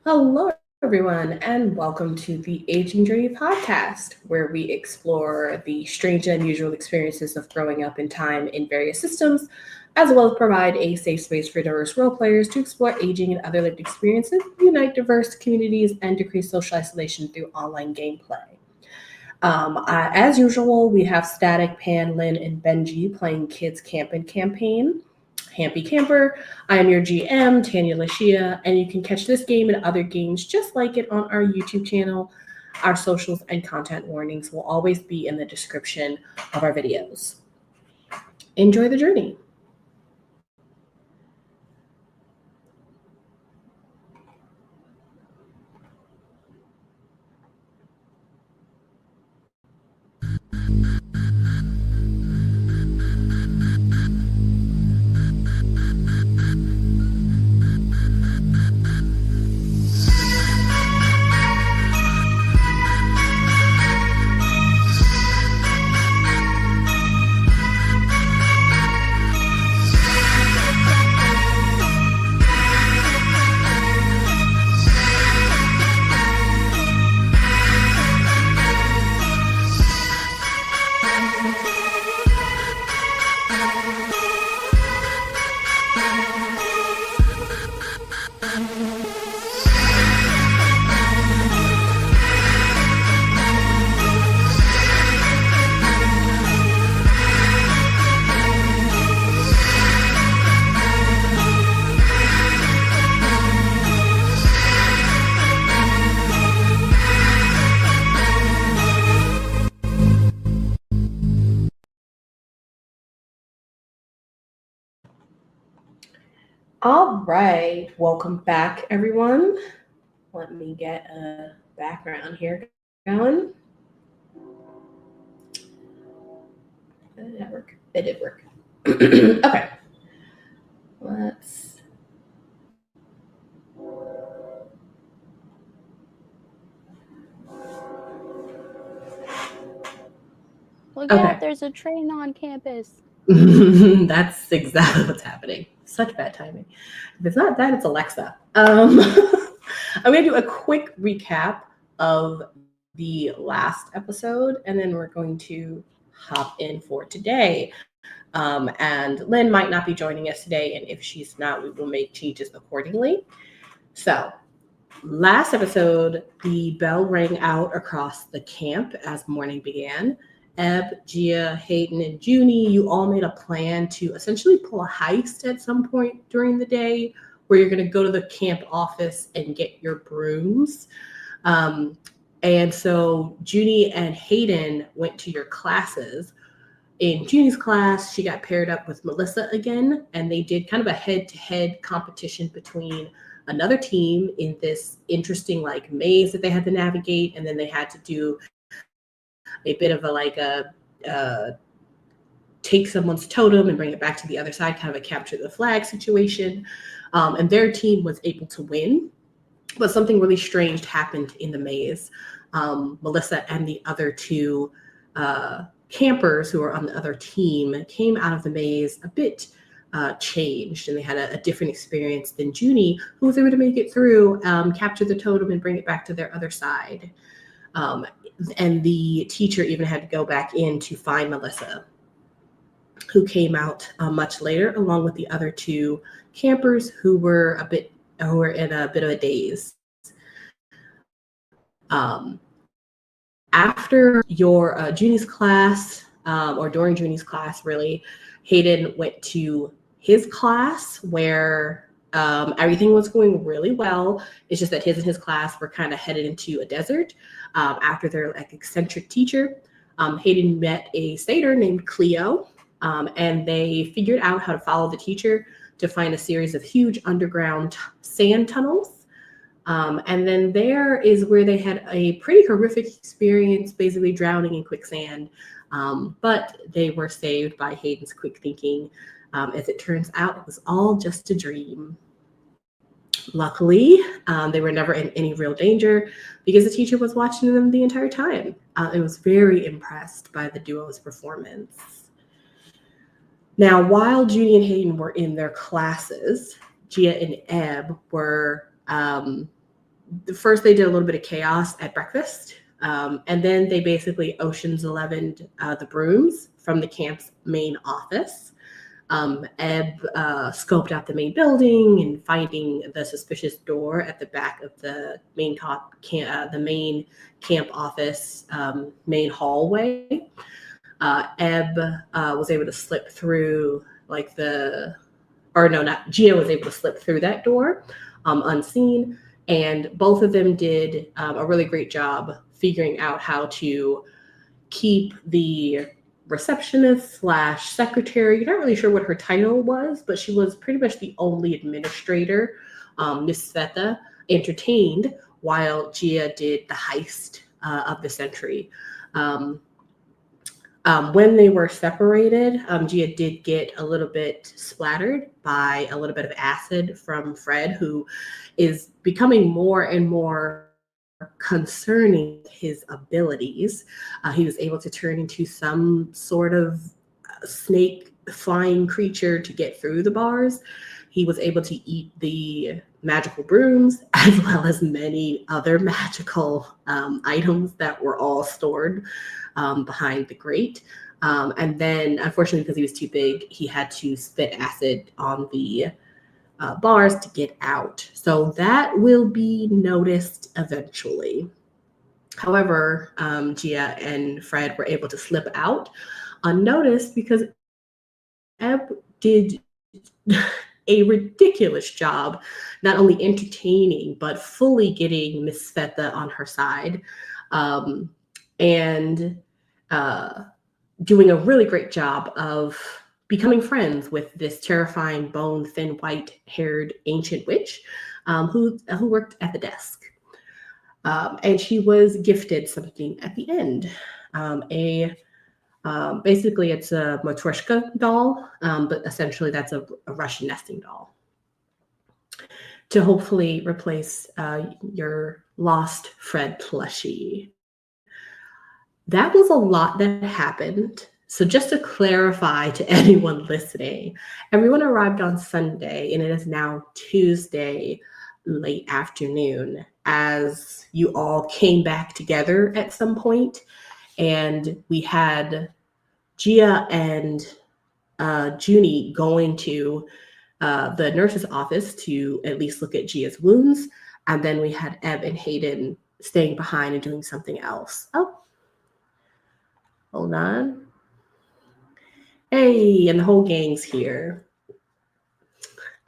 Hello, everyone, and welcome to the Aging Journey podcast, where we explore the strange and unusual experiences of growing up in time in various systems, as well as provide a safe space for diverse role players to explore aging and other lived experiences, unite diverse communities, and decrease social isolation through online gameplay. As usual, we have Static, Pan, Lynn, and Benji playing Kids Campin campaign. Happy Camper. I am your GM, TanyaLashea, and you can catch this game and other games just like it on our YouTube channel. Our socials and content warnings will always be in the description of our videos. Enjoy the journey. All right, welcome back, everyone. Let me get a background here going. Did that work? It did work. Okay, let's. Look out, there's a train on campus. That's exactly what's happening. Such bad timing. If it's not that, it's Alexa. I'm going to do a quick recap of the last episode, and then we're going to hop in for today. And Lynn might not be joining us today, and if she's not, we will make changes accordingly. So, last episode, the bell rang out across the camp as morning began. Ebb, Gia, Hayden, and Juni, you all made a plan to essentially pull a heist at some point during the day where you're going to go to the camp office and get your brooms. And so Juni and Hayden went to your classes. In Juni's class, she got paired up with Melissa again, and they did kind of a head-to-head competition between another team in this interesting like maze that they had to navigate, and then they had to do a bit of a take someone's totem and bring it back to the other side, kind of a capture the flag situation. And their team was able to win, but something really strange happened in the maze. Melissa and the other two campers who were on the other team came out of the maze a bit changed, and they had a different experience than Juni, who was able to make it through, capture the totem, and bring it back to their other side. And the teacher even had to go back in to find Melissa, who came out much later, along with the other two campers who were in a bit of a daze. After your Juni's class, or during Juni's class, really, Hayden went to his class where everything was going really well. It's just that his class were kind of headed into a desert after their eccentric teacher. Hayden met a satyr named Cleo, and they figured out how to follow the teacher to find a series of huge underground sand tunnels. And then there is where they had a pretty horrific experience, basically drowning in quicksand. But they were saved by Hayden's quick thinking. As it turns out, it was all just a dream. Luckily, they were never in any real danger because the teacher was watching them the entire time. I was very impressed by the duo's performance. Now, while Juni and Hayden were in their classes, Gia and Ebb were first they did a little bit of chaos at breakfast. And then they basically Ocean's 11'd the Brooms from the camp's main office. Ebb scoped out the main building and finding the suspicious door at the back of the main camp office main hallway. Ebb was able to slip through Gia was able to slip through that door unseen. And both of them did a really great job figuring out how to keep the receptionist / secretary. You're not really sure what her title was, but she was pretty much the only administrator, Miss Sveta, entertained while Gia did the heist of the century. When they were separated, Gia did get a little bit splattered by a little bit of acid from Fred, who is becoming more and more concerning his abilities. He was able to turn into some sort of snake flying creature to get through the bars. He was able to eat the magical brooms as well as many other magical items that were all stored behind the grate. And then, unfortunately, because he was too big, he had to spit acid on the bars to get out. So that will be noticed eventually. However, Gia and Fred were able to slip out unnoticed because Ebb did a ridiculous job, not only entertaining, but fully getting Miss Sveta on her side, and doing a really great job of becoming friends with this terrifying, bone thin, white-haired ancient witch who worked at the desk. And she was gifted something at the end, basically it's a Matryoshka doll, but essentially that's a Russian nesting doll to hopefully replace your lost Fred plushie. That was a lot that happened. So just to clarify to anyone listening, everyone arrived on Sunday and it is now Tuesday late afternoon as you all came back together at some point. And we had Gia and Juni going to the nurse's office to at least look at Gia's wounds. And then we had Ebb and Hayden staying behind and doing something else. Oh, hold on. Hey, and the whole gang's here.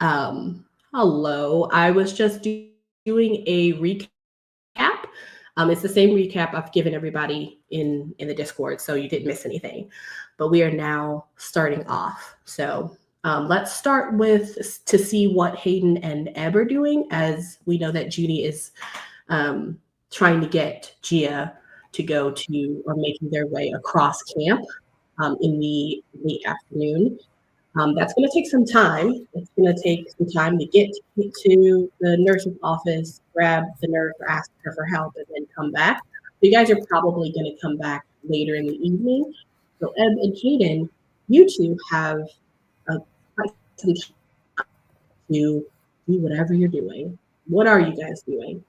Hello. I was just doing a recap. It's the same recap I've given everybody in the Discord, so you didn't miss anything. But we are now starting off. So let's start with to see what Hayden and Ebb are doing, as we know that Juni is trying to get Gia to go to or making their way across camp in the late afternoon. That's going to take some time. It's going to take some time to get to the nurse's office, grab the nurse or ask her for help, and then come back. You guys are probably going to come back later in the evening. So Ebb and Hayden, you two have quite some time to do whatever you're doing. What are you guys doing?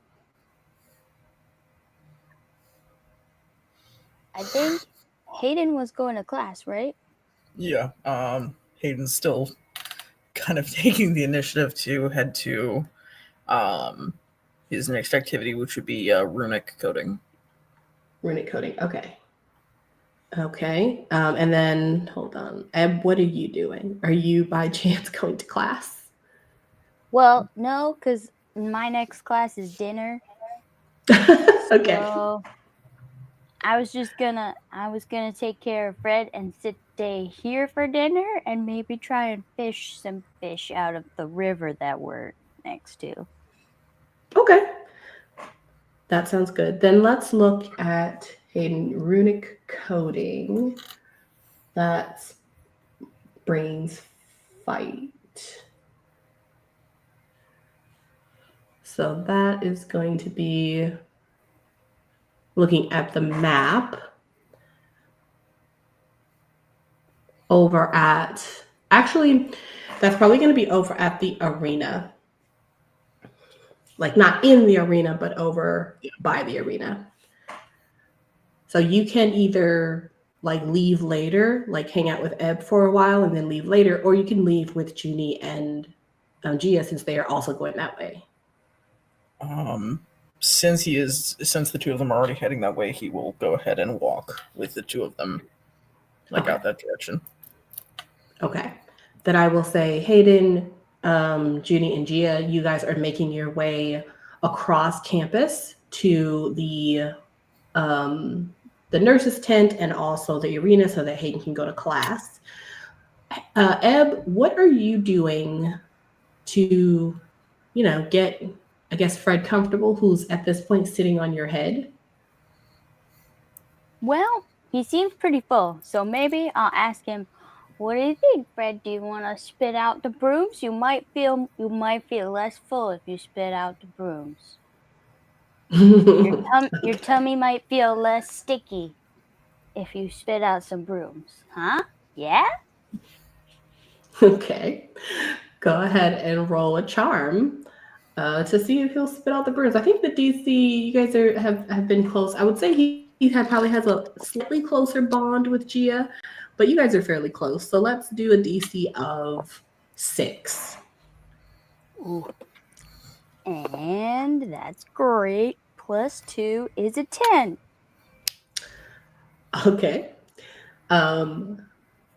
I think Hayden was going to class, right? Yeah. Hayden's still kind of taking the initiative to head to his next activity, which would be runic coding. Runic coding. Okay. Okay. And then hold on. Ebb, what are you doing? Are you by chance going to class? Well, no, because my next class is dinner. Okay. So I was gonna take care of Fred and stay here for dinner and maybe try and fish some fish out of the river that we're next to. Okay. That sounds good. Then let's look at Hayden runic coding. That's brains fight. So that is going to be looking at the map over at, actually, that's probably going to be over at the arena. like not in the arena, but over by the arena. So you can either like leave later, like hang out with Ebb for a while and then leave later, or you can leave with Juni and Gia since they are also going that way. Since the two of them are already heading that way, he will go ahead and walk with the two of them, like out that direction. Okay. Then I will say, Hayden, Juni, and Gia, you guys are making your way across campus to the nurse's tent and also the arena so that Hayden can go to class. Ebb, what are you doing to, get, I guess, Fred comfortable, who's at this point sitting on your head? Well, he seems pretty full, so maybe I'll ask him, what do you think, Fred? Do you want to spit out the brooms? You might feel less full if you spit out the brooms. Your tummy might feel less sticky if you spit out some brooms. Huh? Yeah? Okay. Go ahead and roll a charm to see if he'll spit out the brooms. I think the DC, you guys have been close. I would say he probably has a slightly closer bond with Gia, but you guys are fairly close. So let's do a DC of 6. Ooh. And that's great. Plus 2 is a 10. Okay.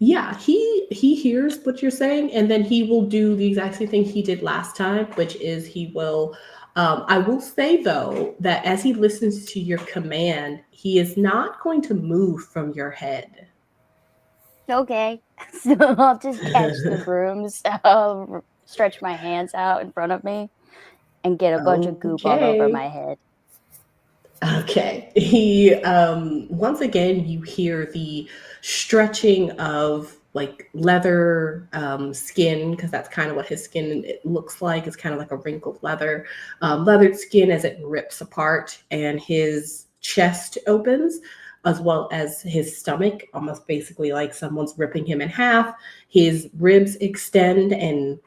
Yeah, he hears what you're saying, and then he will do the exact same thing he did last time, which is he will. I will say though that as he listens to your command, he is not going to move from your head. Okay, so I'll just catch the brooms, stretch my hands out in front of me, and get a bunch of goop all over my head. Okay. He once again you hear the stretching of like leather skin, because that's kind of what his skin looks like. It's kind of like a wrinkled leathered skin as it rips apart, and his chest opens as well as his stomach, almost basically like someone's ripping him in half. His ribs extend and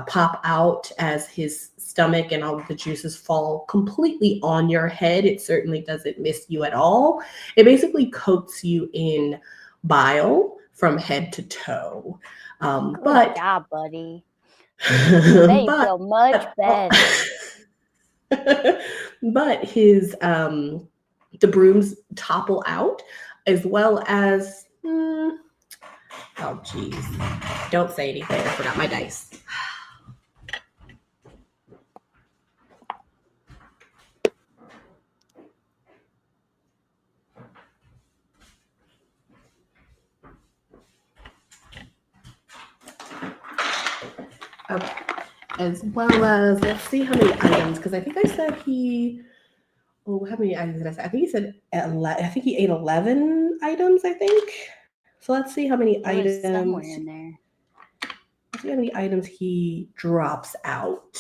pop out as his stomach and all of the juices fall completely on your head. It certainly doesn't miss you at all. It basically coats you in bile from head to toe. Good job, buddy. They feel much better. But his the brooms topple out, as well as oh geez, don't say anything. I forgot my dice. Okay. As well as, let's see how many items, because I think I said how many items did I say? I think he said, I think he ate 11 items, I think. So let's see how many items. Somewhere in there. Let's see how many items he drops out.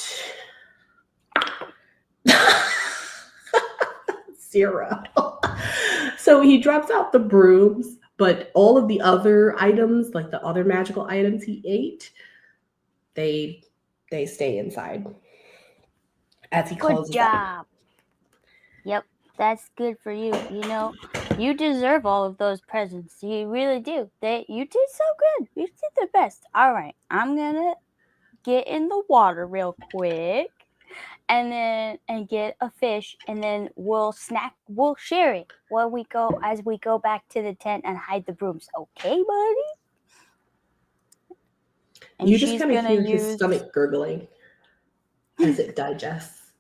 0. So he drops out the brooms, but all of the other items, like the other magical items he ate, they stay inside as he closes. Good job. Yep, that's good for you. You deserve all of those presents. You really do. You did so good. You did the best. All right, I'm gonna get in the water real quick, and get a fish, and then we'll share it as we go back to the tent and hide the brooms. Okay, buddy? And you just kind of hear his stomach gurgling as it digests.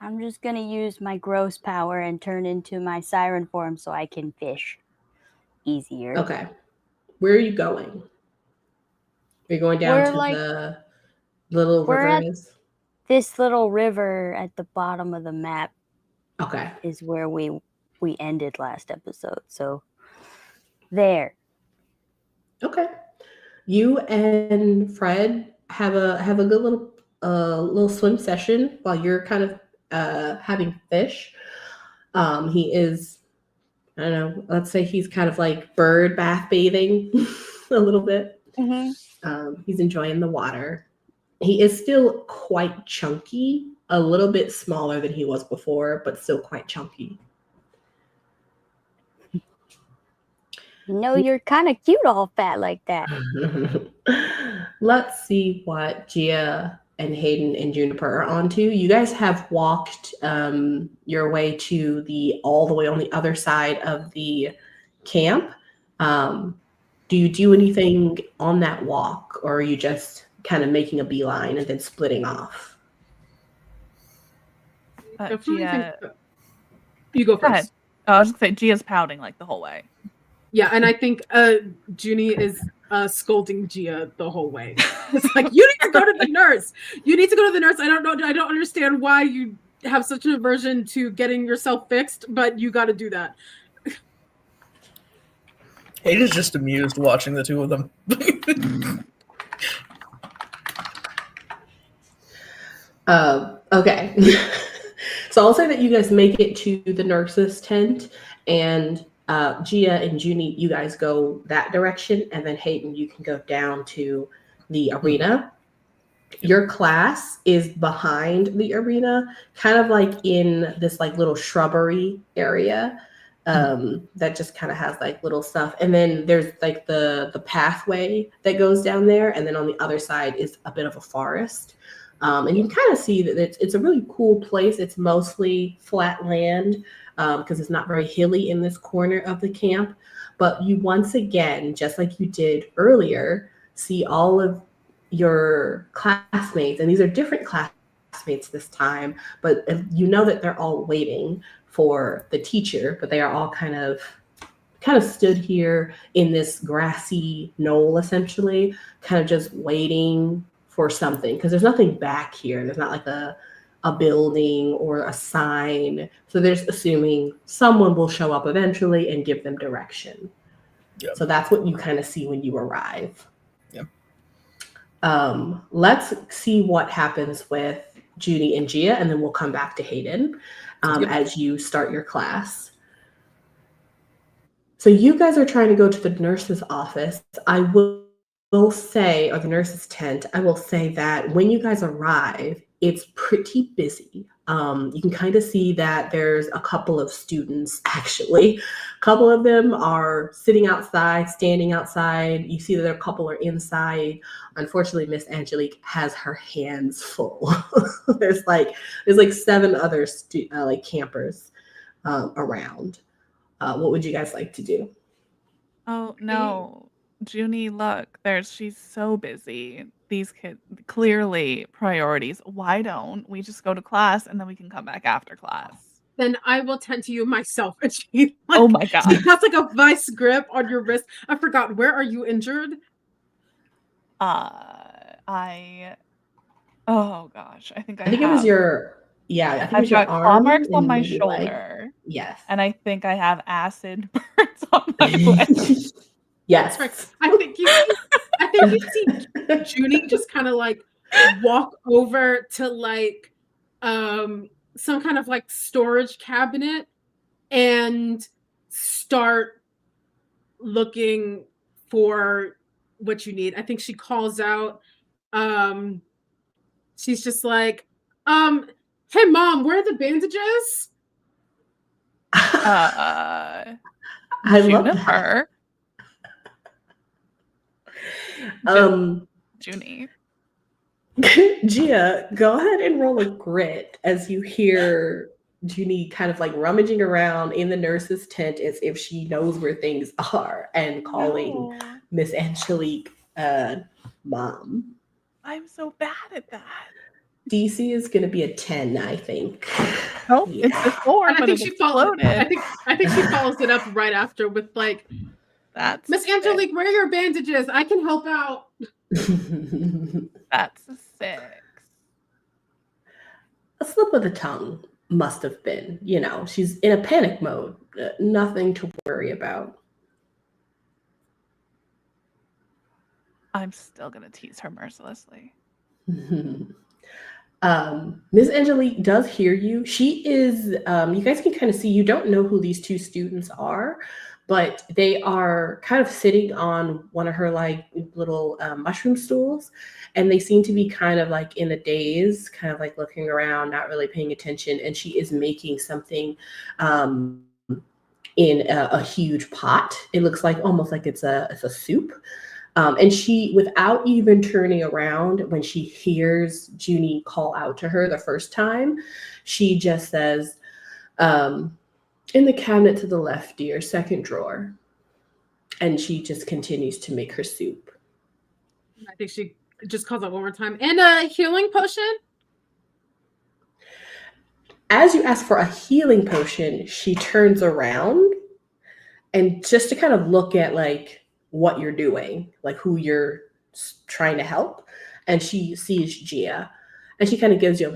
I'm just going to use my gross power and turn into my siren form so I can fish easier. Okay. Where are you going? You're going down to the little river is? This little river at the bottom of the map. Okay. Is where we ended last episode. So there. Okay. You and Fred have a good little swim session while you're kind of having fish. He is, I don't know, let's say he's kind of like bird bath bathing a little bit. Mm-hmm. He's enjoying the water. He is still quite chunky a little bit smaller than he was before, but still quite chunky. You're kind of cute all fat like that. Let's see what Gia and Hayden and Juniper are onto. You guys have walked your way to all the way on the other side of the camp. Do you do anything on that walk, or are you just kind of making a beeline and then splitting off? Gia, you go first. I was gonna say Gia's pouting like the whole way. Yeah, and I think Juni is scolding Gia the whole way. It's like, you need to go to the nurse. You need to go to the nurse. I don't know. I don't understand why you have such an aversion to getting yourself fixed, but you got to do that. Hayden's just amused watching the two of them. Okay. So I'll say that you guys make it to the nurse's tent, and Gia and Juni, you guys go that direction, and then Hayden, you can go down to the arena. Your class is behind the arena, kind of like in this like little shrubbery area that just kind of has like little stuff. And then there's like the pathway that goes down there, and then on the other side is a bit of a forest. And you can kind of see that it's a really cool place. It's mostly flat land because it's not very hilly in this corner of the camp. But you once again, just like you did earlier, see all of your classmates, and these are different classmates this time, but you know that they're all waiting for the teacher, but they are all kind of stood here in this grassy knoll, essentially, kind of just waiting for something, because there's nothing back here. There's not like a building or a sign. So they're just assuming someone will show up eventually and give them direction. Yep. So that's what you kind of see when you arrive. Yep. Let's see what happens with Juni and Gia, and then we'll come back to Hayden as you start your class. So you guys are trying to go to the nurse's office. I will say, or the nurse's tent, I will say that when you guys arrive, it's pretty busy. You can kind of see that there's a couple of students, actually. A couple of them are sitting outside, standing outside. You see that a couple are inside. Unfortunately, Miss Angelique has her hands full. There's like 7 other campers around. What would you guys like to do? Oh no. Juni, look, she's so busy. These kids, clearly priorities. Why don't we just go to class and then we can come back after class? Then I will tend to you myself. And she, oh my God. She has like a vice grip on your wrist. I forgot, where are you injured? Oh gosh. I think it was your, I've got claw marks on my shoulder. Leg. Yes. And I think I have acid burns on my leg. Yes. Right. I think you see Juni just kind of like walk over to like some kind of like storage cabinet and start looking for what you need. I think she calls out, she's just like, hey Mom, where are the bandages? I love her. Juni. Gia, go ahead and roll a grit as you hear Juni kind of like rummaging around in the nurse's tent as if she knows where things are and calling Miss Angelique Mom. I'm so bad at that. DC is going to be a 10, I think. Oh, yeah. It's a 4. I think she followed. I think she follows it up right after with like, that's Miss Angelique, where are your bandages? I can help out. That's a 6. A slip of the tongue must have been. She's in a panic mode. Nothing to worry about. I'm still going to tease her mercilessly. Miss Angelique does hear you. She is, you guys can kind of see, you don't know who these 2 students are, but they are kind of sitting on one of her like little mushroom stools, and they seem to be kind of like in a daze, kind of like looking around, not really paying attention. And she is making something in a huge pot. It looks like almost like it's a soup. And she, without even turning around, when she hears Juni call out to her the first time, she just says, in the cabinet to the left, dear, second drawer. And she just continues to make her soup. I think she just calls out one more time. And a healing potion? As you ask for a healing potion, she turns around and just to kind of look at like what you're doing, like who you're trying to help. And she sees Gia and she kind of gives you a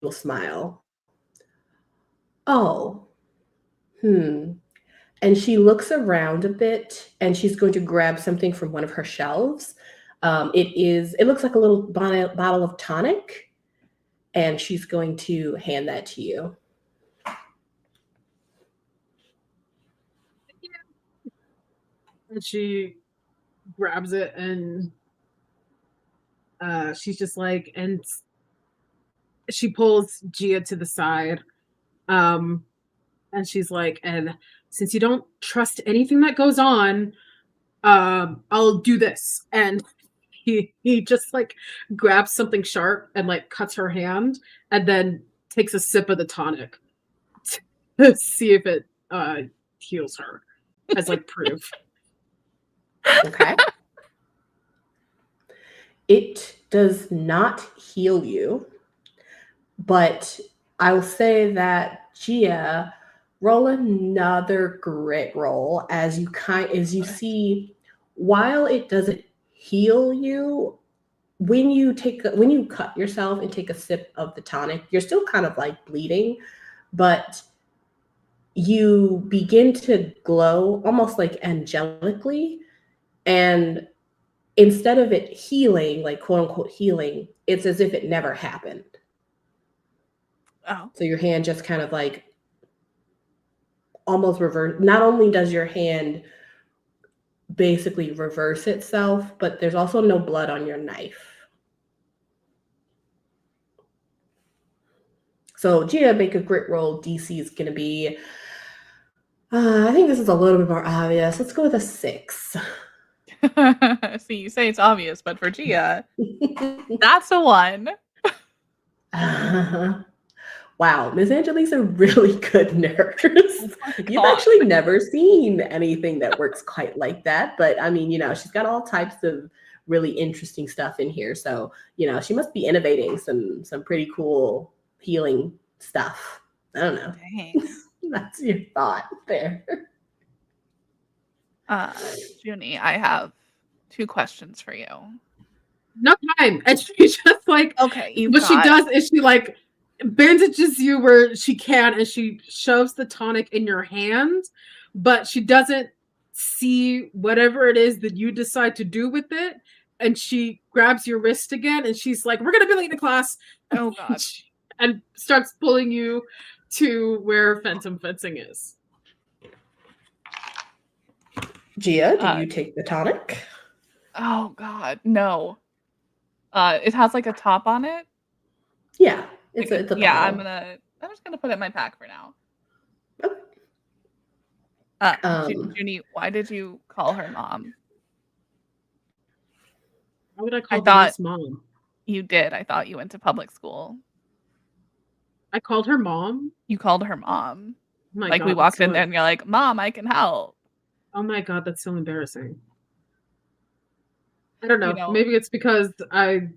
little smile. Oh, and she looks around a bit and she's going to grab something from one of her shelves. It looks like a little bottle of tonic, and she's going to hand that to you. And she grabs it and she's just like, and she pulls Gia to the side. And she's like, and since you don't trust anything that goes on, I'll do this. And he just like grabs something sharp and like cuts her hand and then takes a sip of the tonic to see if it heals her as like proof. Okay. It does not heal you, but I will say that Gia, roll another grit roll as you see, while it doesn't heal you, when you cut yourself and take a sip of the tonic, you're still kind of like bleeding, but you begin to glow almost like angelically. And instead of it healing, like quote unquote healing, it's as if it never happened. Oh. So your hand just kind of like almost reverse. Not only does your hand basically reverse itself, but there's also no blood on your knife. So Gia, make a grit roll. DC is going to be, I think this is a little bit more obvious. Let's go with a 6. See, you say it's obvious, but for Gia, that's a 1. Wow, Miss Angelique's a really good nurse. You've actually never seen anything that works quite like that. But I mean, she's got all types of really interesting stuff in here. So, she must be innovating some pretty cool healing stuff. I don't know. Thanks. That's your thought there. Juni, I have 2 questions for you. No time. And she's just like, okay, she does is she like bandages you where she can and she shoves the tonic in your hand, but she doesn't see whatever it is that you decide to do with it. And she grabs your wrist again and she's like, we're going to be late to class. Oh, gosh. And starts pulling you to where phantom fencing is. Gia, do you take the tonic? Oh, God, no. It has like a top on it. Yeah, it's a yeah. bottle. I'm just gonna put it in my pack for now. Okay. Juni, why did you call her mom? Why would I call her mom? You did. I thought you went to public school. I called her mom. You called her mom. Oh my like God, we walked in there and you're like, Mom, I can help. Oh my God, that's so embarrassing. I don't know. Maybe it's because I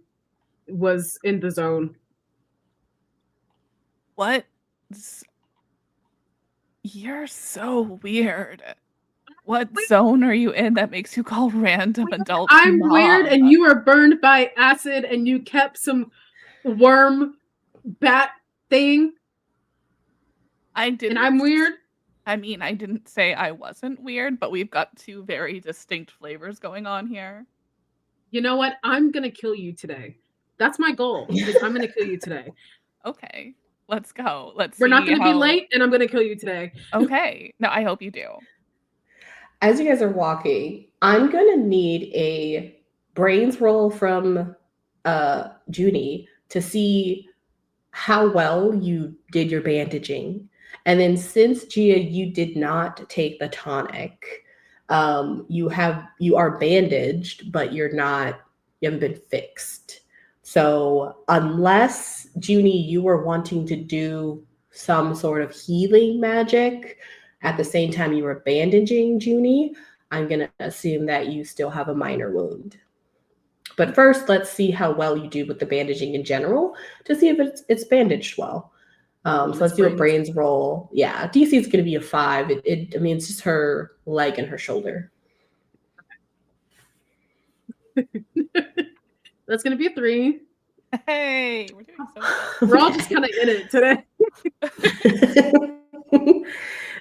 was in the zone. What? You're so weird. What zone are you in that makes you call random adults I'm mom? weird and you were burned by acid and you kept some worm bat thing. I didn't. And I'm weird? I mean, I didn't say I wasn't weird, but we've got 2 very distinct flavors going on here. You know what? I'm going to kill you today. That's my goal. I'm going to kill you today. Okay. Let's go. We're not going to be late and I'm going to kill you today. Okay. No, I hope you do. as you guys are walking, I'm gonna need a brains roll from Juni to see how well you did your bandaging. And then since Gia, you did not take the tonic, you are bandaged, but you haven't been fixed. So unless Juni, you were wanting to do some sort of healing magic at the same time you were bandaging Juni, I'm gonna assume that you still have a minor wound. But first, let's see how well you do with the bandaging in general to see if it's bandaged well. So let's do a brains roll. Yeah, DC is going to be a 5. I mean, it's just her leg and her shoulder. That's going to be a 3. Hey, we're doing so good. We're all just kind of in it today.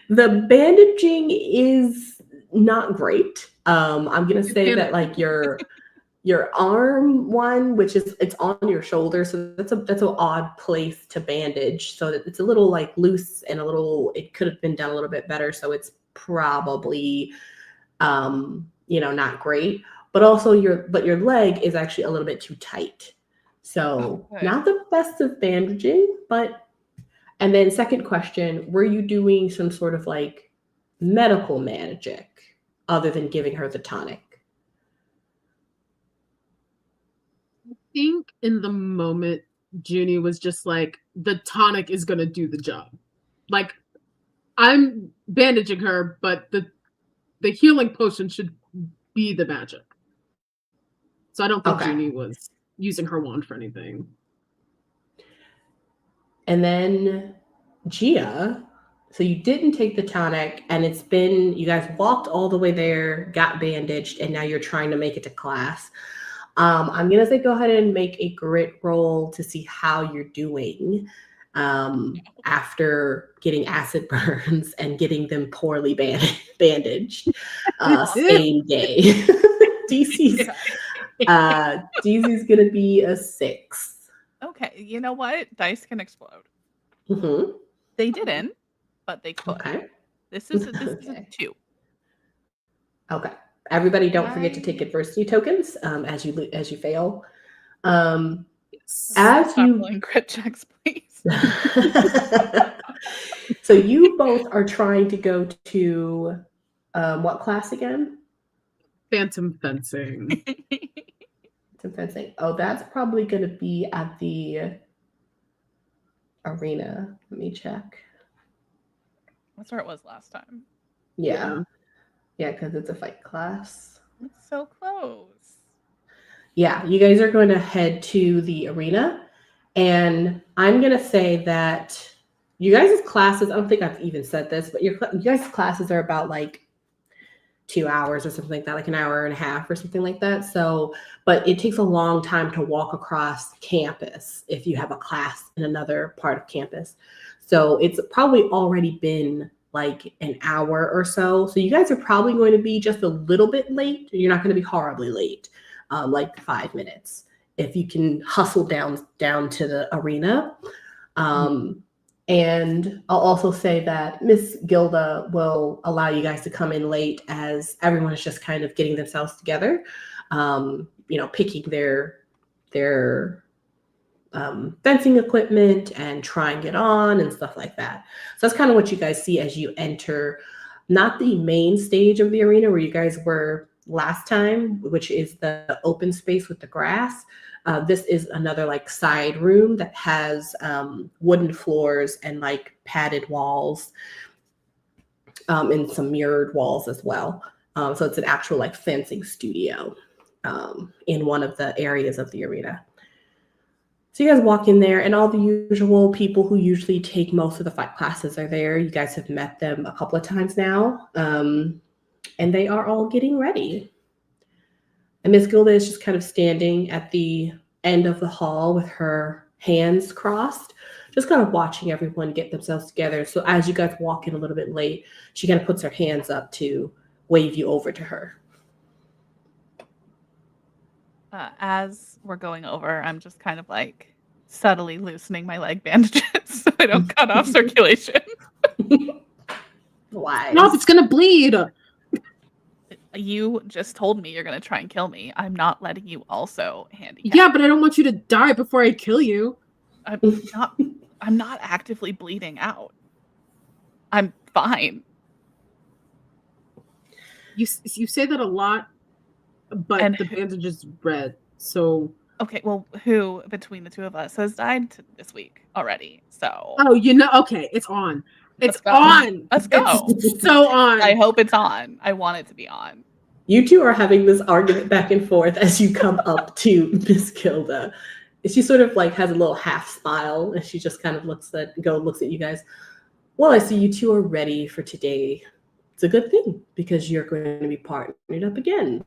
The bandaging is not great. I'm going to say that like your arm one, which is it's on your shoulder, so that's an odd place to bandage, so that it's a little like loose and it could have been done a little bit better, so it's probably not great. But also your leg is actually a little bit too tight, so not the best of bandaging. And then second question, were you doing some sort of like medical magic other than giving her the tonic? I think in the moment, Juni was just like, the tonic is going to do the job. Like, I'm bandaging her, but the healing potion should be the magic. So I don't think Juni was using her wand for anything. And then Gia, so you didn't take the tonic, and you guys walked all the way there, got bandaged, and now you're trying to make it to class. I'm going to say go ahead and make a grit roll to see how you're doing after getting acid burns and getting them poorly bandaged. Same day. DC's going to be a 6. Okay, you know what? Dice can explode. Mm-hmm. They didn't, but they could. Okay. This is a 2. Okay. Everybody, don't forget to take adversity tokens as you fail. As you rolling crit checks, please. So you both are trying to go to what class again? Phantom fencing. Phantom fencing. Oh, that's probably going to be at the arena. Let me check. That's where it was last time. Yeah. Yeah, because it's a fight class. It's so close. Yeah, you guys are going to head to the arena. And I'm going to say that you guys' classes, I don't think I've even said this, but you guys' classes are about like 2 hours or something like that, like an hour and a half or something like that. So, but it takes a long time to walk across campus if you have a class in another part of campus. So it's probably already been like an hour or so. So you guys are probably going to be just a little bit late. You're not going to be horribly late, like 5 minutes. If you can hustle down to the arena. And I'll also say that Miss Gilda will allow you guys to come in late as everyone is just kind of getting themselves together, picking their fencing equipment and trying it on and stuff like that. So that's kind of what you guys see as you enter, not the main stage of the arena where you guys were last time, which is the open space with the grass. This is another like side room that has wooden floors and like padded walls and some mirrored walls as well. So it's an actual like fencing studio in one of the areas of the arena. So you guys walk in there and all the usual people who usually take most of the fight classes are there. You guys have met them a couple of times now. And they are all getting ready. And Miss Gilda is just kind of standing at the end of the hall with her hands crossed, just kind of watching everyone get themselves together. So as you guys walk in a little bit late, she kind of puts her hands up to wave you over to her. As we're going over, I'm just kind of like subtly loosening my leg bandages so I don't cut off circulation. Why? No, it's gonna bleed. You just told me you're gonna try and kill me. I'm not letting you also handicap. Yeah, but I don't want you to die before I kill you. I'm not actively bleeding out. I'm fine. You say that a lot, but And the bandage is red. So okay, well, who between the two of us has died this week already? So okay, it's on. It's let's go. on. Let's go. It's so on. I hope it's on. I want it to be on. You two are having this argument back and forth as you come up to Miss Kilda. She sort of like has a little half smile, and she just kind of looks at you guys. Well, I see you two are ready for today. It's a good thing because you're going to be partnered up again.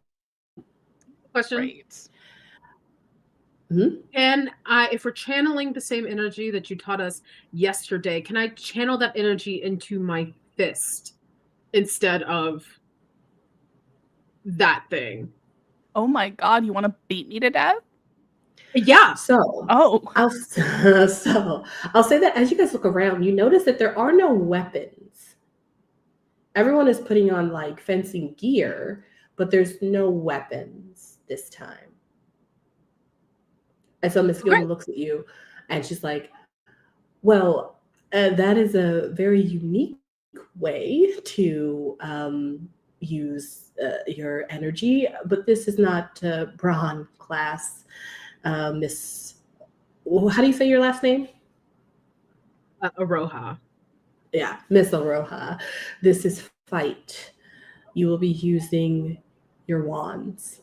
Question. Great. And if we're channeling the same energy that you taught us yesterday, can I channel that energy into my fist instead of that thing? Oh my God, you want to beat me to death? Yeah. So, I'll say that as you guys look around, you notice that there are no weapons. Everyone is putting on like fencing gear, but there's no weapons this time. And so Miss Gilman looks at you and she's like, well, that is a very unique way to use your energy, but this is not Braun class. Miss, how do you say your last name? Aroha. Yeah, Miss Aroha. This is fight. You will be using your wands.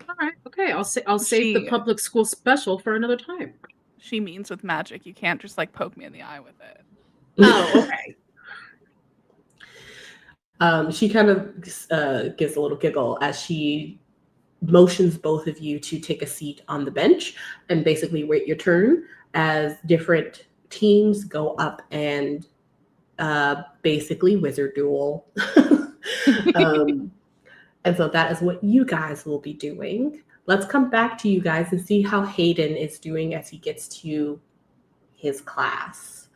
All right. Okay. I'll save the public school special for another time. She means with magic. You can't just like poke me in the eye with it. Oh, okay. She kind of gives a little giggle as she motions both of you to take a seat on the bench and basically wait your turn as different teams go up and basically wizard duel. And so that is what you guys will be doing. Let's come back to you guys and see how Hayden is doing as he gets to his class.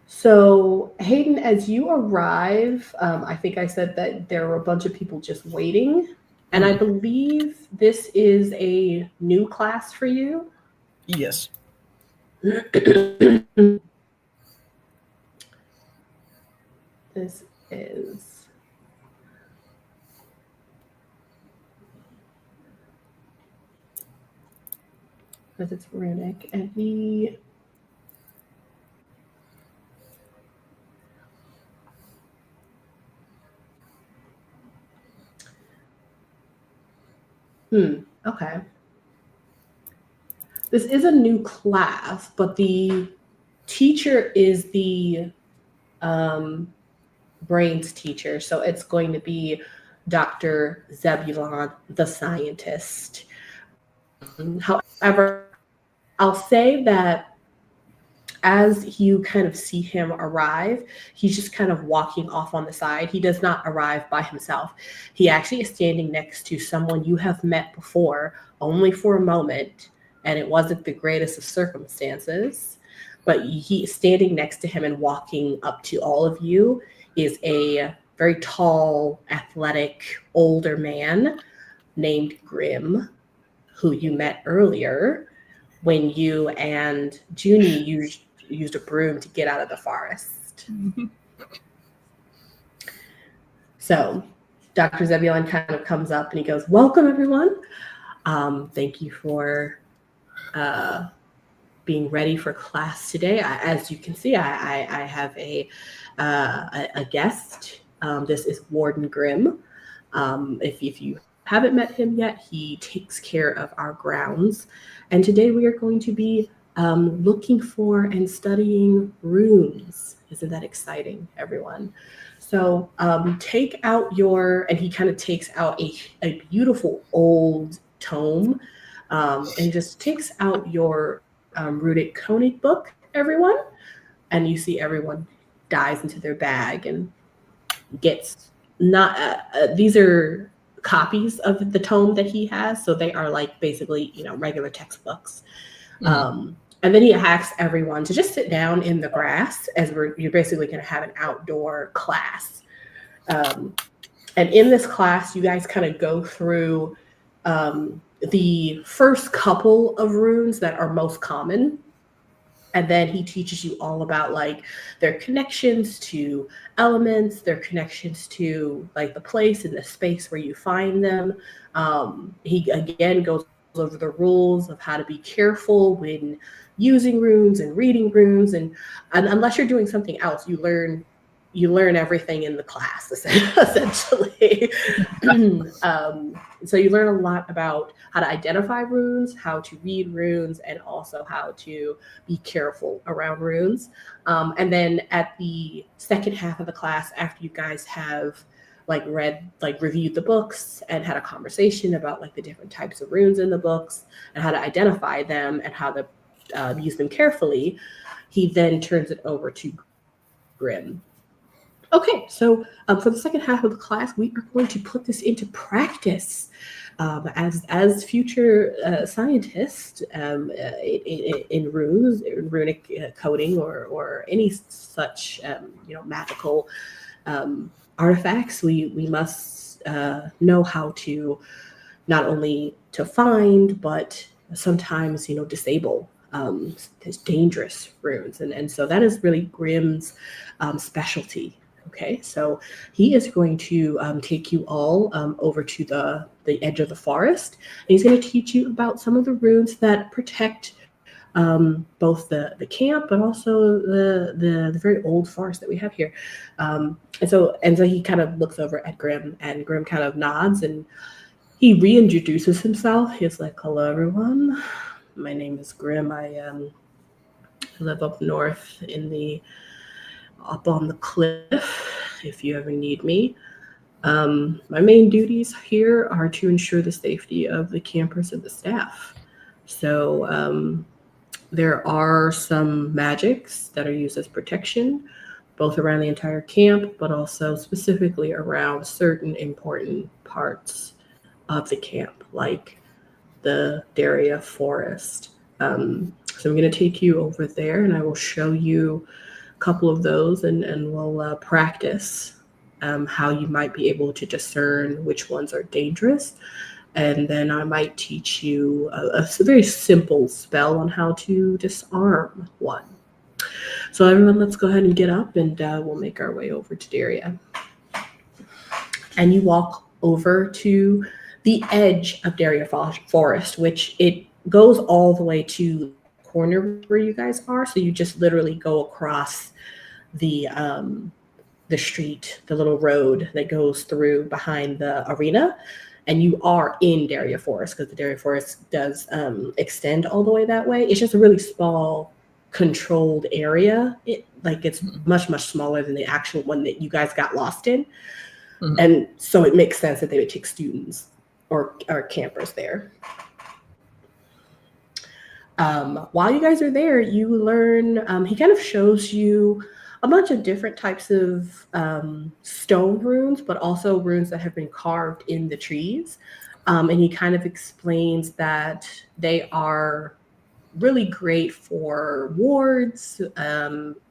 So Hayden, as you arrive, I think I said that there were a bunch of people just waiting. And I believe this is a new class for you. Yes. This is... because it's runic, and the okay. This is a new class, but the teacher is the brains teacher, so it's going to be Dr. Zebulon, the scientist. However, I'll say that as you kind of see him arrive, he's just kind of walking off on the side. He does not arrive by himself. He actually is standing next to someone you have met before, only for a moment, and it wasn't the greatest of circumstances. But he standing next to him and walking up to all of you is a very tall, athletic, older man named Grim, who you met earlier when you and Juni used a broom to get out of the forest. So Dr. Zebulon kind of comes up and he goes, welcome, everyone. Thank you for being ready for class today. As you can see, I have a guest. This is Warden Grim. If you haven't met him yet, he takes care of our grounds. And today we are going to be looking for and studying runes. Isn't that exciting, everyone? So take out and he kind of takes out a beautiful old tome and just takes out your runic conic book, everyone. And you see everyone dives into their bag and gets these are copies of the tome that he has, so they are like basically regular textbooks. And And then he asks everyone to just sit down in the grass as you're basically going to have an outdoor class. And in this class, you guys kind of go through the first couple of runes that are most common. And then he teaches you all about like their connections to elements, their connections to like the place and the space where you find them. He again goes over the rules of how to be careful when using runes and reading runes. And unless you're doing something else, you learn everything in the class essentially. So you learn a lot about how to identify runes, how to read runes, and also how to be careful around runes. And then at the second half of the class, after you guys have reviewed the books and had a conversation about like the different types of runes in the books and how to identify them and how to use them carefully, he then turns it over to Grim. Okay, so for the second half of the class, we are going to put this into practice as future scientists in runes, runic coding, or any such magical artifacts. We must know how to not only to find, but sometimes disable dangerous runes, and so that is really Grimm's specialty. Okay, so he is going to take you all over to the edge of the forest. And he's going to teach you about some of the runes that protect both the camp, but also the very old forest that we have here. And so he kind of looks over at Grim, and Grim kind of nods, and he reintroduces himself. He's like, "Hello, everyone. My name is Grim. I live up north up on the cliff, if you ever need me. My main duties here are to ensure the safety of the campers and the staff. So there are some magics that are used as protection, both around the entire camp, but also specifically around certain important parts of the camp, like the Daria forest. So I'm going to take you over there, and I will show you couple of those, and we'll practice how you might be able to discern which ones are dangerous. And then I might teach you a very simple spell on how to disarm one. So everyone, let's go ahead and get up, and we'll make our way over to Daria. And you walk over to the edge of Daria Forest, which it goes all the way to corner where you guys are, so you just literally go across the street, the little road that goes through behind the arena, and you are in Daria Forest, because the Daria Forest does extend all the way that way. It's just a really small, controlled area. It's much smaller than the actual one that you guys got lost in, and so it makes sense that they would take students or campers there. While you guys are there, you learn, he kind of shows you a bunch of different types of stone runes, but also runes that have been carved in the trees. And he kind of explains that they are really great for wards,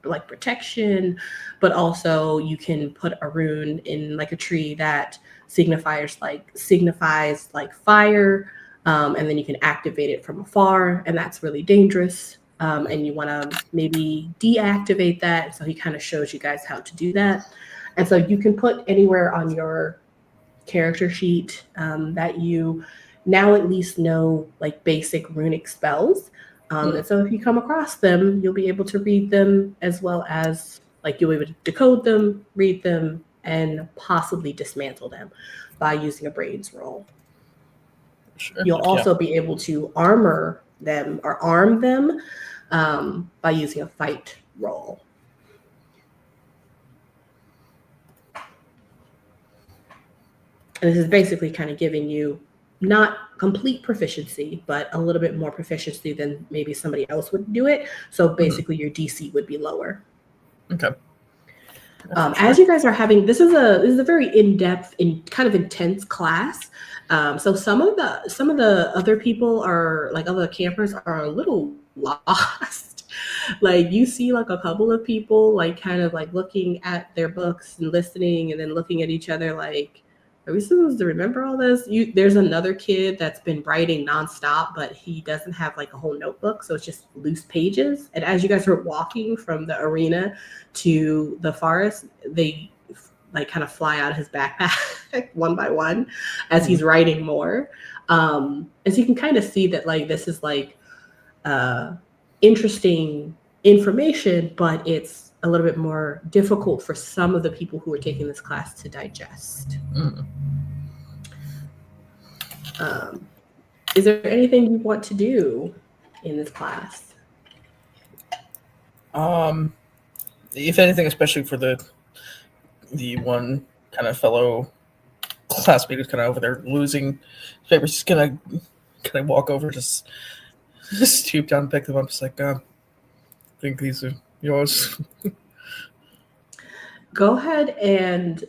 like protection, but also you can put a rune in like a tree that signifies like fire. And then you can activate it from afar, and that's really dangerous. And you want to maybe deactivate that. So he kind of shows you guys how to do that. And so you can put anywhere on your character sheet that you now at least know like basic runic spells. And so if you come across them, you'll be able to read them, as well as like you'll be able to decode them, read them, and possibly dismantle them by using a brains roll. Sure. You'll also be able to arm them by using a fight roll. And this is basically kind of giving you not complete proficiency, but a little bit more proficiency than maybe somebody else would do it. So basically your DC would be lower. Okay. As you guys are having, this is a very in-depth and kind of intense class. So some of the other people are like other campers are a little lost. Like you see like a couple of people like kind of like looking at their books and listening and then looking at each other like, are we supposed to remember all this? There's another kid that's been writing nonstop, but he doesn't have like a whole notebook, so it's just loose pages. And as you guys are walking from the arena to the forest, they like kind of fly out of his backpack one by one as he's writing more. And so you can kind of see that like this is like interesting information, but it's a little bit more difficult for some of the people who are taking this class to digest. Is there anything you want to do in this class? If anything, especially for the one kind of fellow classmate who's kind of over there losing papers, just gonna kind of walk over, just stoop down, pick them up, just like, I think these are yours. Go ahead and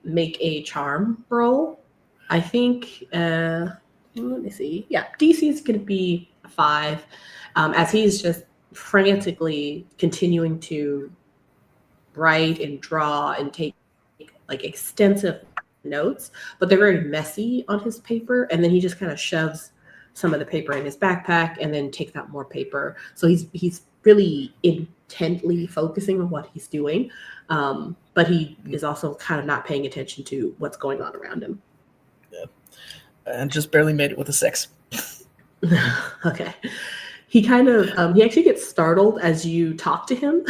make a charm roll. I think, let me see. Yeah, DC is going to be 5, as he's just frantically continuing to write and draw and take like extensive notes, but they're very messy on his paper. And then he just kind of shoves some of the paper in his backpack and then takes out more paper. So he's really intently focusing on what he's doing. But he is also kind of not paying attention to what's going on around him. Yeah. And just barely made it with a 6. Okay. He kind of, he actually gets startled as you talk to him.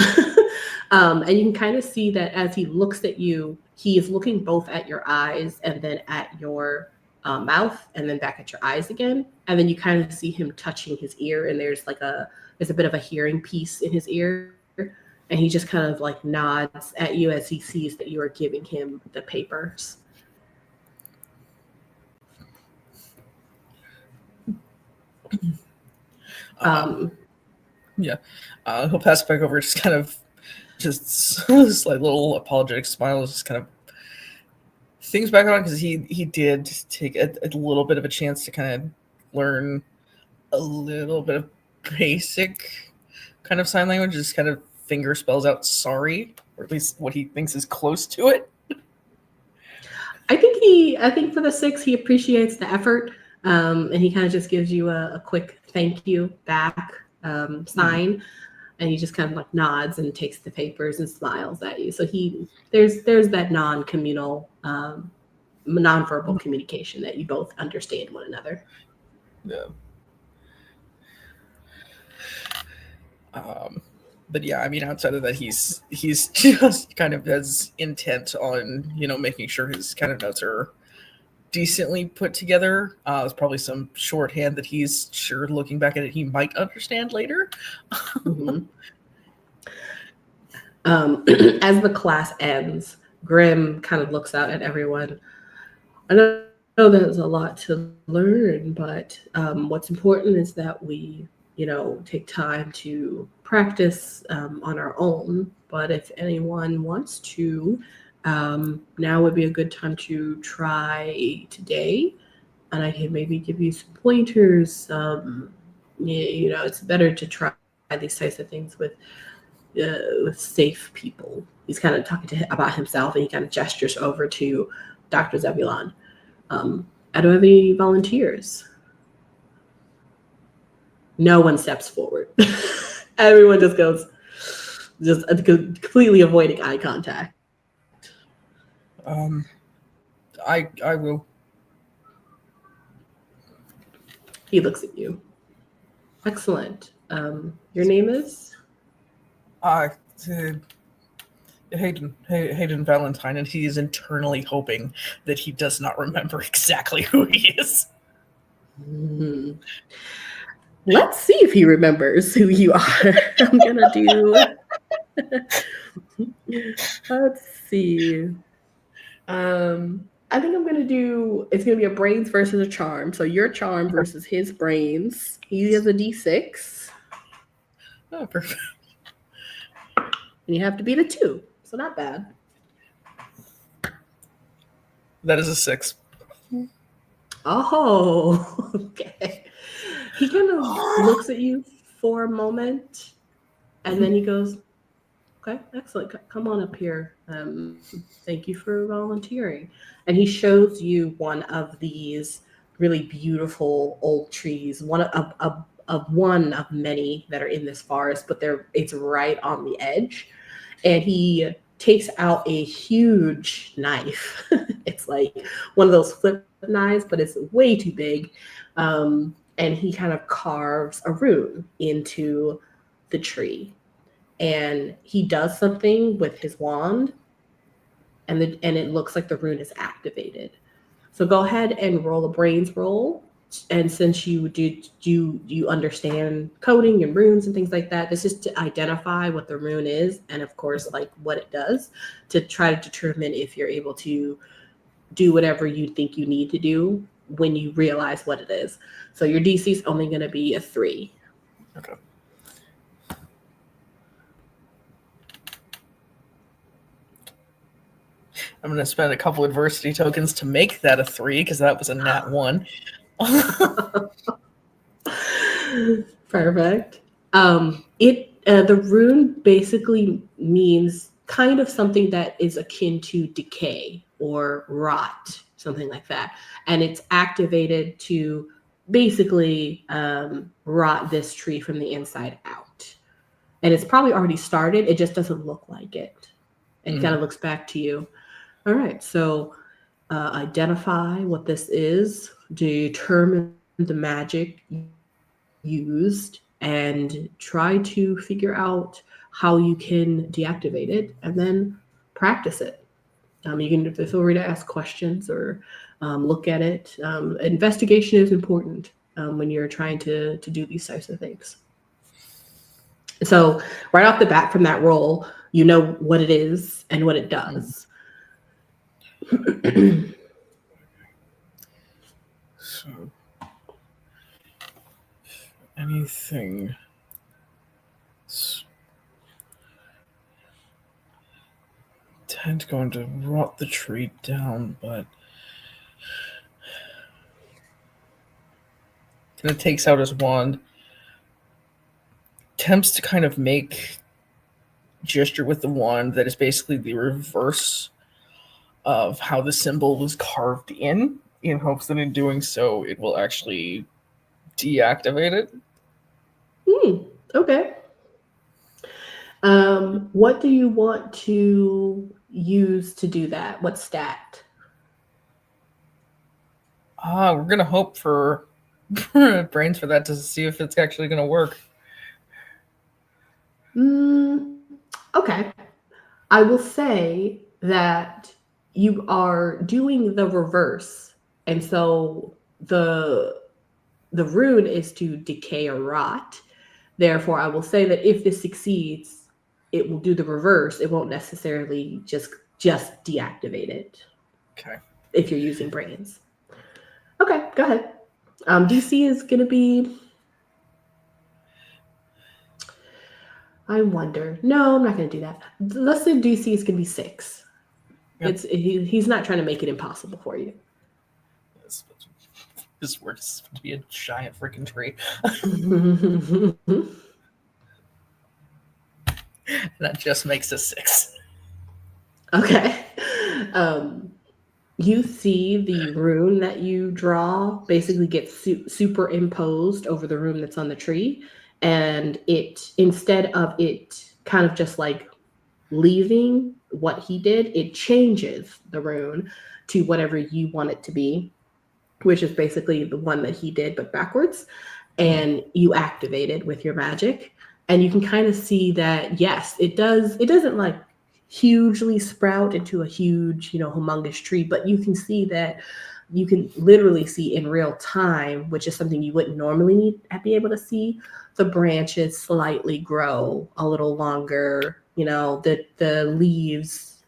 And you can kind of see that as he looks at you, he is looking both at your eyes and then at your mouth and then back at your eyes again. And then you kind of see him touching his ear, and there's a bit of a hearing piece in his ear. And he just kind of like nods at you as he sees that you are giving him the papers. Yeah. He'll pass it back over, just kind of just this like little apologetic smile, just kind of things back on, because he did take a little bit of a chance to kind of learn a little bit of basic kind of sign language, just kind of finger spells out sorry, or at least what he thinks is close to it. I think for the 6, he appreciates the effort, and he kind of just gives you a quick thank you back sign, and he just kind of like nods and takes the papers and smiles at you. So there's that non-communal, non-verbal communication that you both understand one another. Yeah. But yeah, I mean, outside of that, he's just kind of as intent on, making sure his kind of notes are decently put together. There's probably some shorthand that he's sure, looking back at it, he might understand later. Mm-hmm. As the class ends, Grim kind of looks out at everyone. I know there's a lot to learn, but what's important is that we take time to practice on our own. But if anyone wants to, now would be a good time to try today, and I can maybe give you some pointers. It's better to try these types of things with safe people. He's kind of talking about himself, and he kind of gestures over to Dr. Zebulon. I don't have any volunteers. No one steps forward. Everyone just goes, just completely avoiding eye contact. I will. He looks at you. Excellent. Your name is? Hayden Valentine, and he is internally hoping that he does not remember exactly who he is. Mm-hmm. Let's see if he remembers who you are. I'm gonna do. Let's see. I think I'm gonna do. It's gonna be a brains versus a charm. So your charm versus his brains. He has a D6. Oh, perfect. And you have to beat a 2, so not bad. That is a 6. Oh, okay. He kind of looks at you for a moment, and then he goes, okay, excellent. Come on up here. Thank you for volunteering. And he shows you one of these really beautiful old trees, one of many that are in this forest, but it's right on the edge. And he takes out a huge knife. It's like one of those flip knives, but it's way too big. And he kind of carves a rune into the tree. And he does something with his wand, and it looks like the rune is activated. So go ahead and roll a brains roll. And since you understand coding and runes and things like that, this is to identify what the rune is, and of course, like what it does, to try to determine if you're able to do whatever you think you need to do when you realize what it is. So your DC is only going to be a 3. Okay. I'm going to spend a couple adversity tokens to make that a 3 because that was a nat 1. Perfect. The rune basically means kind of something that is akin to decay or rot, something like that. And it's activated to basically rot this tree from the inside out. And it's probably already started. It just doesn't look like it. And kind of looks back to you. All right, so identify what this is, determine the magic used, and try to figure out how you can deactivate it, and then practice it. You can feel free to ask questions or look at it. Investigation is important when you're trying to do these types of things. So right off the bat from that roll, you know what it is and what it does. So, anything tend going to rot the tree down, but kind of takes out his wand, attempts to kind of make gesture with the wand that is basically the reverse of how the symbol was carved in hopes that in doing so it will actually deactivate it. Okay. What do you want to use to do that? What stat? We're gonna hope for brains for that to see if it's actually gonna work. Okay. I will say that you are doing the reverse, and so the rune is to decay or rot. Therefore, I will say that if this succeeds, it will do the reverse. It won't necessarily just deactivate it. Okay. If you're using brains. Okay, go ahead. DC is going to be... I wonder. No, I'm not going to do that. Let's say DC is going to be 6. Yep. He's not trying to make it impossible for you. This works to be a giant freaking tree. That just makes a 6. Okay. You see the rune that you draw basically gets superimposed over the rune that's on the tree. And it, instead of it kind of just like leaving what he did, it changes the rune to whatever you want it to be, which is basically the one that he did, but backwards. And you activate it with your magic. And you can kind of see that, yes, it does. It doesn't like hugely sprout into a huge, humongous tree, but you can see that you can literally see in real time, which is something you wouldn't normally be able to see, the branches slightly grow a little longer, the leaves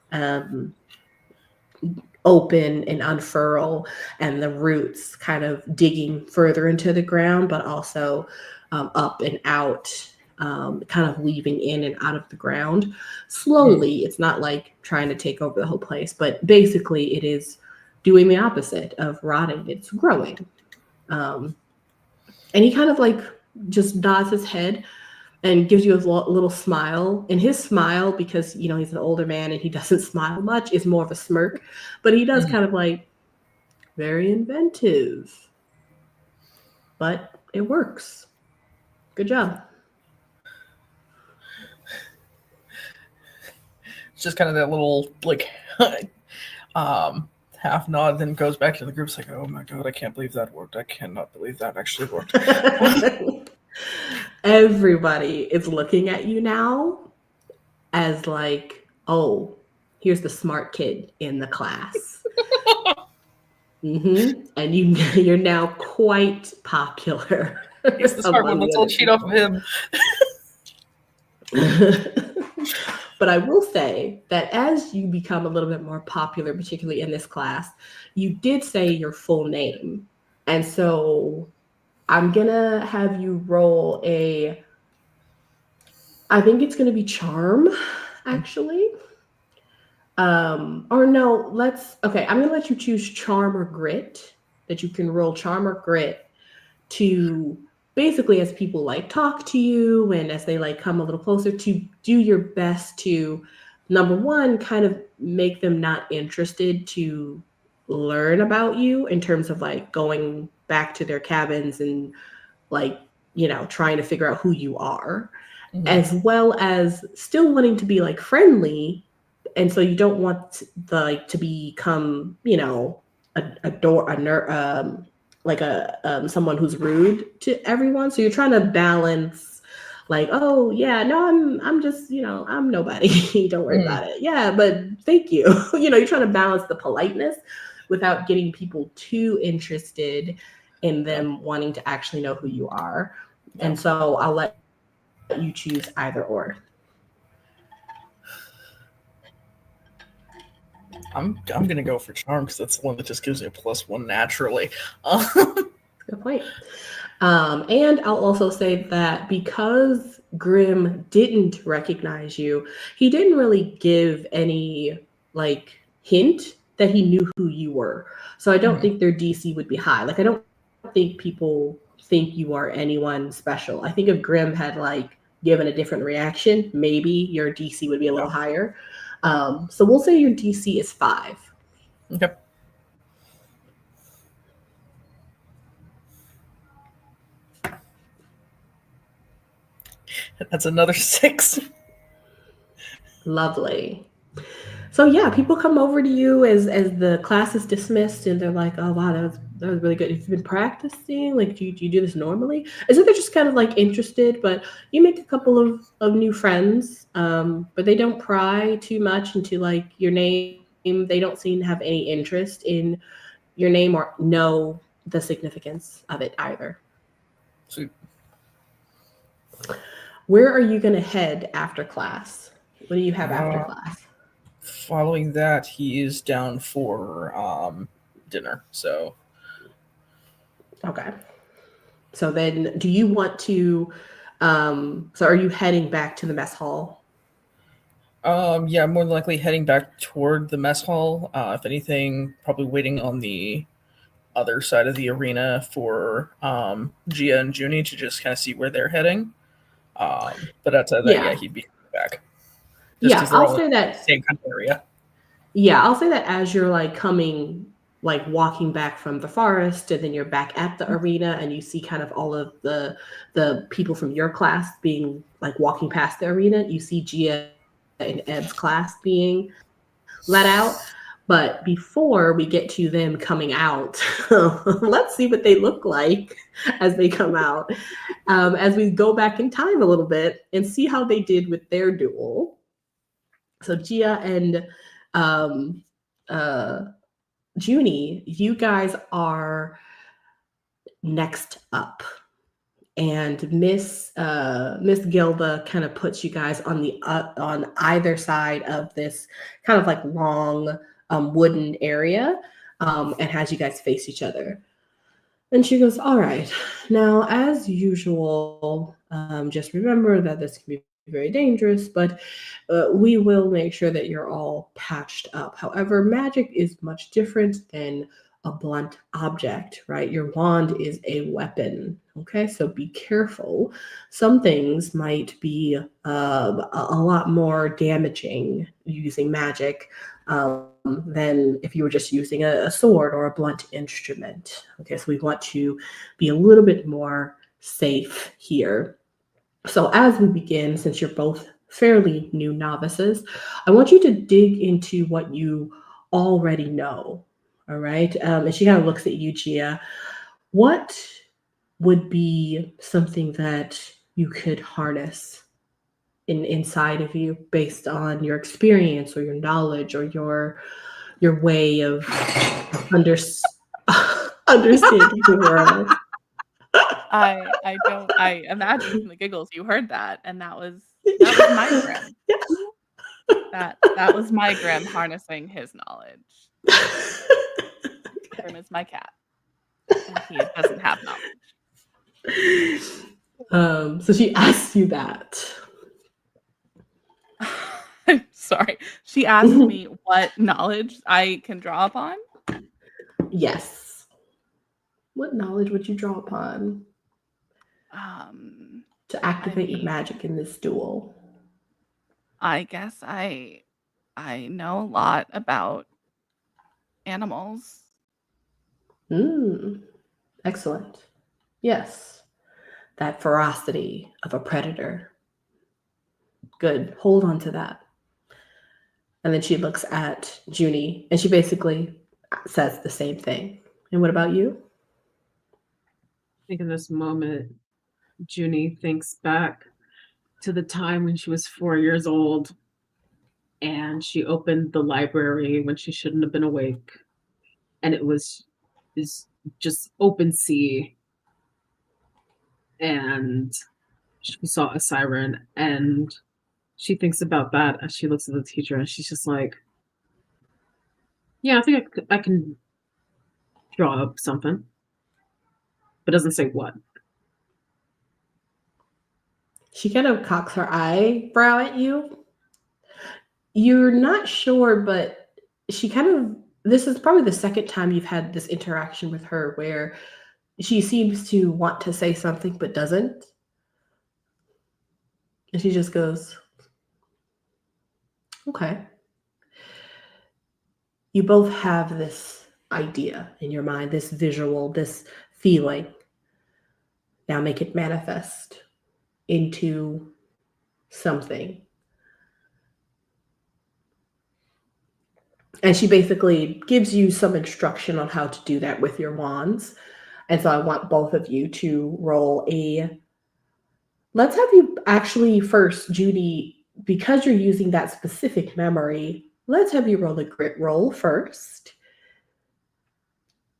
open and unfurl, and the roots kind of digging further into the ground, but also up and out, kind of weaving in and out of the ground slowly. It's not like trying to take over the whole place, but basically it is doing the opposite of rotting. It's growing. And he kind of like just nods his head and gives you a little smile. And his smile, because you know he's an older man and he doesn't smile much, is more of a smirk. But he does kind of like, very inventive. But it works. Good job. It's just kind of that little like half nod, then goes back to the group. It's like, oh my god, I can't believe that worked. I cannot believe that actually worked. Everybody is looking at you now as like, oh, here's the smart kid in the class. And you're now quite popular. He's the smart one. Let's all cheat off of him. But I will say that as you become a little bit more popular, particularly in this class, you did say your full name. And so I'm going to have you roll I think it's going to be charm, actually. Or no, I'm going to let you choose charm or grit, that you can roll charm or grit to basically, as people like talk to you and as they like come a little closer, to do your best to, number one, kind of make them not interested to learn about you in terms of like going back to their cabins and like, you know, trying to figure out who you are, as well as still wanting to be like friendly. And so you don't want to become, you know, someone who's rude to everyone. So you're trying to balance like, oh yeah, no, I'm just, you know, I'm nobody. Don't worry about it. Yeah, but thank you. You know, you're trying to balance the politeness without getting people too interested in them wanting to actually know who you are. And so I'll let you choose either or. I'm gonna go for charm because that's the one that just gives me a +1 naturally. Good point. And I'll also say that because Grimm didn't recognize you, he didn't really give any like hint that he knew who you were. So I don't think their DC would be high. Like I don't think people think you are anyone special. I think if Grimm had like given a different reaction, maybe your DC would be a little higher. So we'll say your DC is 5. Okay. That's another 6. Lovely. So yeah, people come over to you as the class is dismissed, and they're like, "Oh wow, that was really good. Have you been practicing? Like, do you do this normally?" As if they're just kind of like interested, but you make a couple of new friends, but they don't pry too much into like your name. They don't seem to have any interest in your name or know the significance of it either. Sweet. Where are you going to head after class? What do you have after class? Following that, he is down for dinner. So okay. So then, do you want to? So are you heading back to the mess hall? Yeah, more than likely heading back toward the mess hall. If anything, probably waiting on the other side of the arena for Gia and Juni to just kind of see where they're heading. But outside of that, yeah, he'd be coming back. Just I'll say that same kind of area. Yeah, I'll say that as you're like walking back from the forest, and then you're back at the arena, and you see kind of all of the people from your class being like walking past the arena. You see Gia and Ebb's class being let out. But before we get to them coming out, let's see what they look like as they come out. As we go back in time a little bit and see how they did with their duel. So Gia and Juni, you guys are next up. And Miss Gilda kind of puts you guys on on either side of this kind of like long wooden area, and has you guys face each other. And she goes, "All right, now as usual, just remember that this can be very dangerous, but we will make sure that you're all patched up. However, magic is much different than a blunt object, right? Your wand is a weapon. Okay, so be careful. Some things might be a lot more damaging using magic than if you were just using a sword or a blunt instrument. Okay, so we want to be a little bit more safe here. So as we begin, since you're both fairly new novices, I want you to dig into what you already know. All right. And she kind of looks at you, Gia. What would be something that you could harness inside of you based on your experience or your knowledge or your way of understanding the world? I imagine from the giggles you heard that, and that was my Grim. That was my Grim harnessing his knowledge. Grim is my cat, and he doesn't have knowledge. So she asks you that. I'm sorry. She asked me what knowledge I can draw upon. Yes. What knowledge would you draw upon to activate your magic in this duel? I guess I know a lot about animals. Excellent. Yes. That ferocity of a predator. Good. Hold on to that. And then she looks at Juni and she basically says the same thing. And what about you? I think in this moment, Juni thinks back to the time when she was 4 years old and she opened the library when she shouldn't have been awake. And it was just open sea. And she saw a siren, and she thinks about that as she looks at the teacher, and she's just like, yeah, I think I can draw up something, but doesn't say what. She kind of cocks her eyebrow at you. You're not sure, but she kind of, this is probably the second time you've had this interaction with her where she seems to want to say something but doesn't. And she just goes, okay. You both have this idea in your mind, this visual, this feeling. Now make it manifest into something. And she basically gives you some instruction on how to do that with your wands. And so I want both of you to roll let's have you actually first, Judy, because you're using that specific memory, let's have you roll a grit roll first.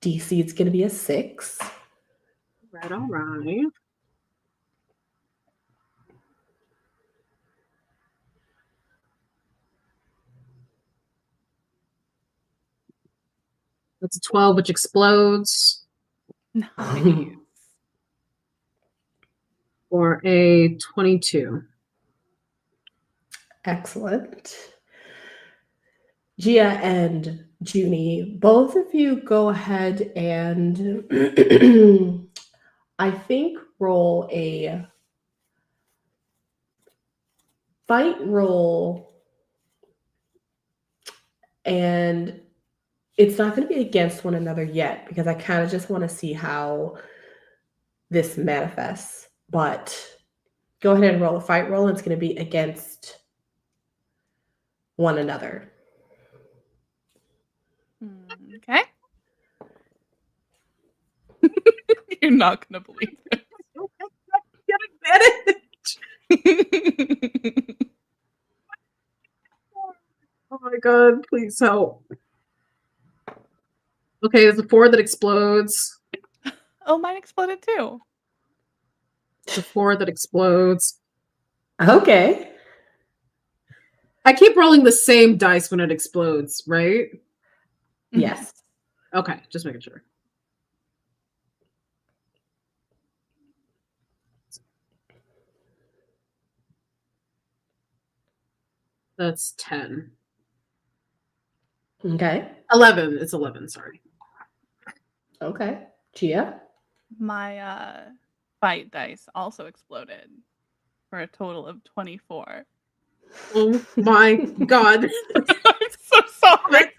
DC, it's going to be a 6. Right, all right. That's a 12, which explodes. Nice. Or a 22. Excellent. Gia and Juni, both of you go ahead and I think roll a fight roll, and it's not going to be against one another yet because I kind of just want to see how this manifests. But go ahead and roll a fight roll. It's going to be against one another. Okay. You're not gonna believe it. Get advantage. Oh my god, please help. Okay, there's a 4 that explodes. Oh, mine exploded too. It's a 4 that explodes. Okay. I keep rolling the same dice when it explodes, right? Yes. Okay, just making sure. That's 10. Okay. 11. It's 11, sorry. Okay. Gia? My fight dice also exploded for a total of 24. Oh my god. I'm so sorry.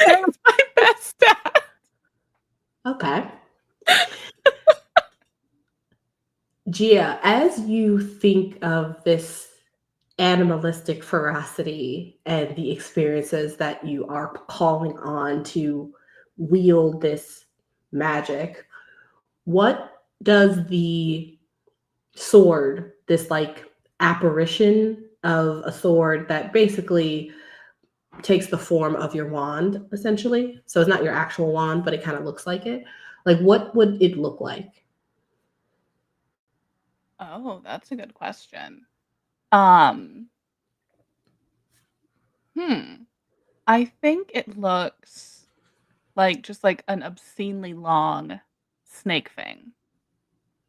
That's my best stat. Okay. Gia, as you think of this animalistic ferocity and the experiences that you are calling on to wield this magic, what does the sword, this like apparition of a sword that basically takes the form of your wand, essentially? So it's not your actual wand, but it kind of looks like it. Like, what would it look like? Oh, that's a good question. Um, I think it looks like just like an obscenely long snake fang.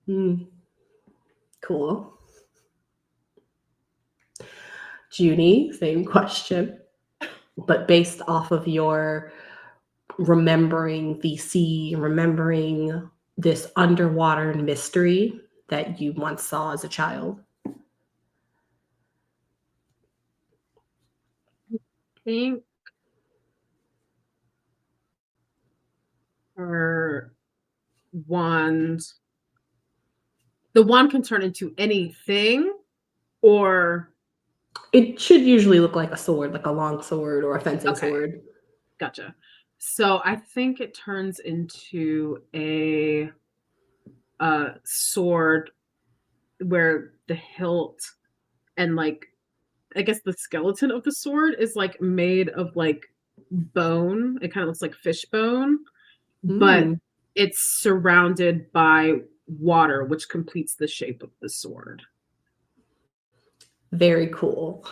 Hmm. Cool. Junie, same question, but based off of your remembering the sea, remembering this underwater mystery that you once saw as a child. Think her wand. The wand can turn into anything, or It should usually look like a sword, like a long sword or a fencing okay, sword. gotcha. So I think it turns into a sword where the hilt and like I guess the skeleton of the sword is like made of like bone. It kind of looks like fish bone, but Mm, it's surrounded by water, which completes the shape of the sword. very cool.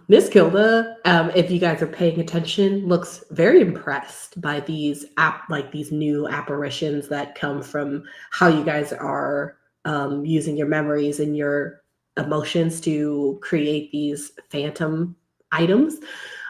Miss Kilda, if you guys are paying attention, looks very impressed by these these new apparitions that come from how you guys are using your memories and your emotions to create these phantom items.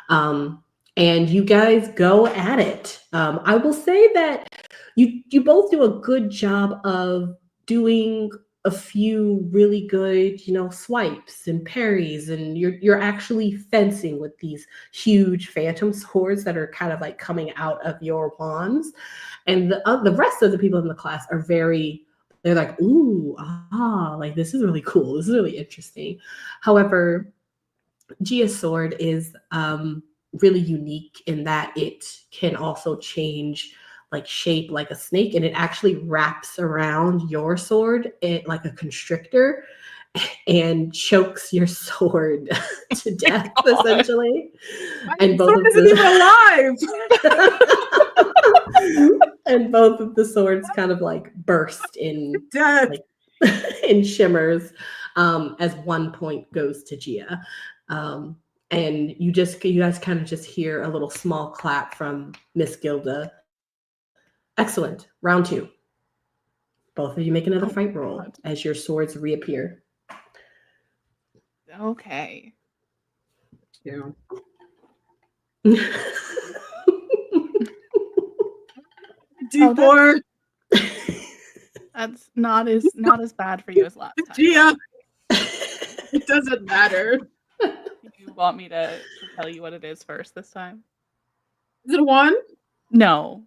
Um, and you guys go at it. I will say that you both do a good job of doing a few really good, swipes and parries, and you're actually fencing with these huge phantom swords that are kind of like coming out of your wands. And the rest of the people in the class are they're like, ooh, like this is really cool. This is really interesting. However, Gia's sword is really unique in that it can also change like shape like a snake, and it actually wraps around your sword like a constrictor and chokes your sword to death, essentially. And both Sword of isn't even alive. and both of the swords kind of like burst in Death. like in shimmers as 1 point goes to Gia. And you guys kind of just hear a little small clap from Miss Gilda. Excellent. Round 2. Both of you make another fight roll God. as your swords reappear. Okay. Yeah. D4. That's not as bad for you as last time. Gia. It doesn't matter. You want me to tell you what it is first this time? Is it a 1? No.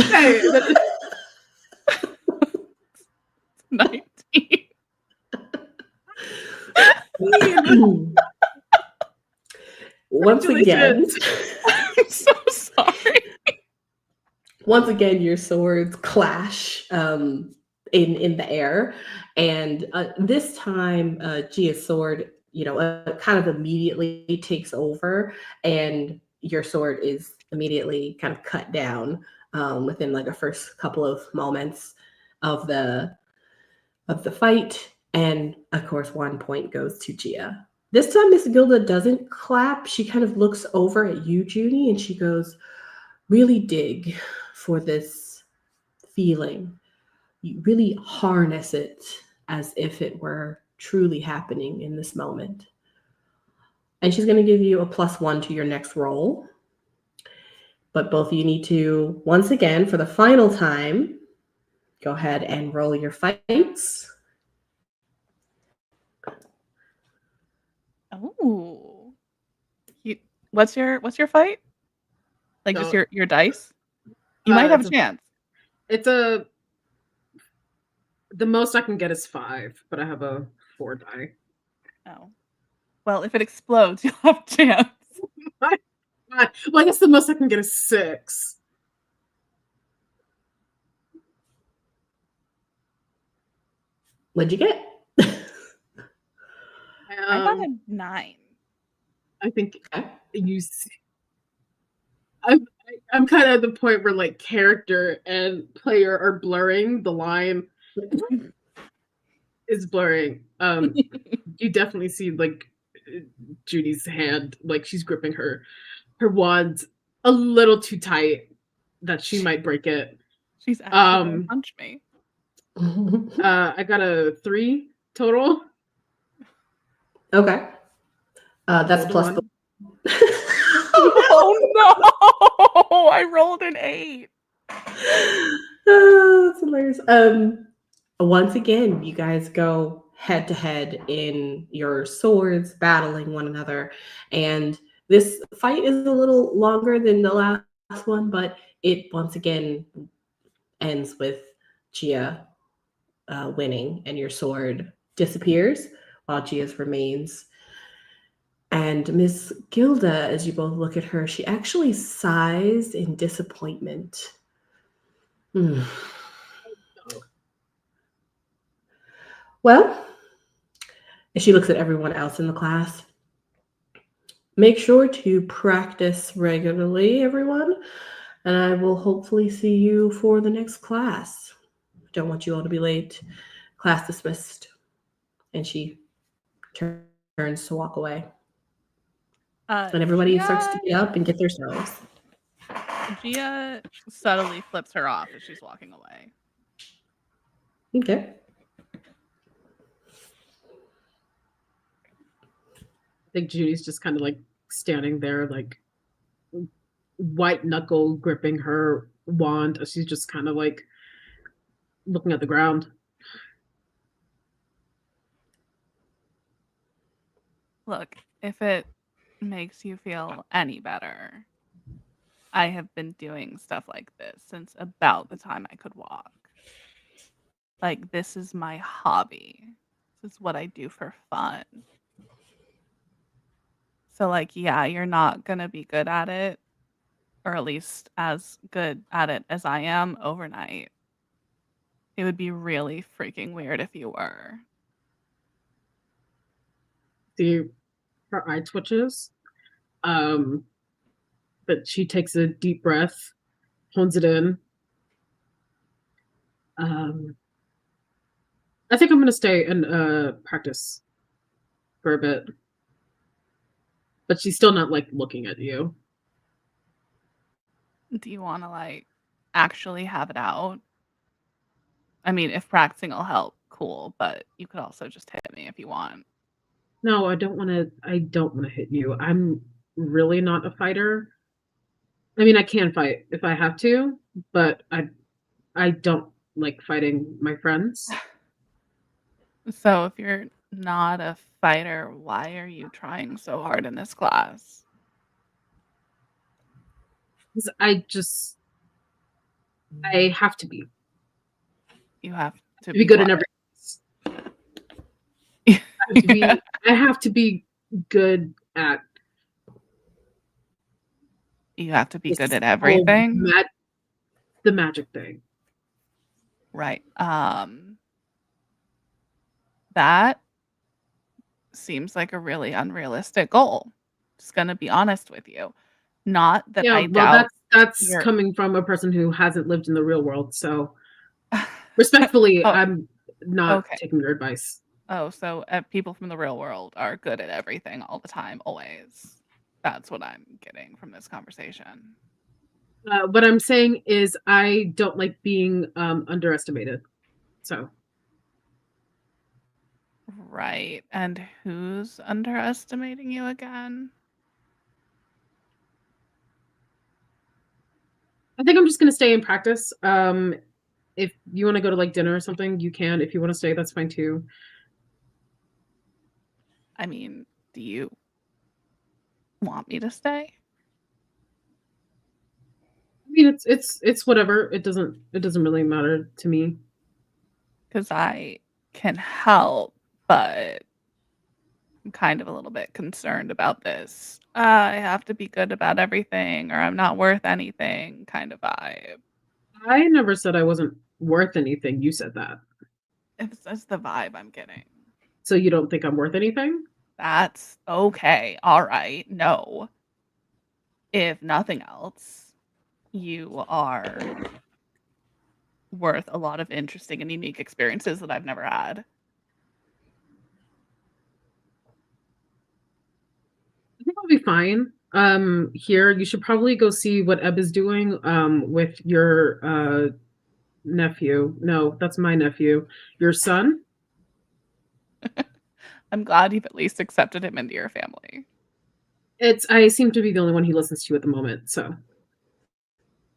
Okay. 19. Once again, I'm so sorry. once again, your swords clash in the air, and this time, Gia's sword, kind of immediately takes over, and your sword is immediately kind of cut down within like the first couple of moments of the fight, and of course, 1 point goes to Gia. This time, Miss Gilda doesn't clap. She kind of looks over at you, Junie, and she goes, really dig for this feeling. You really harness it as if it were truly happening in this moment. And she's going to give you a +1 to your next roll. But both of you need to, once again, for the final time, go ahead and roll your fights. Oh. What's your fight? Like just So, your dice? You might have a it's chance. the most I can get is 5, but I have a 4 die. Oh. Well, if it explodes, you'll have a chance. Well, I guess the most I can get is 6. What'd you get? I got a 9. I think Okay. you see, I'm kind of at the point where like character and player are blurring. The line is blurring. You definitely see like Judy's hand, like she's gripping her wand a little too tight that she might break it. She's actually gonna punch me. I got a 3 total. Okay. That's Rolled a plus 1. the. Oh no! I rolled an 8. Oh, that's hilarious. Once again, you guys go head to head in your swords, battling one another, and this fight is a little longer than the last one, but it once again ends with Gia winning, and your sword disappears while Gia's remains. And Miss Gilda, as you both look at her, she actually sighs in disappointment. Well, as she looks at everyone else in the class, make sure to practice regularly, everyone, and I will hopefully see you for the next class. Don't want you all to be late. Class dismissed. And she turns to walk away. And everybody starts to get up and get their shelves. Gia subtly flips her off as she's walking away. Okay. I think Judy's just kind of like standing there, like white knuckle gripping her wand. She's just kind of like looking at the ground. Look, if it makes you feel any better, I have been doing stuff like this since about the time I could walk. Like, this is my hobby. This is what I do for fun. So, like, yeah, you're not going to be good at it, or at least as good at it as I am overnight. It would be really freaking weird if you were. See her eye twitches. But she takes a deep breath, holds it in. I think I'm gonna stay and practice for a bit. But she's still not like looking at you. Do you want to, like, actually have it out? I mean, if practicing will help, cool, but you could also just hit me if you want. No, I don't wanna hit you. I'm really not a fighter. I mean, I can fight if I have to, but I don't like fighting my friends. So if you're not a fighter, why are you trying so hard in this class? 'Cause I have to be. You have to To be good in what? every I have to be good at You have to be this good at whole everything? the magic thing. Right. That seems like a really unrealistic goal. Just gonna be honest with you. Not that Yeah, I well, doubt that's you're coming from a person who hasn't lived in the real world. So respectfully, Oh, I'm not okay. taking your advice. Oh, so people from the real world are good at everything all the time, always. That's what I'm getting from this conversation. What I'm saying is I don't like being underestimated. So Right. And who's underestimating you again? think I'm just gonna stay and practice. If you want to go to like dinner or something, you can. If you want to stay, that's fine too. I mean, do you want me to stay? I mean, it's whatever. It doesn't really matter to me. Because I can help, but I'm kind of a little bit concerned about this. I have to be good about everything, or I'm not worth anything kind of vibe. I never said I wasn't worth anything. You said that. It's the vibe I'm getting. So you don't think I'm worth anything? That's okay. All right. No. If nothing else, you are worth a lot of interesting and unique experiences that I've never had. I think I'll be fine. Here, you should probably go see what Ebb is doing with your nephew. No, that's my nephew. Your son? I'm glad you've at least accepted him into your family. I seem to be the only one he listens to at the moment, so.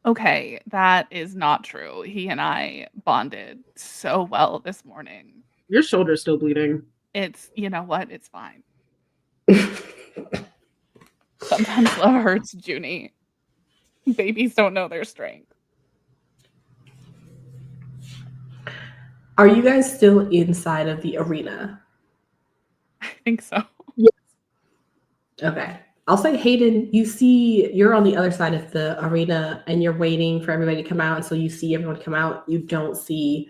Okay, that is not true. He and I bonded so well this morning. Your shoulder's still bleeding. You know what? It's fine. Sometimes love hurts, Juni. Babies don't know their strength. Are you guys still inside of the arena? I think so. Yes. Okay. I'll say, Hayden, you're on the other side of the arena and you're waiting for everybody to come out. And so you see everyone come out. You don't see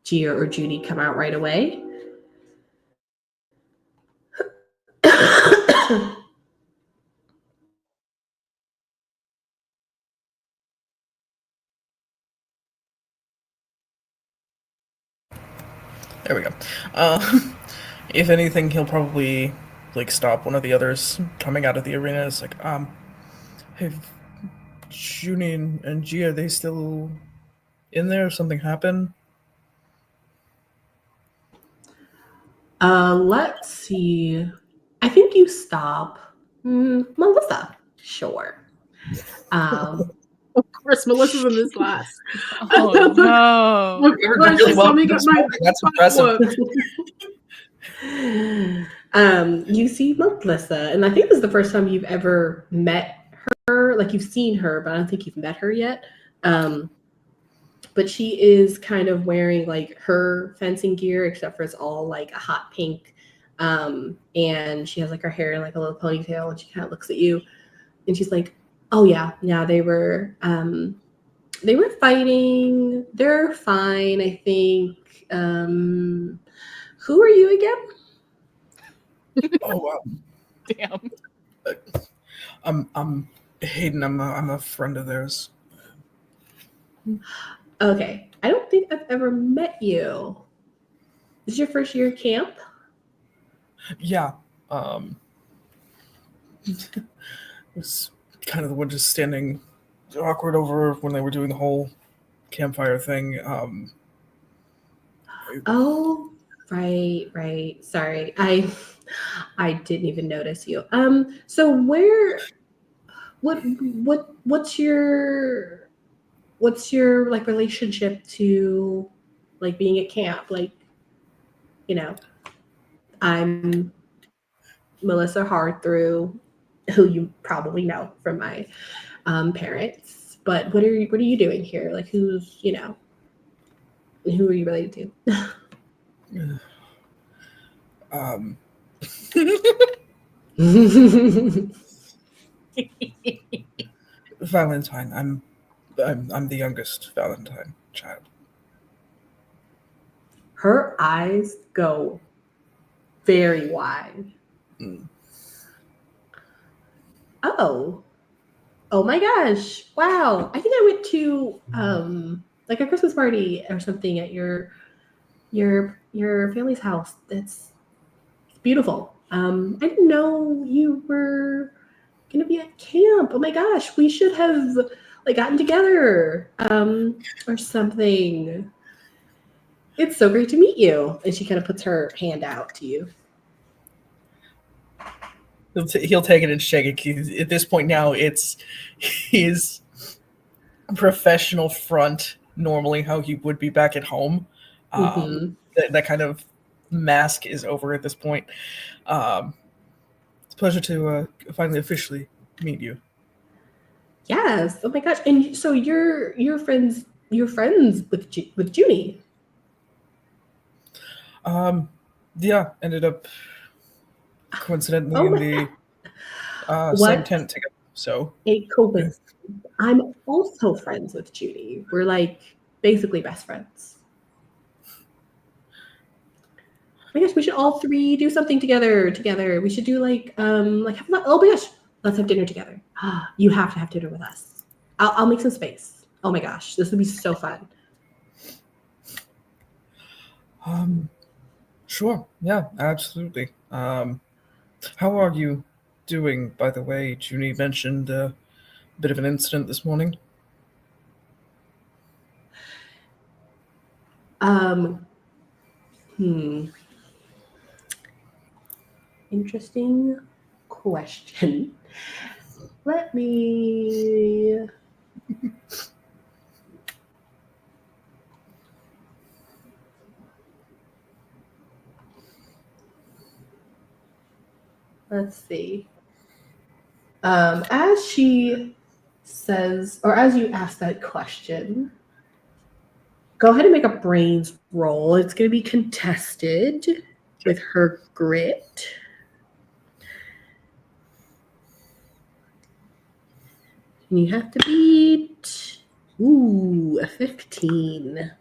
Gia or Judy come out right away. There we go. If anything, he'll probably like stop one of the others coming out of the arena. It's like, hey, Juni and Gia, are they still in there? Something happened? Let's see. I think you stop. Melissa, sure. Of course, Melissa's in this class. Oh no. Of course, Really well, let me get my that's impressive. You see Melissa, and I think this is the first time you've ever met her. Like, you've seen her, but I don't think you've met her yet. But she is kind of wearing like her fencing gear, except for it's all like a hot pink. And she has like her hair in like a little ponytail, and she kind of looks at you and she's like, oh yeah, they were fighting. They're fine, I think. Who are you again? Oh, Damn. I'm Hayden. I'm a friend of theirs. Okay, I don't think I've ever met you. This is your first year at camp? Yeah. Was kind of the one just standing awkward over when they were doing the whole campfire thing. Oh, right. Sorry, I didn't even notice you. So what's your like relationship to like being at camp? Like, you know, I'm Melissa Hardthrough, who you probably know from my parents. But what are you doing here? Like, who are you related to? Valentine. I'm the youngest Valentine child. Her eyes go very wide. Mm. Oh my gosh. Wow. I think I went to like a Christmas party or something at your family's house. It's beautiful. I didn't know you were gonna be at camp. Oh my gosh, we should have like gotten together or something. It's so great to meet you. And she kind of puts her hand out to you. He'll take it and shake it. At this point now, he's professional front, normally how he would be back at home. That kind of mask is over at this point. It's a pleasure to finally officially meet you. Yes. Oh my gosh. And so you're friends with Juni. Yeah, ended up coincidentally Oh in my the God. same What tent together. So a coincidence. I'm also friends with Judy. We're like basically best friends. Oh my gosh, we should all three do something together. We should do like have, oh my gosh, let's have dinner together. You have to have dinner with us. I'll make some space. Oh my gosh, this would be so fun. Sure. Yeah, absolutely. How are you doing, by the way? Juni mentioned a bit of an incident this morning. Interesting question. Let me let's see. As she says, or as you ask that question, go ahead and make a brains roll. It's going to be contested with her grit. And you have to beat, a 15.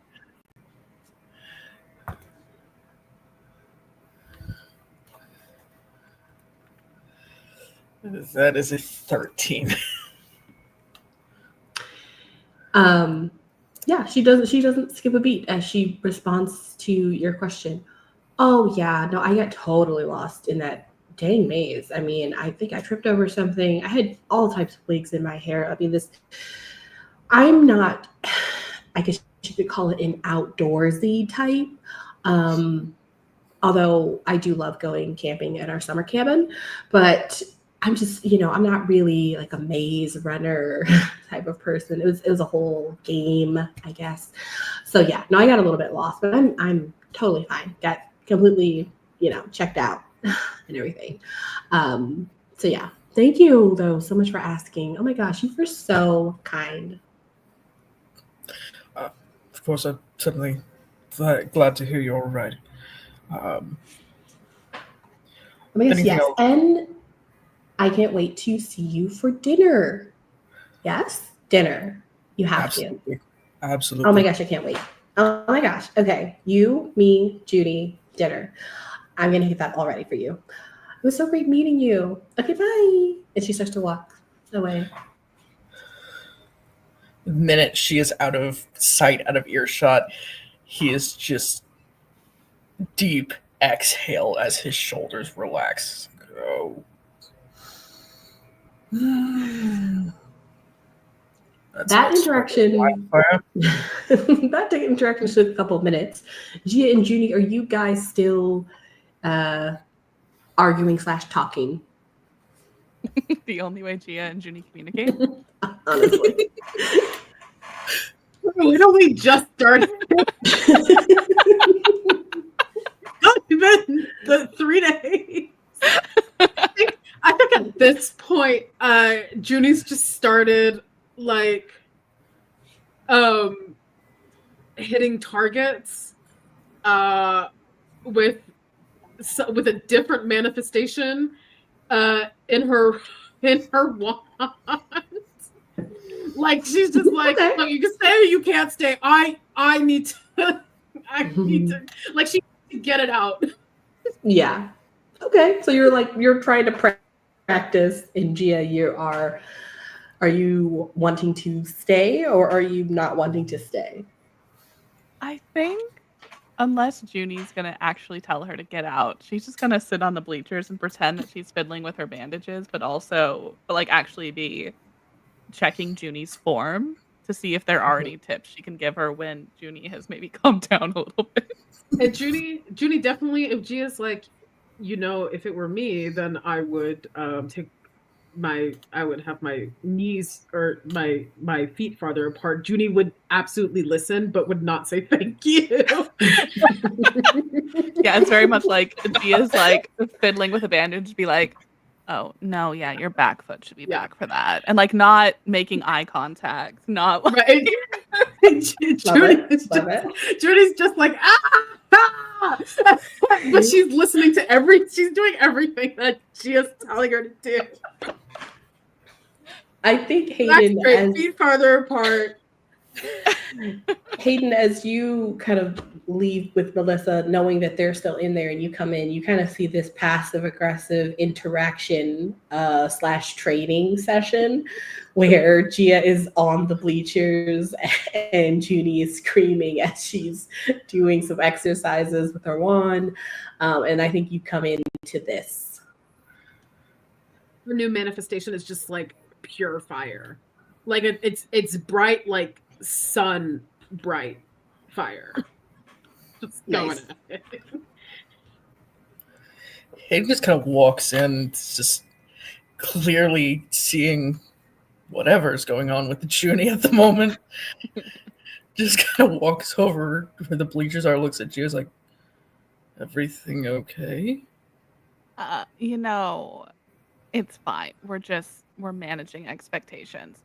That is a 13. Yeah, she doesn't skip a beat as she responds to your question. Oh yeah, no, I got totally lost in that dang maze. I mean, I think I tripped over something. I had all types of wigs in my hair. I mean, I'm not, I guess you could call it an outdoorsy type. Although I do love going camping at our summer cabin, but I'm just, I'm not really like a maze runner type of person. It was a whole game, I guess. So yeah, no, I got a little bit lost, but I'm totally fine. Got completely, checked out and everything. So yeah, thank you though so much for asking. Oh my gosh, you were so kind. Of course, I'm certainly glad to hear you're all right. Oh my gosh, yes, else? and I can't wait to see you for dinner. Yes, dinner. You have Absolutely. to. Absolutely. Oh my gosh, I can't wait. Oh my gosh. Okay, you, me, Judy, dinner. I'm gonna get that all ready for you. It was so great meeting you. Okay, bye. And she starts to walk away. The minute she is out of sight, out of earshot, he is just deep exhale as his shoulders relax. Go. That interaction took a couple of minutes. Gia and Junie, are you guys still arguing / talking? The only way Gia and Juni communicate. Honestly. Literally just started. Not even the 3 days. I think at this point, Juni's just started like hitting targets with a different manifestation in her wand. Like she's just like, Okay. "Look, you can stay or you can't stay. I need to like she needs to get it out." Yeah. Okay. So you're trying to practice, and Gia, are you wanting to stay or are you not wanting to stay? I think unless Juni's gonna actually tell her to get out, she's just gonna sit on the bleachers and pretend that she's fiddling with her bandages, but actually be checking Juni's form to see if there are any tips she can give her when Juni has maybe calmed down a little bit. And Juni definitely, if Gia's like, if it were me, then I would take I would have my knees or my feet farther apart, Juni would absolutely listen, but would not say thank you. Yeah, it's very much like Gia's like fiddling with a bandage to be like, oh no, yeah, your back foot should be Yeah. back for that, and like not making eye contact, not like, Right. Judy's just like but she's listening to she's doing everything that Gia's telling her to do. I think That's Hayden, great. Feet farther apart. Hayden, as you kind of leave with Melissa, knowing that they're still in there, and you come in, you kind of see this passive aggressive interaction / training session where Gia is on the bleachers and Juni is screaming as she's doing some exercises with her wand. And I think you come into this. Her new manifestation is just like pure fire. Like it's bright, like sun bright fire. Just going at it. Hayden just kind of walks in, just clearly seeing whatever's going on with the Juni at the moment. Just kind of walks over where the bleachers are, looks at Gia's like, everything okay? you know, it's fine. We're managing expectations.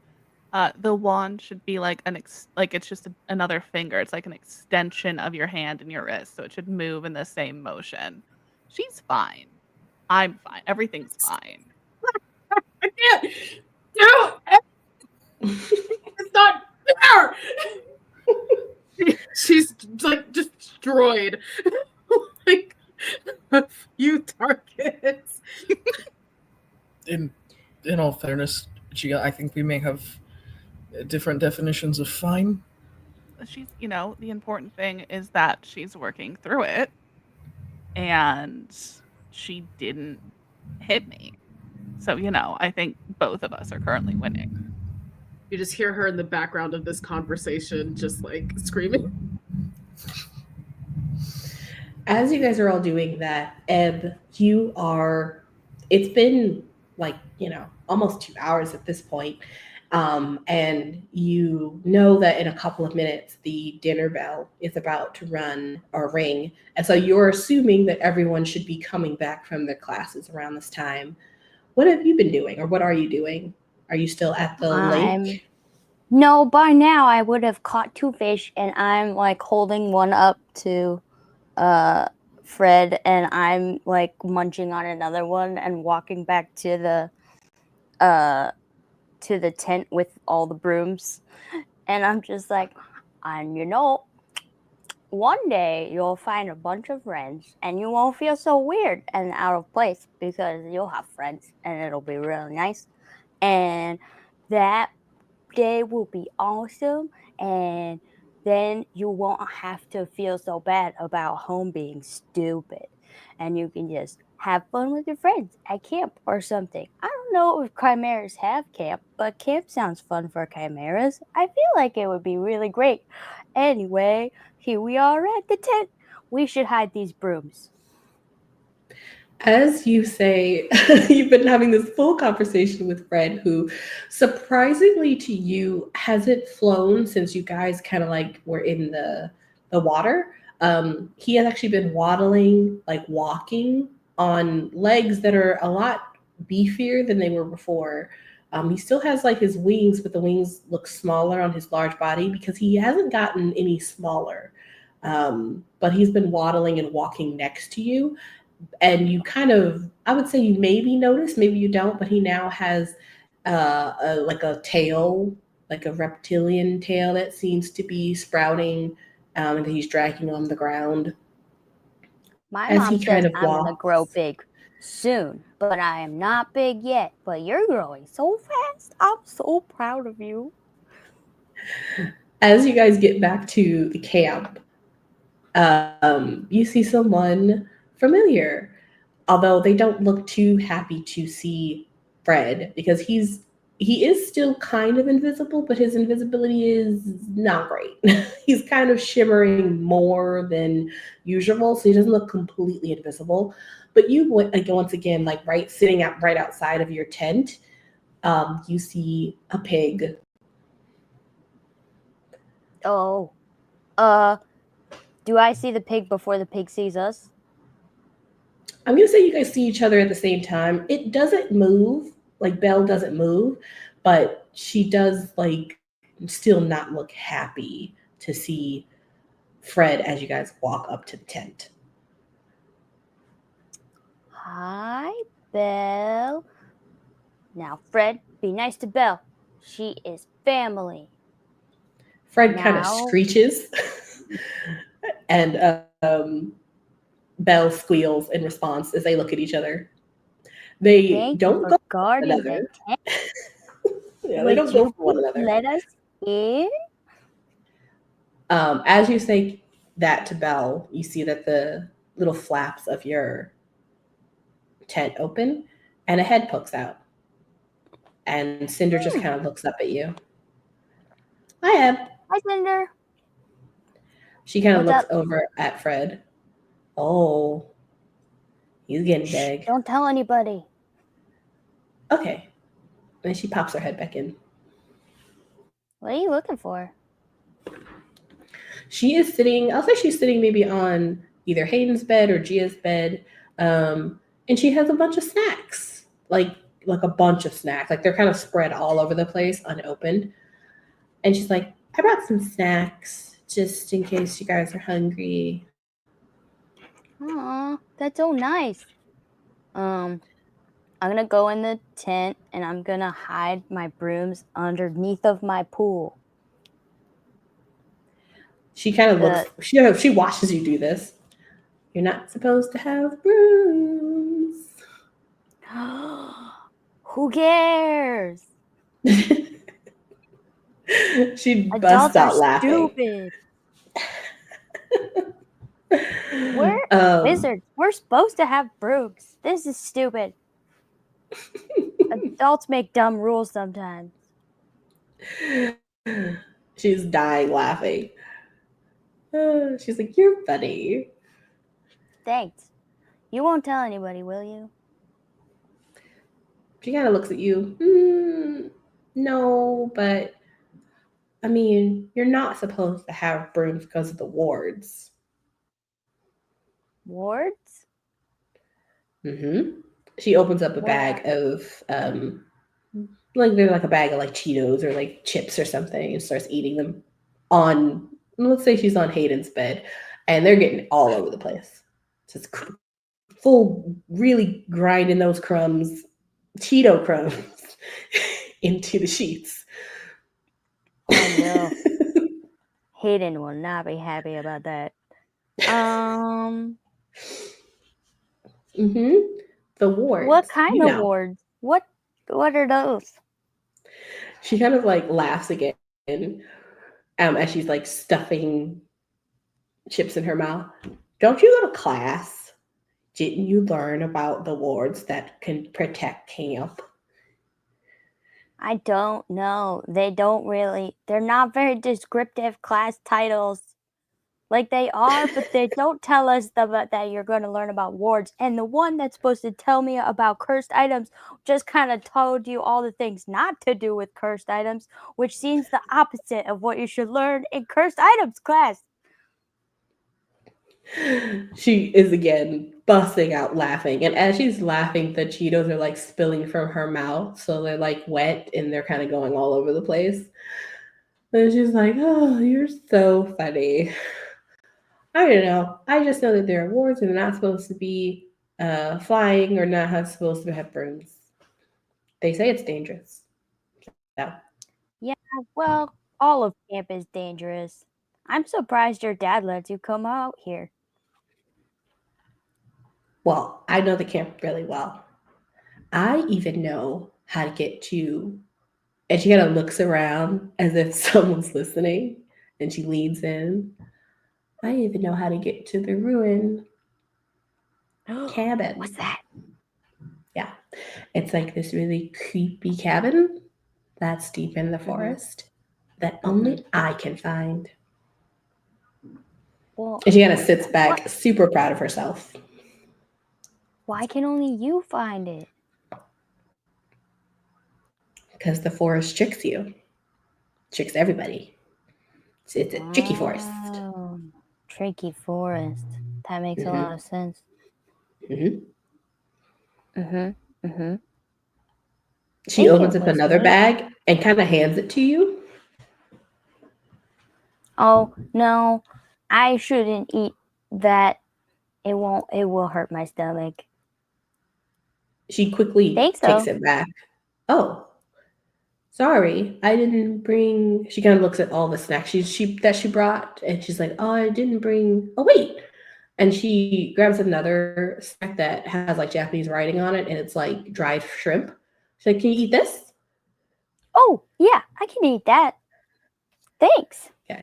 The wand should be like it's just another finger. It's like an extension of your hand and your wrist, so it should move in the same motion. She's fine. I'm fine. Everything's fine. I can't do it. It's not fair. She's like destroyed. Like a few targets. In all fairness, Gia, I think we may have different definitions of fine. She's, the important thing is that she's working through it, and she didn't hit me. So, I think both of us are currently winning. You just hear her in the background of this conversation, just like screaming. As you guys are all doing that, Ebb, it's been like, almost 2 hours at this point. And you know that in a couple of minutes, the dinner bell is about to ring. And so you're assuming that everyone should be coming back from their classes around this time. What have you been doing, or what are you doing? Are you still at the lake? No, by now I would have caught 2 fish, and I'm like holding one up to Fred, and I'm like munching on another one and walking back to the tent with all the brooms. And I'm just like, and one day you'll find a bunch of friends and you won't feel so weird and out of place because you'll have friends and it'll be really nice. And that day will be awesome. And then you won't have to feel so bad about home being stupid. And you can just have fun with your friends at camp or something. I don't know if chimeras have camp, but camp sounds fun for chimeras. I feel like it would be really great. Anyway, here we are at the tent. We should hide these brooms. As you say, you've been having this full conversation with Fred, who surprisingly to you hasn't flown since you guys kind of like were in the water. He has actually been waddling, like walking on legs that are a lot beefier than they were before. He still has like his wings, but the wings look smaller on his large body because he hasn't gotten any smaller. But he's been waddling and walking next to you. And you kind of, I would say you maybe notice, maybe you don't, but he now has a tail, like a reptilian tail that seems to be sprouting, and that he's dragging on the ground. My mom says I'm going to grow big soon, but I am not big yet. But you're growing so fast. I'm so proud of you. As you guys get back to the camp, you see someone familiar, although they don't look too happy to see Fred because he is still kind of invisible, but his invisibility is not great. He's kind of shimmering more than usual, so he doesn't look completely invisible. But you, once again, like sitting right outside of your tent, you see a pig. Oh. Do I see the pig before the pig sees us? I'm gonna say you guys see each other at the same time. It doesn't move, like Belle doesn't move, but she does like still not look happy to see Fred as you guys walk up to the tent. Hi, Belle. Now, Fred, be nice to Belle. She is family. Fred kind of Now- screeches, and Belle squeals in response as they look at each other. They Thank don't you go for guarding the another. tent. Yeah, they Would don't go you for one another. let us in? As you say that to Belle, you see that the little flaps of your tent open and a head pokes out. And Cinder just kind of looks up at you. Hi, Ebb. Hi, Cinder. She kind of What's looks over at Fred. Oh, he's getting big. Don't tell anybody. Okay. And she pops her head back in. What are you looking for? She is sitting, I'll say she's sitting maybe on either Hayden's bed or Gia's bed. And she has a bunch of snacks, like a bunch of snacks. Like they're kind of spread all over the place, unopened. And she's like, I brought some snacks just in case you guys are hungry. Aw, that's so nice. I'm gonna go in the tent and I'm gonna hide my brooms underneath of my pool. She kind of looks, she watches you do this. You're not supposed to have brooms. Who cares? She Adults busts out are laughing. stupid. We're Um, wizards. We're supposed to have brooms. This is stupid. Adults make dumb rules sometimes. She's dying laughing. She's like, you're funny. Thanks. You won't tell anybody, will you? She kind of looks at you. No, but I mean, you're not supposed to have brooms because of the wards. Wards? Mm-hmm. She opens up a bag of there's like a bag of like Cheetos or like chips or something and starts eating them on, let's say she's on Hayden's bed, and they're getting all over the place. So it's full, really grinding those crumbs, Cheeto crumbs, into the sheets. Oh no. Hayden will not be happy about that. The wards. What kind of wards? What are those? She kind of like laughs again as she's like stuffing chips in her mouth. Don't you go to class? Didn't you learn about the wards that can protect camp? I don't know. They're not very descriptive class titles. Like they are, but they don't tell us that you're going to learn about wards. And the one that's supposed to tell me about cursed items just kind of told you all the things not to do with cursed items, which seems the opposite of what you should learn in cursed items class. She is again busting out laughing. And as she's laughing, the Cheetos are like spilling from her mouth. So they're like wet and they're kind of going all over the place. And she's like, oh, you're so funny. I don't know. I just know that there are wards and they're not supposed to be flying or not supposed to have brooms. They say it's dangerous. So. Yeah, well, all of camp is dangerous. I'm surprised your dad lets you come out here. Well, I know the camp really well. I even know how to get to, and she kind of looks around as if someone's listening, and she leans in. I even know how to get to the ruin cabin. What's that? Yeah. It's like this really creepy cabin that's deep in the forest that only I can find. Well, And she kind of sits back, super proud of herself. Why can only you find it? because the forest tricks you, tricks everybody. It's a tricky forest. Oh, tricky forest. That makes a Mhm. lot of sense. Mhm. She Think opens it up was another me. bag and kind of hands it to you. Oh no, I shouldn't eat that. It will hurt my stomach. She quickly Thanks takes though. it back. Oh, sorry, I didn't bring. She kind of looks at all the snacks that she brought, and she's like, "Oh, I didn't bring. Oh, wait." And she grabs another snack that has like Japanese writing on it, and it's like dried shrimp. She's like, "Can you eat this?" Oh yeah, I can eat that. Thanks. Yeah.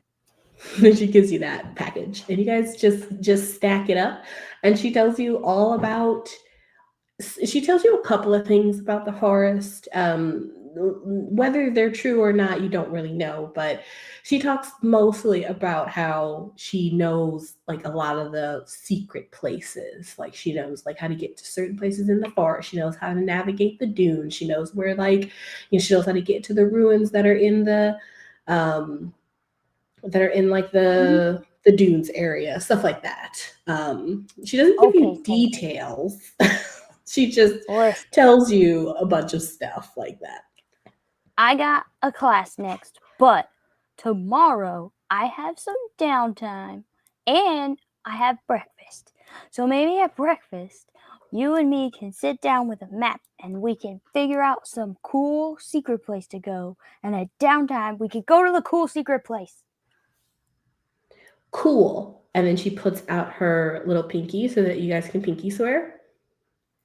Then she gives you that package, and you guys just stack it up. And she tells you all about. She tells you a couple of things about the forest. Whether they're true or not, you don't really know. But she talks mostly about how she knows like a lot of the secret places. Like she knows like how to get to certain places in the forest. She knows how to navigate the dunes. She knows where like she knows how to get to the ruins that are in the like the dunes area, stuff like that. She doesn't give Okay, you details. She just listen. tells you a bunch of stuff like that. I got a class next, but tomorrow I have some downtime and I have breakfast. So maybe at breakfast, you and me can sit down with a map and we can figure out some cool secret place to go. And at downtime, we can go to the cool secret place. Cool. And then she puts out her little pinky so that you guys can pinky swear.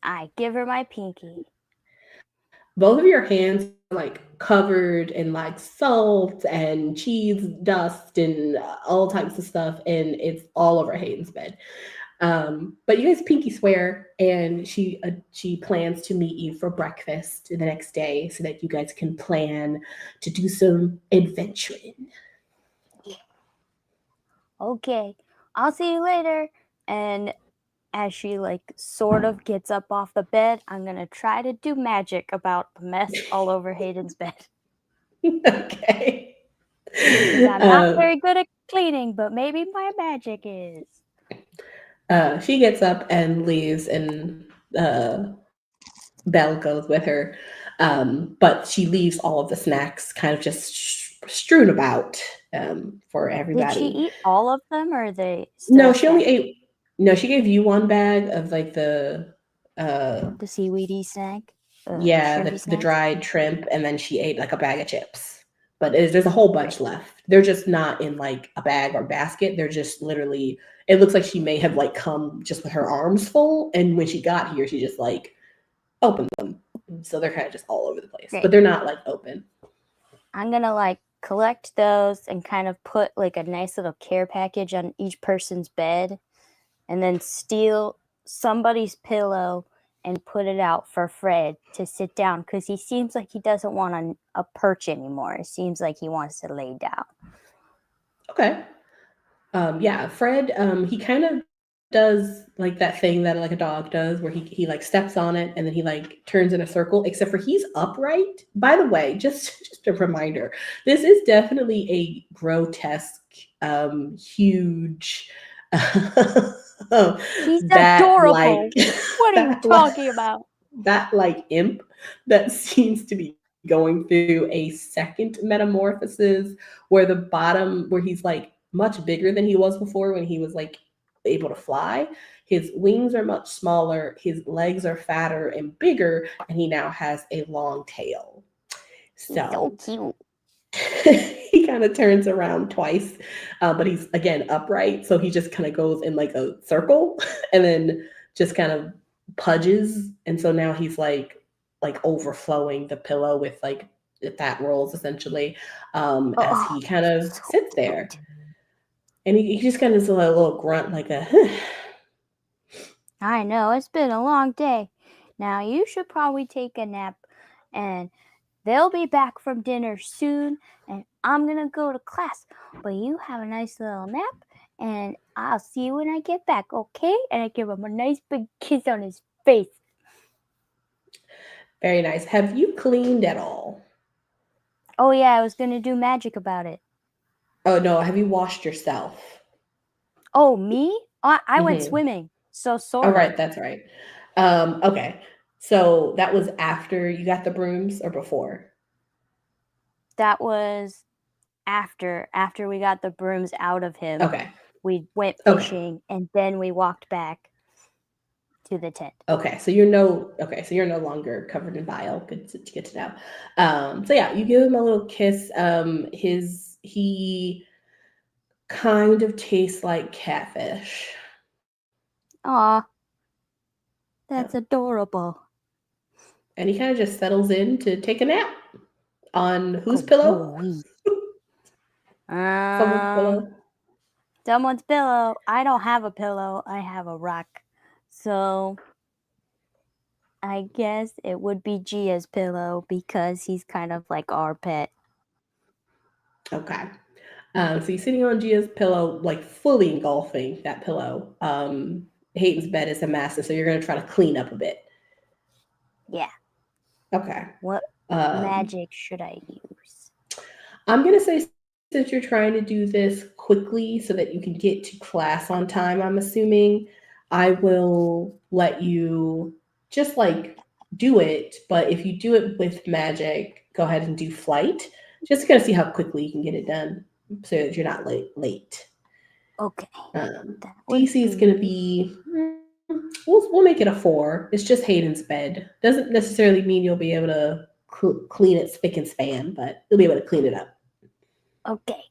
I give her my pinky. Both of your hands are like covered in like salt and cheese dust and all types of stuff, and it's all over Hayden's bed. But you guys pinky swear, and she plans to meet you for breakfast the next day so that you guys can plan to do some adventuring. Okay, I'll see you later. And as she like sort of gets up off the bed, I'm gonna try to do magic about the mess all over Hayden's bed. Okay. Because I'm not very good at cleaning, but maybe my magic is. She gets up and leaves, and Belle goes with her. But she leaves all of the snacks kind of just strewn about for everybody. Did she eat all of them, or are they still No, she only scattered? ate. No, she gave you one bag of like the The seaweedy snack? yeah, Shrimpy the snacks? dried shrimp, and then she ate like a bag of chips. But there's a whole bunch left. They're just not in like a bag or basket. They're just literally. It looks like she may have like come just with her arms full, and when she got here, she just like opened them. So they're kind of just all over the place, Great. but they're not like open. I'm gonna like collect those and kind of put like a nice little care package on each person's bed, and then steal somebody's pillow and put it out for Fred to sit down, because he seems like he doesn't want a perch anymore. It seems like he wants to lay down. Okay. Yeah, Fred, he kind of does like that thing that like a dog does where he like steps on it and then he like turns in a circle, except for he's upright. By the way, just a reminder, this is definitely a grotesque, huge He's that adorable. like What are you that, talking about? that like imp that seems to be going through a second metamorphosis where the bottom where he's like much bigger than he was before when he was like able to fly. His wings are much smaller, his legs are fatter and bigger, and he now has a long tail. So cute. He kind of turns around twice, but he's again upright, so he just kind of goes in like a circle and then just kind of pudges, and so now he's like overflowing the pillow with like fat rolls essentially, as he kind of sits there, and he just kind of does a little grunt like a I know, it's been a long day. Now you should probably take a nap, and they'll be back from dinner soon, and I'm gonna go to class. But you have a nice little nap, and I'll see you when I get back, okay? And I give him a nice big kiss on his face. Very nice. Have you cleaned at all? Oh yeah, I was gonna do magic about it. Oh no, have you washed yourself? Oh, me? I went Mhm. swimming. So Oh, sort right, of. that's right. Okay. So that was after you got the brooms or before? That was after we got the brooms out of him. Okay. We went Okay. fishing and then we walked back to the tent. Okay. So you're no longer covered in bile. Good to get to know. So yeah, you give him a little kiss. He kind of tastes like catfish. Aw, that's adorable. And he kind of just settles in to take a nap on whose Oh, pillow? boy. Someone's pillow. Someone's pillow. I don't have a pillow. I have a rock. So I guess it would be Gia's pillow because he's kind of like our pet. Okay. So you're sitting on Gia's pillow, like fully engulfing that pillow. Hayden's bed is a mess, so you're gonna try to clean up a bit. Yeah. Okay. What magic should I use? I'm gonna say since you're trying to do this quickly so that you can get to class on time, I'm assuming I will let you just like do it. But if you do it with magic, go ahead and do flight. Just to see how quickly you can get it done, so that you're not late. Okay. DC is going to be, we'll make it a 4. It's just Hayden's bed. Doesn't necessarily mean you'll be able to clean it spick and span, but you'll be able to clean it up. Okay.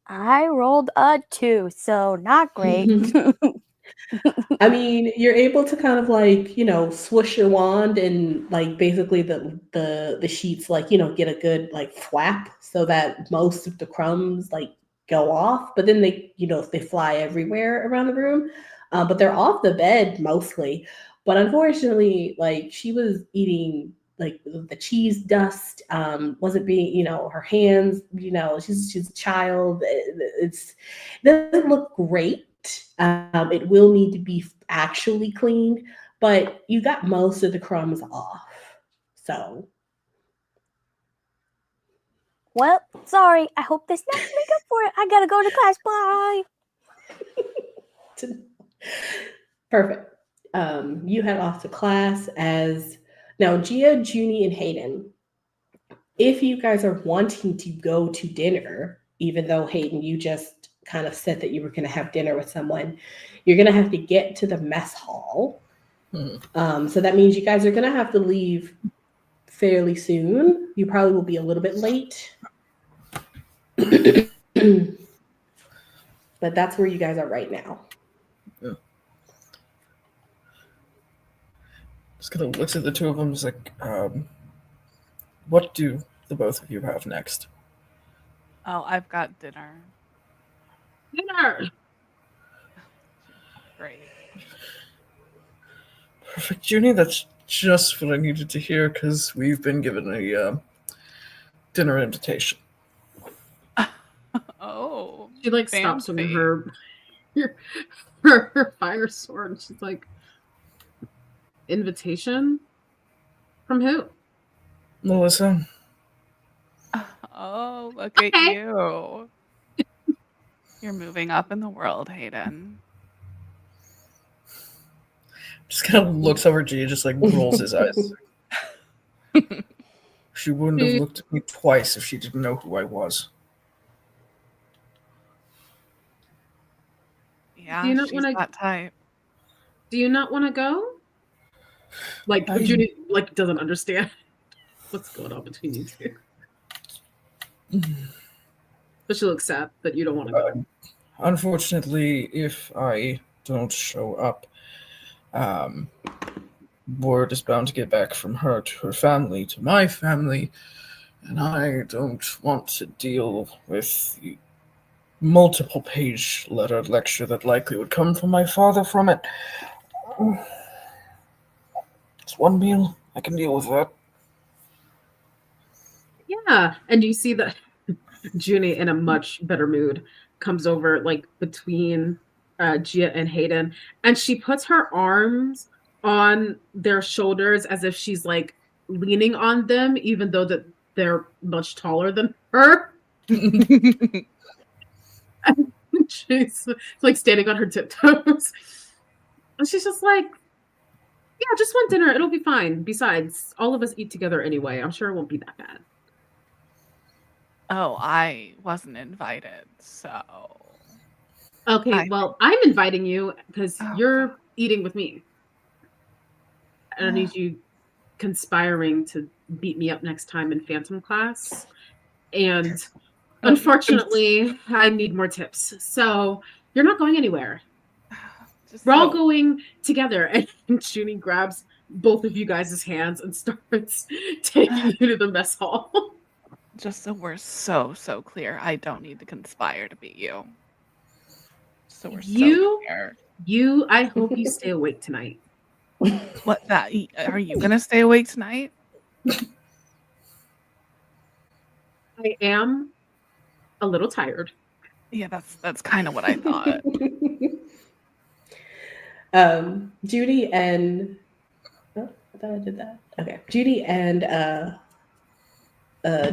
I rolled a 2, so not great. I mean, you're able to kind of like, swoosh your wand and like basically the sheets like, get a good like flap so that most of the crumbs like go off, but then they fly everywhere around the room. But they're off the bed mostly. But unfortunately, like she was eating like the cheese dust, wasn't being, her hands, she's a child. It doesn't look great. It will need to be actually cleaned, but you got most of the crumbs off. So, well, sorry. I hope this next make up for it. I gotta go to class. Bye. Perfect. You head off to class as now Gia, Juni, and Hayden. If you guys are wanting to go to dinner, even though Hayden, you just kind of said that you were going to have dinner with someone, you're going to have to get to the mess hall. So that means you guys are going to have to leave fairly soon. You probably will be a little bit late. But that's where you guys are right now. Yeah. Just kind of looks at the two of them, is like, what do the both of you have next? Oh, I've got dinner. Dinner. Great. Perfect, Juni. That's just what I needed to hear because we've been given a dinner invitation. Oh, She like stops fancy. from her fire sword. And she's like, invitation from who? Melissa. Oh, look at you. You're moving up in the world, Hayden. Just kind of looks over Gia, just like rolls his eyes. She wouldn't have looked at me twice if she didn't know who I was. Yeah, she's that type. Do you not want to go? Like, Juni like doesn't understand what's going on between you two. But she looks sad that you don't want to go. Unfortunately, if I don't show up, word is bound to get back from her to her family, to my family, and I don't want to deal with the multiple-page lecture that likely would come from my father from it. It's one meal. I can deal with that. Yeah, and you see that Juni, in a much better mood, comes over like between Gia and Hayden, and she puts her arms on their shoulders as if she's like leaning on them, even though that they're much taller than her. She's like standing on her tiptoes. And she's just like, yeah, just one dinner. It'll be fine. Besides, all of us eat together anyway. I'm sure it won't be that bad. Oh, I wasn't invited, so. Okay, well, I'm inviting you because Oh, you're eating with me. I don't need you conspiring to beat me up next time in Phantom class. And unfortunately, I need more tips. So you're not going anywhere. We're all going together. And Juni grabs both of you guys' hands and starts taking you to the mess hall. Just so we're so clear, I don't need to conspire to beat you. So we're so clear. I hope you stay awake tonight. What that? Are you gonna stay awake tonight? I am a little tired. Yeah, that's kind of what I thought. Judy and I thought I did that. Okay, Judy and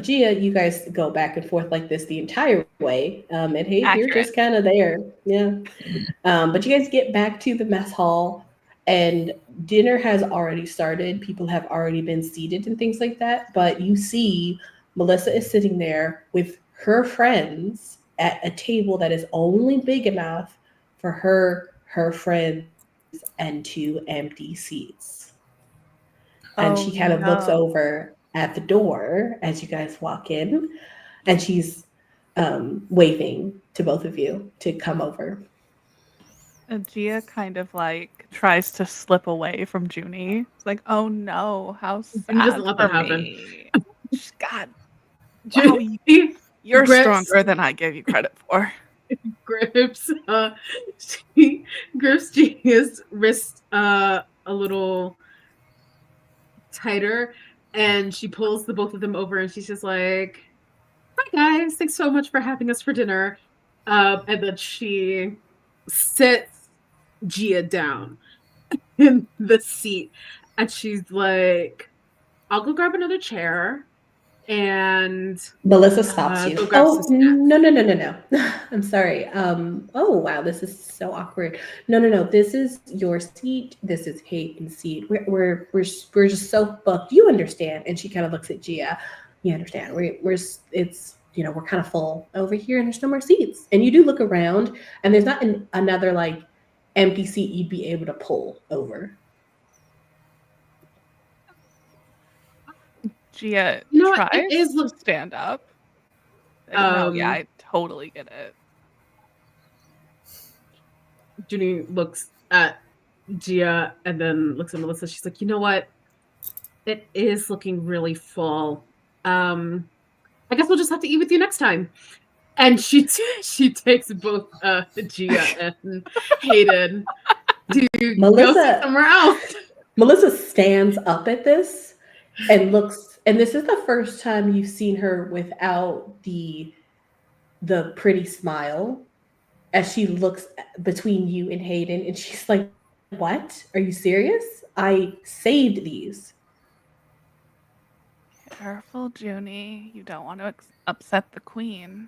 Gia, you guys go back and forth like this the entire way. And hey, you're just kind of there, yeah. But you guys get back to the mess hall, and dinner has already started. People have already been seated and things like that. But you see, Melissa is sitting there with her friends at a table that is only big enough for her friends and 2 empty seats. And she kind of looks over at the door as you guys walk in, and she's waving to both of you to come over. And Gia kind of like tries to slip away from Juni. It's like, oh no, how sad doesn't let that for happen. me. God, wow, you're stronger than I gave you credit for. Grips, she grips Gia's wrist a little tighter, and she pulls the both of them over, and she's just like, "Hi guys, thanks so much for having us for dinner." And then she sits Gia down in the seat, and she's like, "I'll go grab another chair." And Melissa stops you. Oh, no. I'm sorry. Oh, wow. This is so awkward. No. This is your seat. This is Hayden's seat. We're just so booked. You understand. And she kind of looks at Gia. You understand. It's, we're kind of full over here and there's no more seats. And you do look around and there's not another like empty seat you'd be able to pull over. Gia tries to stand up. No, yeah, I totally get it. Juni looks at Gia and then looks at Melissa. She's like, you know what? It is looking really full. I guess we'll just have to eat with you next time. And she takes both Gia and Hayden to go sit somewhere else. Melissa stands up at this and looks, and this is the first time you've seen her without the pretty smile, as she looks between you and Hayden, and she's like, "What? Are you serious? I saved these." Careful, Juni. You don't want to upset the queen.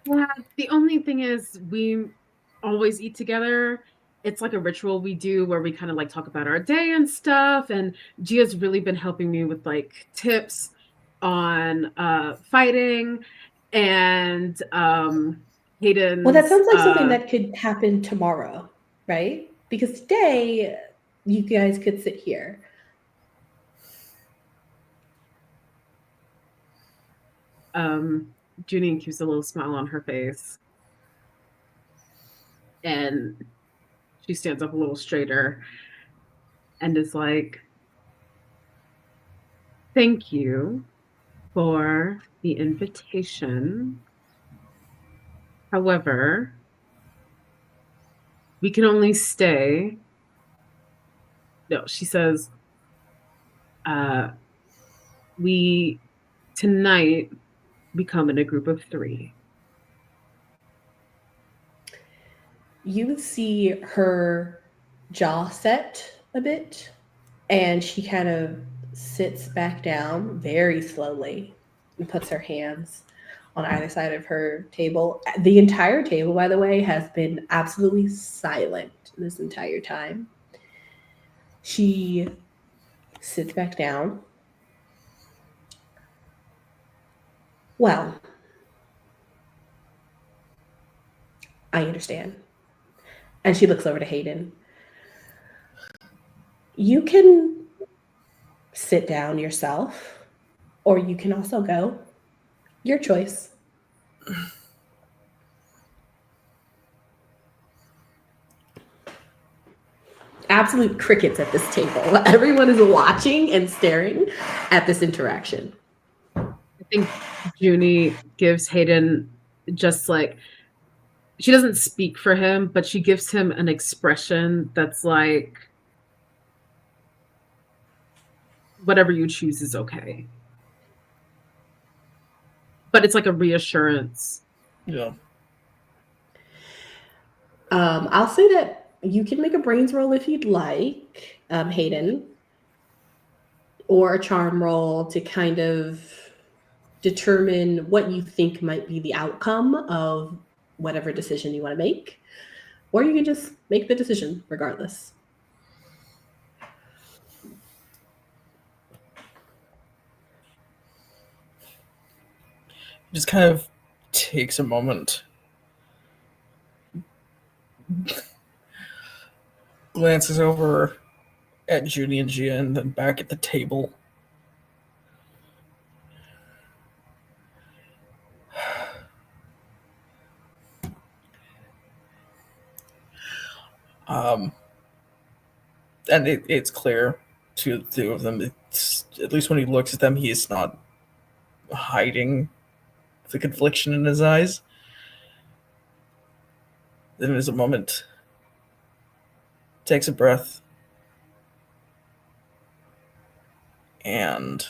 Yeah, the only thing is we always eat together. It's like a ritual we do where we kind of like talk about our day and stuff. And Gia's really been helping me with like tips on fighting and Hayden. Well, that sounds like something that could happen tomorrow, right? Because today you guys could sit here. Juni keeps a little smile on her face. And she stands up a little straighter and is like, "Thank you for the invitation. However, we can only stay." No, she says, "We tonight become in a group of 3. You see her jaw set a bit, and she kind of sits back down very slowly and puts her hands on either side of her table. The entire table, by the way, has been absolutely silent this entire time. She sits back down. Well, I understand. And she looks over to Hayden. You can sit down yourself, or you can also go. Your choice. Absolute crickets at this table. Everyone is watching and staring at this interaction. I think Juni gives Hayden just like, she doesn't speak for him, but she gives him an expression that's like, whatever you choose is okay. But it's like a reassurance. Yeah. I'll say that you can make a brains roll if you'd like, Hayden, or a charm roll to kind of determine what you think might be the outcome of whatever decision you want to make. Or you can just make the decision regardless. Just kind of takes a moment, glances over at Juni and Gia and then back at the table. And it's clear to the two of them, it's, at least when he looks at them, he is not hiding the confliction in his eyes. Then there's a moment, takes a breath, and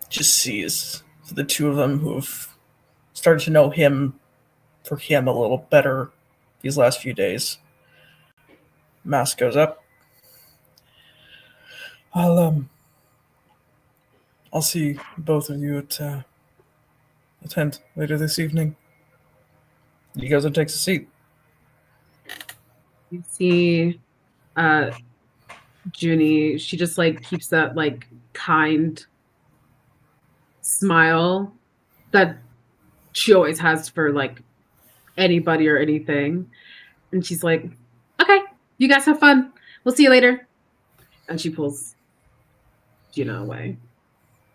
just sees the two of them who have started to know him for him a little better these last few days. Mask goes up. I'll see both of you at the tent later this evening. He goes and takes a seat. You see Juni, she just like keeps that like kind smile that she always has for like anybody or anything. And she's like, okay, you guys have fun. We'll see you later. And she pulls Gina away.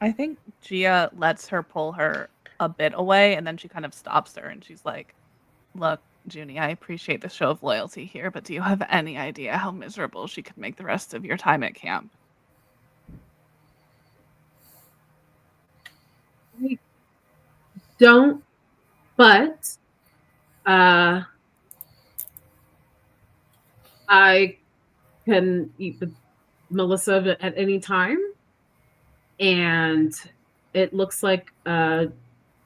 I think Gia lets her pull her a bit away, and then she kind of stops her, and she's like, look, Juni, I appreciate the show of loyalty here, but do you have any idea how miserable she could make the rest of your time at camp? I don't, but I can eat with Melissa at any time. And it looks like none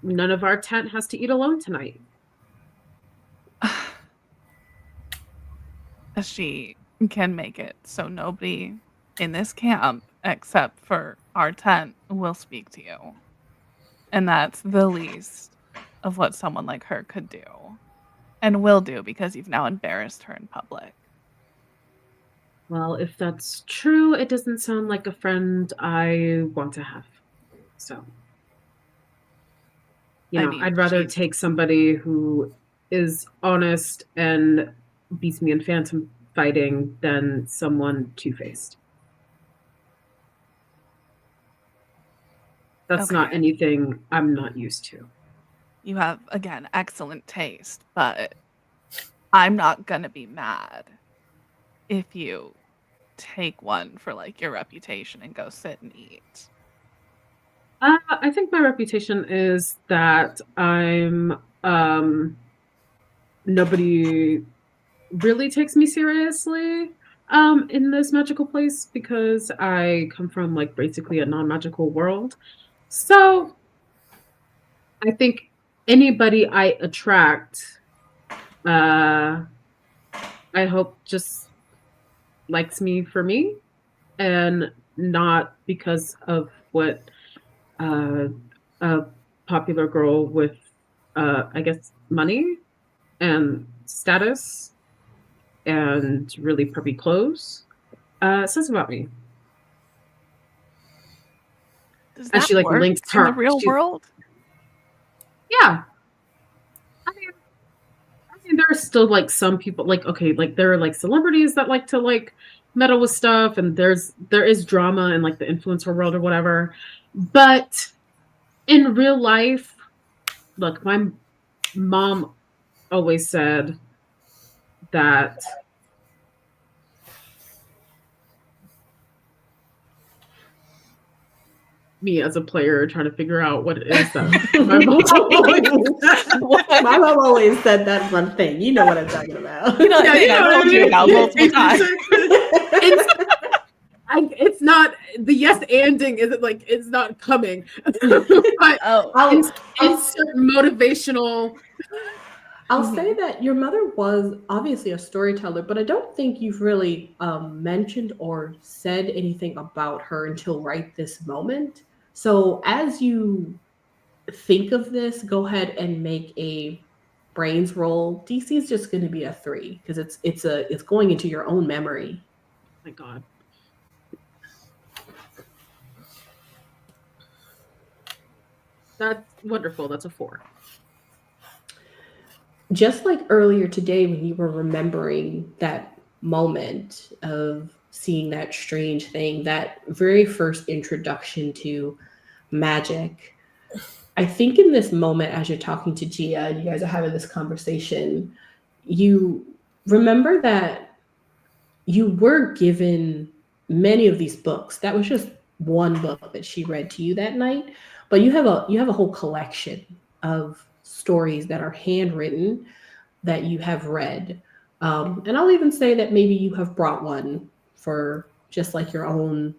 of our tent has to eat alone tonight. She can make it so nobody in this camp, except for our tent, will speak to you. And that's the least of what someone like her could do. And will do, because you've now embarrassed her in public. Well, if that's true, it doesn't sound like a friend I want to have. So, you know, I'd rather take somebody who is honest and beats me in phantom fighting than someone two-faced. That's not anything I'm not used to. You have, again, excellent taste, but I'm not going to be mad if you take one for like your reputation and go sit and eat. I think my reputation is that I'm nobody really takes me seriously in this magical place because I come from like basically a non-magical world. So I think anybody I attract I hope just likes me for me and not because of what a popular girl with I guess money and status and really preppy clothes says about me. Does And that she like work links in her the real world? Yeah. I mean, there are still like some people like okay, like there are like celebrities that like to like meddle with stuff, and there is drama in like the influencer world or whatever. But in real life, look, my mom always said that me as a player trying to figure out what it is that My mom always said that one thing. You know what I'm talking about. You know, Yeah, you know I've what I told you mean? about multiple times. It's not the yes anding isn't like it's not coming. But I'll insert motivational. say that your mother was obviously a storyteller, but I don't think you've really mentioned or said anything about her until right this moment. So as you think of this, go ahead and make a brains roll. DC is just going to be a 3 because it's going into your own memory. Oh my God. That's wonderful. That's a 4. Just like earlier today when you were remembering that moment of seeing that strange thing, that very first introduction to magic, I think in this moment as you're talking to Gia and you guys are having this conversation, you remember that you were given many of these books. That was just one book that she read to you that night, but you have a whole collection of stories that are handwritten that you have read. And I'll even say that maybe you have brought one for just like your own,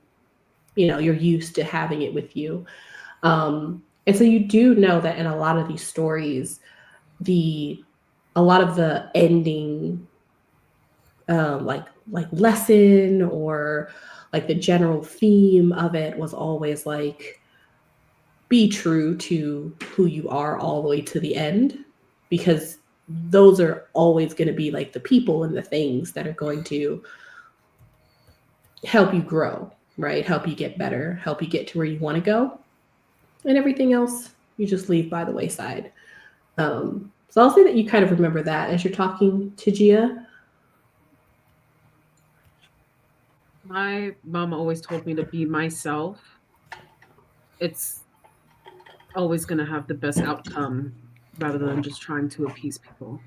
you're used to having it with you. And so you do know that in a lot of these stories, a lot of the ending, like lesson or like the general theme of it was always like, be true to who you are all the way to the end, because those are always going to be like the people and the things that are going to help you grow, right? Help you get better, help you get to where you want to go. And everything else you just leave by the wayside. So I'll say that you kind of remember that as you're talking to Gia. My mom always told me to be myself. It's always going to have the best outcome rather than just trying to appease people.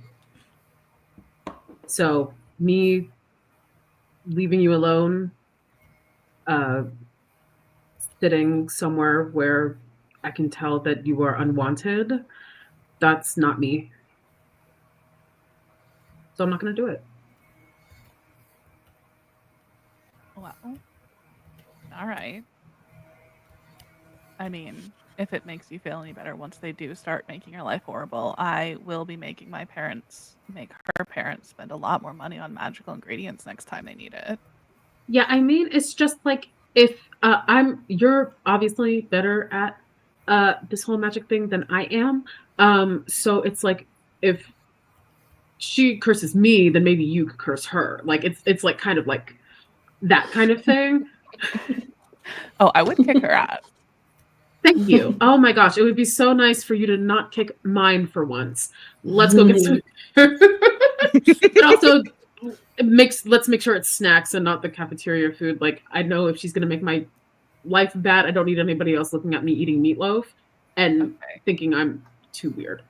So me leaving you alone, sitting somewhere where I can tell that you are unwanted, that's not me. So I'm not going to do it. Well, all right. I mean, if it makes you feel any better, once they do start making your life horrible, I will be making my parents make her parents spend a lot more money on magical ingredients next time they need it. Yeah, I mean, it's just like if you're obviously better at this whole magic thing than I am. So it's like if she curses me, then maybe you could curse her. Like it's like kind of like that kind of thing. Oh, I would kick her ass. Thank you. Oh my gosh, it would be so nice for you to not kick mine for once. Let's go get some. But also, let's make sure it's snacks and not the cafeteria food. Like I know if she's gonna make my life bad, I don't need anybody else looking at me eating meatloaf and thinking I'm too weird.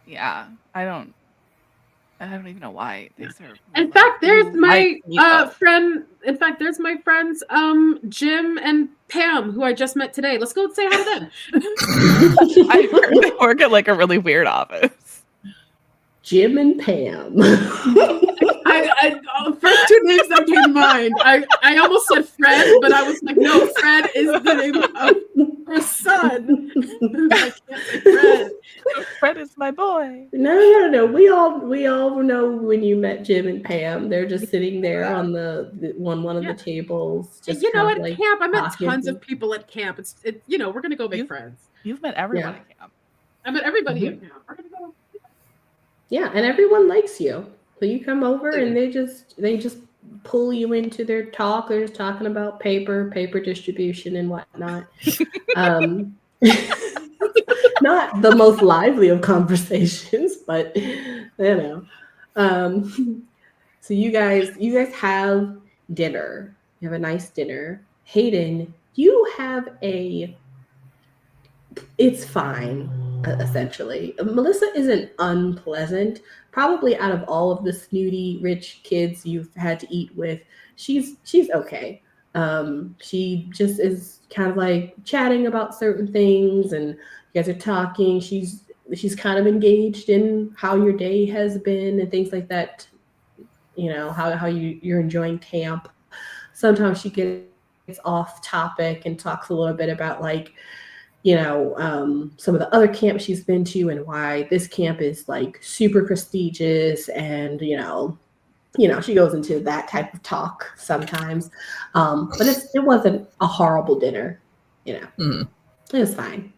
Yeah, I don't even know why they serve. In fact, there's my friend. In fact, there's my friends Jim and Pam, who I just met today. Let's go say hi to them. I heard they work at like a really weird office. Jim and Pam. First two names that came to mind. I almost said Fred, but I was like, no, Fred is the name of her son. I can't say Fred. Fred is my boy. No. We all know when you met Jim and Pam. They're just sitting there on one of the tables. Just At like camp, I met talking. tons of people at camp. It's we're gonna go make friends. You've met everyone at camp. I met everybody at camp. We're gonna go. Yeah, and everyone likes you. So you come over and they just pull you into their talk. They're just talking about paper distribution and whatnot. Not the most lively of conversations, but So you guys have dinner. You have a nice dinner. Hayden, you have it's fine, essentially. Melissa isn't unpleasant. Probably out of all of the snooty rich kids you've had to eat with, she's okay. She just is kind of like chatting about certain things, and you guys are talking. She's kind of engaged in how your day has been and things like that. How you're enjoying camp. Sometimes she gets off topic and talks a little bit about like some of the other camps she's been to and why this camp is like super prestigious, and she goes into that type of talk sometimes, but it wasn't a horrible dinner. It was fine.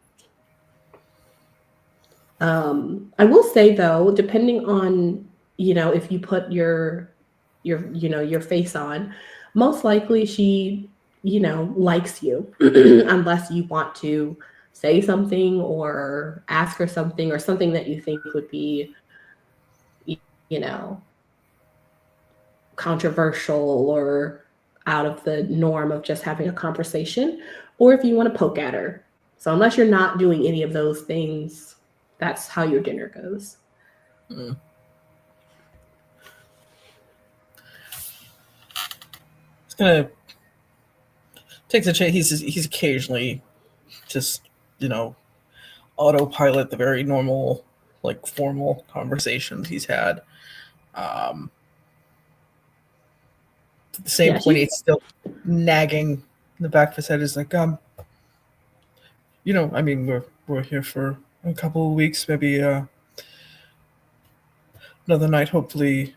I will say though, depending on if you put your face on, most likely she likes you unless you want to say something or ask her something or something that you think would be controversial or out of the norm of just having a conversation, or if you want to poke at her. So unless you're not doing any of those things, that's how your dinner goes. It's gonna take the chance. He's occasionally just autopilot the very normal, like formal conversations he's had. At the same point, he's still nagging in the back of his head. Is like, I mean, we're here for a couple of weeks, maybe another night. Hopefully,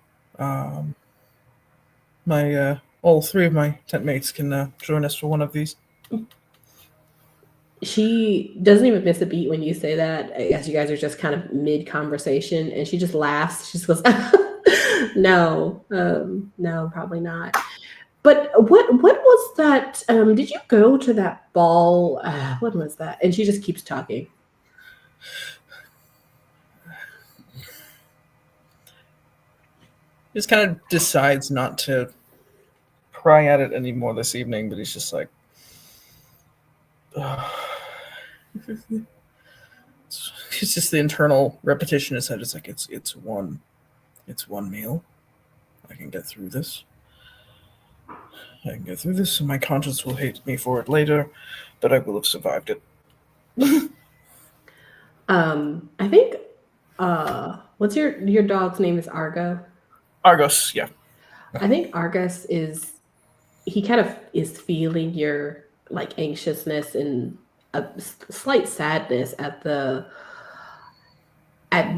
my all three of my tent mates can join us for one of these. She doesn't even miss a beat when you say that. I guess you guys are just kind of mid conversation, and she just laughs. She just goes, "No, probably not." But what was that? Did you go to that ball? What was that? And she just keeps talking. He just kind of decides not to pry at it anymore this evening, but he's just like, it's just the internal repetition in his head. It's like it's one meal. I can get through this. And my conscience will hate me for it later, but I will have survived it. I think what's your dog's name is Argo? Argos, yeah. I think Argus he kind of is feeling your like anxiousness and a slight sadness at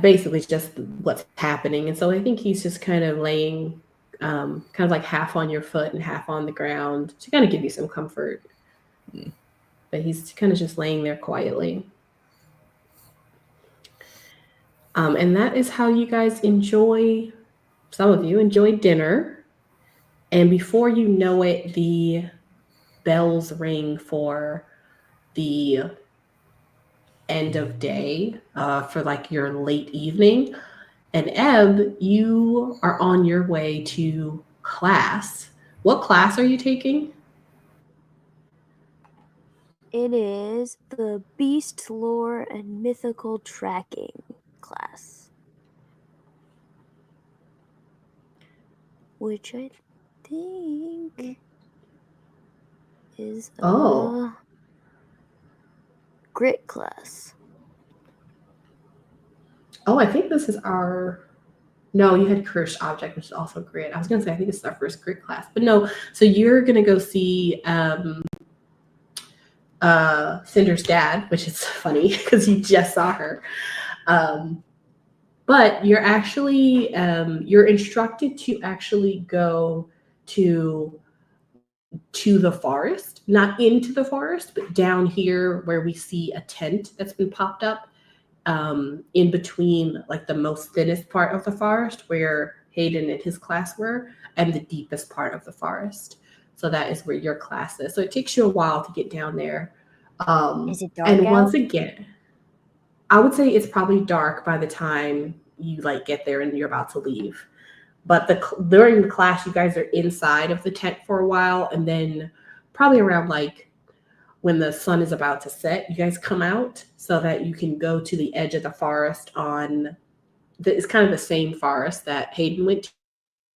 basically just what's happening. And so I think he's just kind of laying kind of like half on your foot and half on the ground to kind of give you some comfort. But he's kind of just laying there quietly. And that is how you guys some of you enjoy dinner. And before you know it, the bells ring for the end of day, for like your late evening. And Ebb, you are on your way to class. What class are you taking? It is the Beast Lore and Mythical Tracking class, which I think is a grit class. Oh, I think this is our No, you had cursed object, which is also grit. I was gonna say I think it's our first grit class, but no. So you're gonna go see Cinder's dad, which is funny because you just saw her. But you're actually you're instructed to actually go to the forest, not into the forest, but down here where we see a tent that's been popped up in between like the most thinnest part of the forest where Hayden and his class were and the deepest part of the forest. So that is where your class is. So it takes you a while to get down there. Is it dark And out? once again, I would say it's probably dark by the time you like get there and you're about to leave. But during the class, you guys are inside of the tent for a while, and then probably around like when the sun is about to set, you guys come out so that you can go to the edge of the forest it's kind of the same forest that Hayden went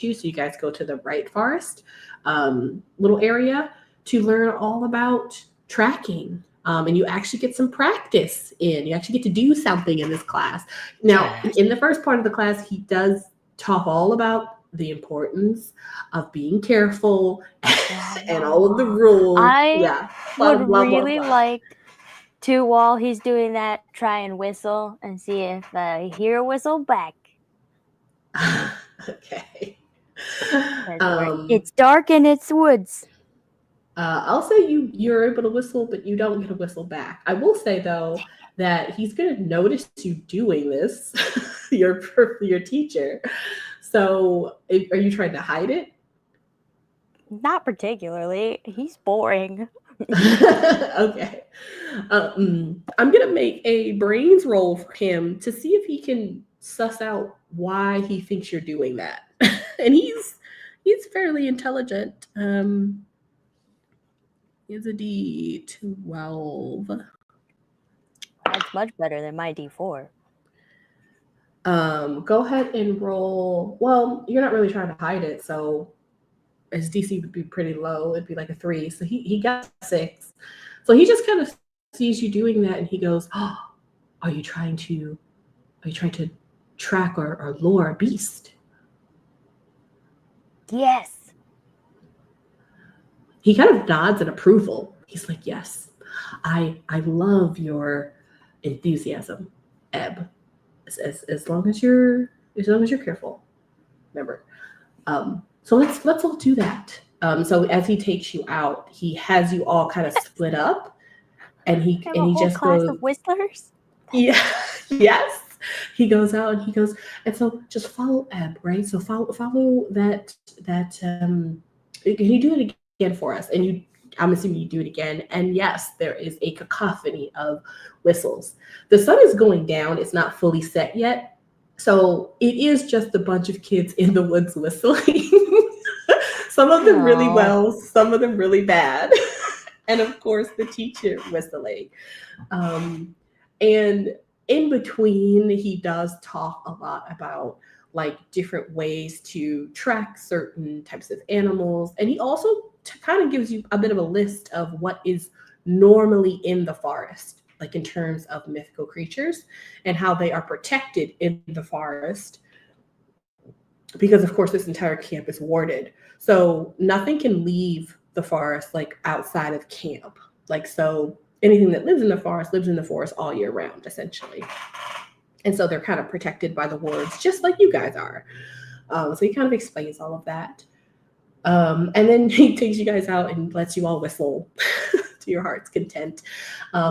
to. So you guys go to the right forest little area to learn all about tracking. And you actually get some practice in. You actually get to do something in this class. Now, in the first part of the class, he does talk all about the importance of being careful and all of the rules. I Blah, would blah, blah, really blah. like to, while he's doing that, try and whistle and see if I hear a whistle back. Okay. 'Cause it's dark and it's woods. I'll say you're able to whistle, but you don't get a whistle back. I will say though that he's going to notice you doing this, your teacher. So, are you trying to hide it? Not particularly. He's boring. Okay. I'm going to make a brains roll for him to see if he can suss out why he thinks you're doing that. And he's fairly intelligent. Here's a D12. That's much better than my D4. Go ahead and roll. Well, you're not really trying to hide it, so his DC would be pretty low. It'd be like a 3. So he got 6. So he just kind of sees you doing that, and he goes, "Oh, are you trying to track or lure a beast?" Yes. He kind of nods in approval. He's like, "Yes, I love your enthusiasm, Ebb. As long as you're careful, remember." So let's all do that. So as he takes you out, he has you all kind of split up, and he just class goes, of whistlers. yeah, yes. He goes out and he goes, and so just follow Ebb, right? So follow that. Can you do it again for us? And I'm assuming you do it again. And yes, there is a cacophony of whistles. The sun is going down. It's not fully set yet. So it is just a bunch of kids in the woods whistling. Some of them really well, some of them really bad. And of course, the teacher whistling. And in between, he does talk a lot about like different ways to track certain types of animals. And he also kind of gives you a bit of a list of what is normally in the forest, like in terms of mythical creatures and how they are protected in the forest. Because of course, this entire camp is warded. So nothing can leave the forest like outside of camp. Like, so anything that lives in the forest all year round, essentially. And so they're kind of protected by the wards, just like you guys are. So he kind of explains all of that. And then he takes you guys out and lets you all whistle to your heart's content.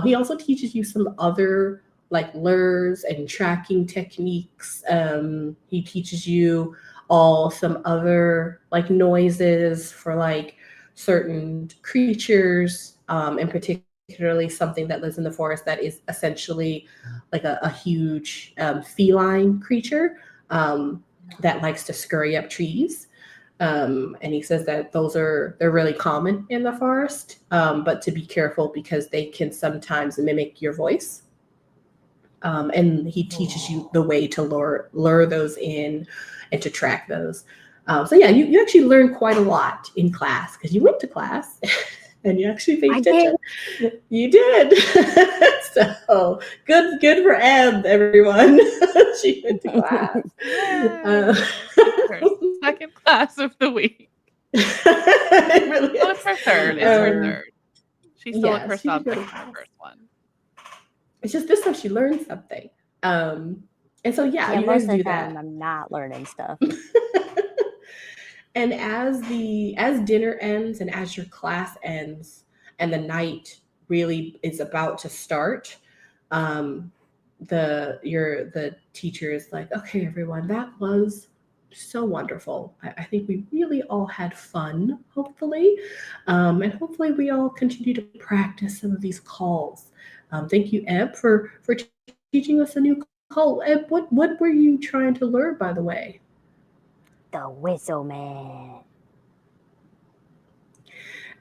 He also teaches you some other like lures and tracking techniques. He teaches you all some other like noises for like certain creatures, and particularly something that lives in the forest that is essentially like a huge feline creature that likes to scurry up trees. And he says that they're really common in the forest, but to be careful because they can sometimes mimic your voice. And he teaches you the way to lure those in and to track those. So yeah, you actually learned quite a lot in class because you went to class. And you actually paid I attention. You did. So good for Ebb, everyone. She went to class. It's her second class of the week. It really Well, is. it's her third. It's her third. She still looked yes, for she did subject really in her fast. first one. It's just this time she learned something. And so yeah, you most guys of the do time that. I'm not learning stuff. And as dinner ends and as your class ends and the night really is about to start, the teacher is like, okay, everyone, that was so wonderful. I think we really all had fun, hopefully. And hopefully we all continue to practice some of these calls. Thank you, Ebb, for teaching us a new call. Ebb, what were you trying to learn, by the way? The Whistle Man.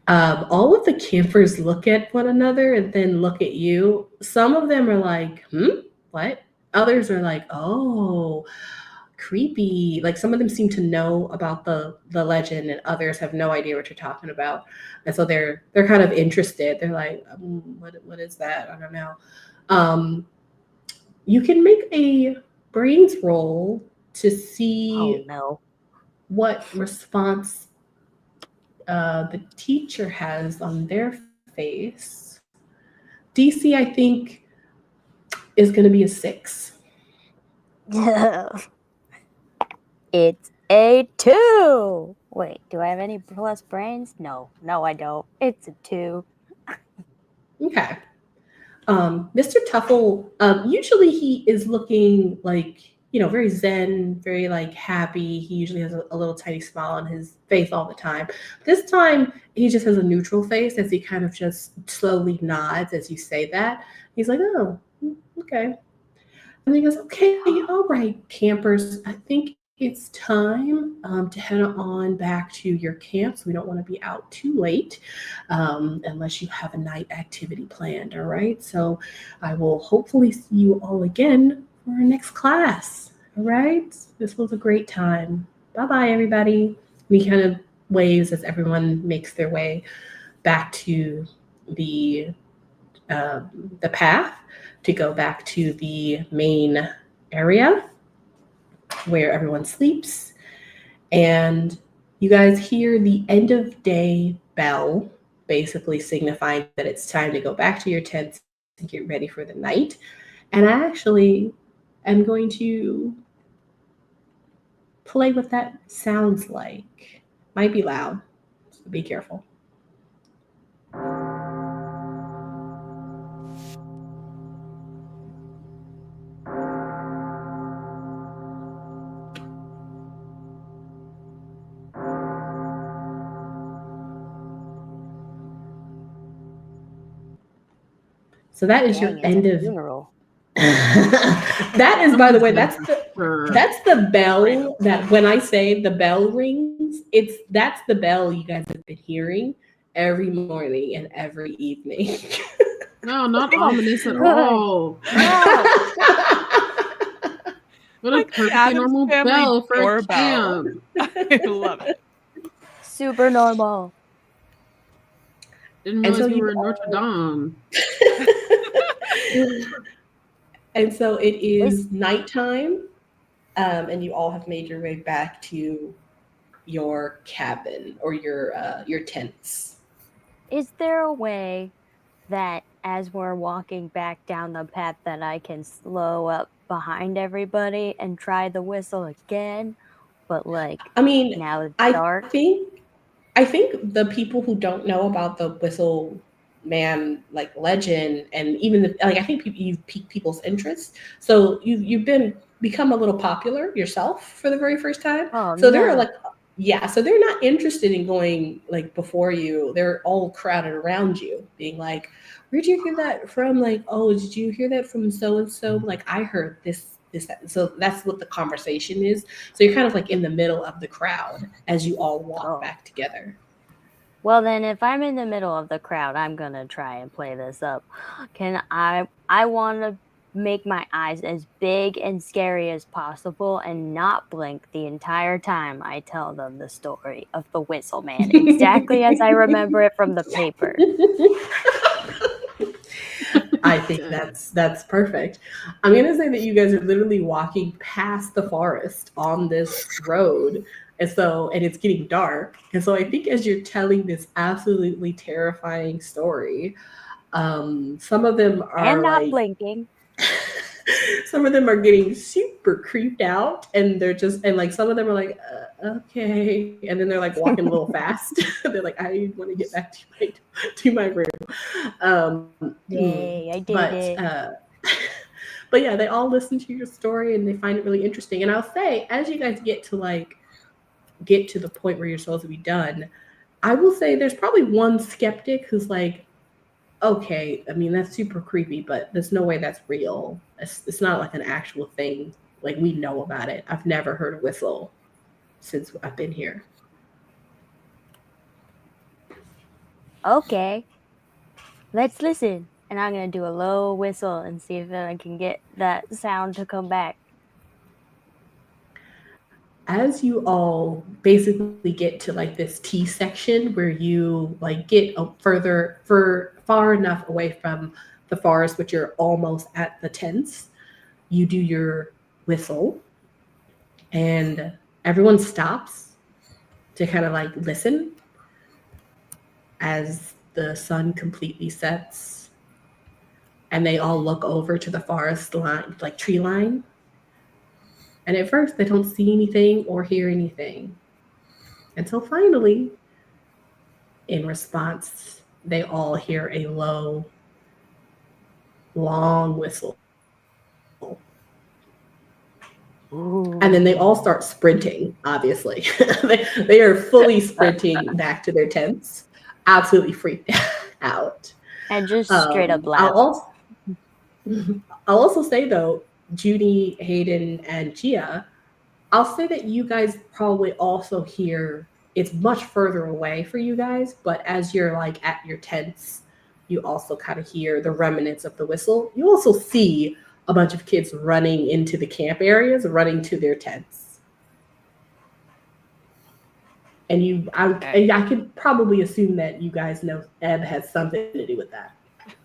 All of the campers look at one another and then look at you. Some of them are like, what? Others are like, oh, creepy. Like some of them seem to know about the legend and others have no idea what you're talking about. And so they're kind of interested. They're like, what is that? I don't know. You can make a brains roll to see what response the teacher has on their face. DC, I think, is going to be a 6. It's a 2. Wait, do I have any plus brains? No, I don't. It's a 2. Okay. Mr. Tuffle, usually he is looking like, very zen, very like happy. He usually has a little tiny smile on his face all the time. This time he just has a neutral face as he kind of just slowly nods as you say that. He's like, oh, okay. And he goes, okay, all right, campers, I think it's time to head on back to your camps. We don't want to be out too late unless you have a night activity planned, all right? So I will hopefully see you all again for our next class, all right? This was a great time. Bye-bye, everybody. We kind of waves as everyone makes their way back to the path to go back to the main area where everyone sleeps. And you guys hear the end of day bell, basically signifying that it's time to go back to your tents and get ready for the night. And I actually am going to play what that sounds like. Might be loud, so be careful. So that is your end of funeral. That is, by the way, that's the bell that when I say the bell rings, that's the bell you guys have been hearing every morning and every evening. No, not ominous at all. What a perfectly normal bell for a camp. I love it. Super normal. Didn't realize we were in Notre Dame. And so it is nighttime, and you all have made your way back to your cabin or your tents. Is there a way that as we're walking back down the path that I can slow up behind everybody and try the whistle again? But now it's dark. I think the people who don't know about the whistle man legend and even I think you've piqued people's interest. So you've become a little popular yourself for the very first time. So they're so they're not interested in going before you. They're all crowded around you, being like, "Where'd you hear that from?" "Oh, did you hear that from so and so?" "I heard this." So that's what the conversation is. So you're kind of in the middle of the crowd as you all walk back together. Well, then if I'm in the middle of the crowd, I'm going to try and play this up. I want to make my eyes as big and scary as possible and not blink the entire time I tell them the story of the Whistle Man, exactly as I remember it from the paper. I think that's perfect. I'm gonna say that you guys are literally walking past the forest on this road, and it's getting dark. And so I think as you're telling this absolutely terrifying story, some of them are And not like blinking. some of them are getting super creeped out, and they're just and like some of them are like okay, and then they're like walking a little fast. They're like, I want to get back to my room. Yay, I did it. But yeah, they all listen to your story and they find it really interesting. And I'll say, as you guys get to the point where you're supposed to be done, I will say there's probably one skeptic who's like, okay, I mean, that's super creepy, but there's no way that's real. It's not like an actual thing. Like, we know about it. I've never heard a whistle since I've been here. Okay, let's listen. And I'm going to do a low whistle and see if I can get that sound to come back. As you all basically get to like this T section where you like get far enough away from the forest, but you're almost at the tents, you do your whistle and everyone stops to kind of like listen as the sun completely sets, and they all look over to the forest line, like tree line. And at first, they don't see anything or hear anything. Until finally, in response, they all hear a low, long whistle. Ooh. And then they all start sprinting, obviously. they are fully sprinting back to their tents, absolutely freaked out. And just straight up loud. I'll also say, though, Judy, Hayden, and Gia, I'll say that you guys probably also hear, it's much further away for you guys, but as you're like at your tents, you also kind of hear the remnants of the whistle. You also see a bunch of kids running into the camp areas, running to their tents. And I could probably assume that you guys know Ebb has something to do with that.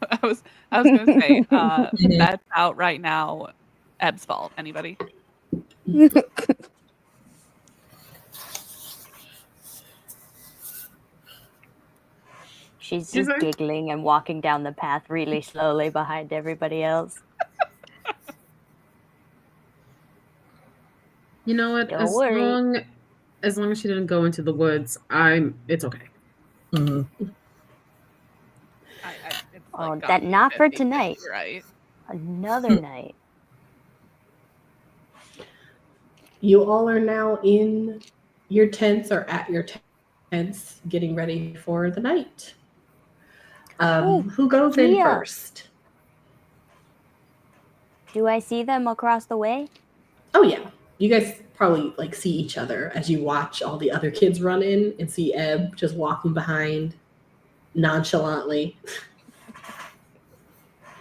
I was gonna say that's out right now. Ebb's fault. Anybody? She's just giggling and walking down the path really slowly behind everybody else. You know what? Don't worry. As long as she didn't go into the woods, it's okay. Mm-hmm. Oh, that not for tonight. Right. Another night. You all are now in your tents or at your tents getting ready for the night. Who goes in first? Do I see them across the way? Oh yeah. You guys probably like see each other as you watch all the other kids run in and see Ebb just walking behind nonchalantly.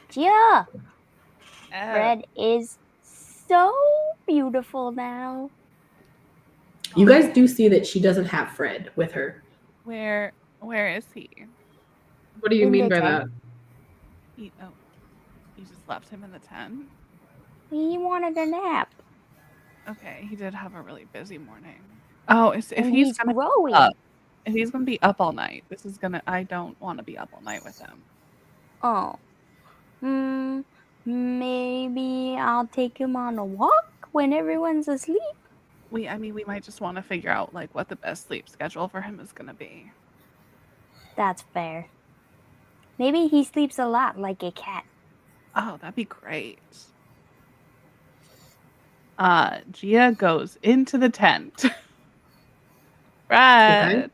Gia! Fred is so beautiful now. You guys do see that she doesn't have Fred with her. Where is he? What do you mean by that? You just left him in the tent? He wanted a nap. Okay, he did have a really busy morning. Oh, if he's gonna growing. If he's gonna be up all night, I don't want to be up all night with him. Oh. Maybe I'll take him on a walk when everyone's asleep. We might just want to figure out like what the best sleep schedule for him is gonna be. That's fair. Maybe he sleeps a lot like a cat. Oh, that'd be great. Gia goes into the tent. Fred. Okay.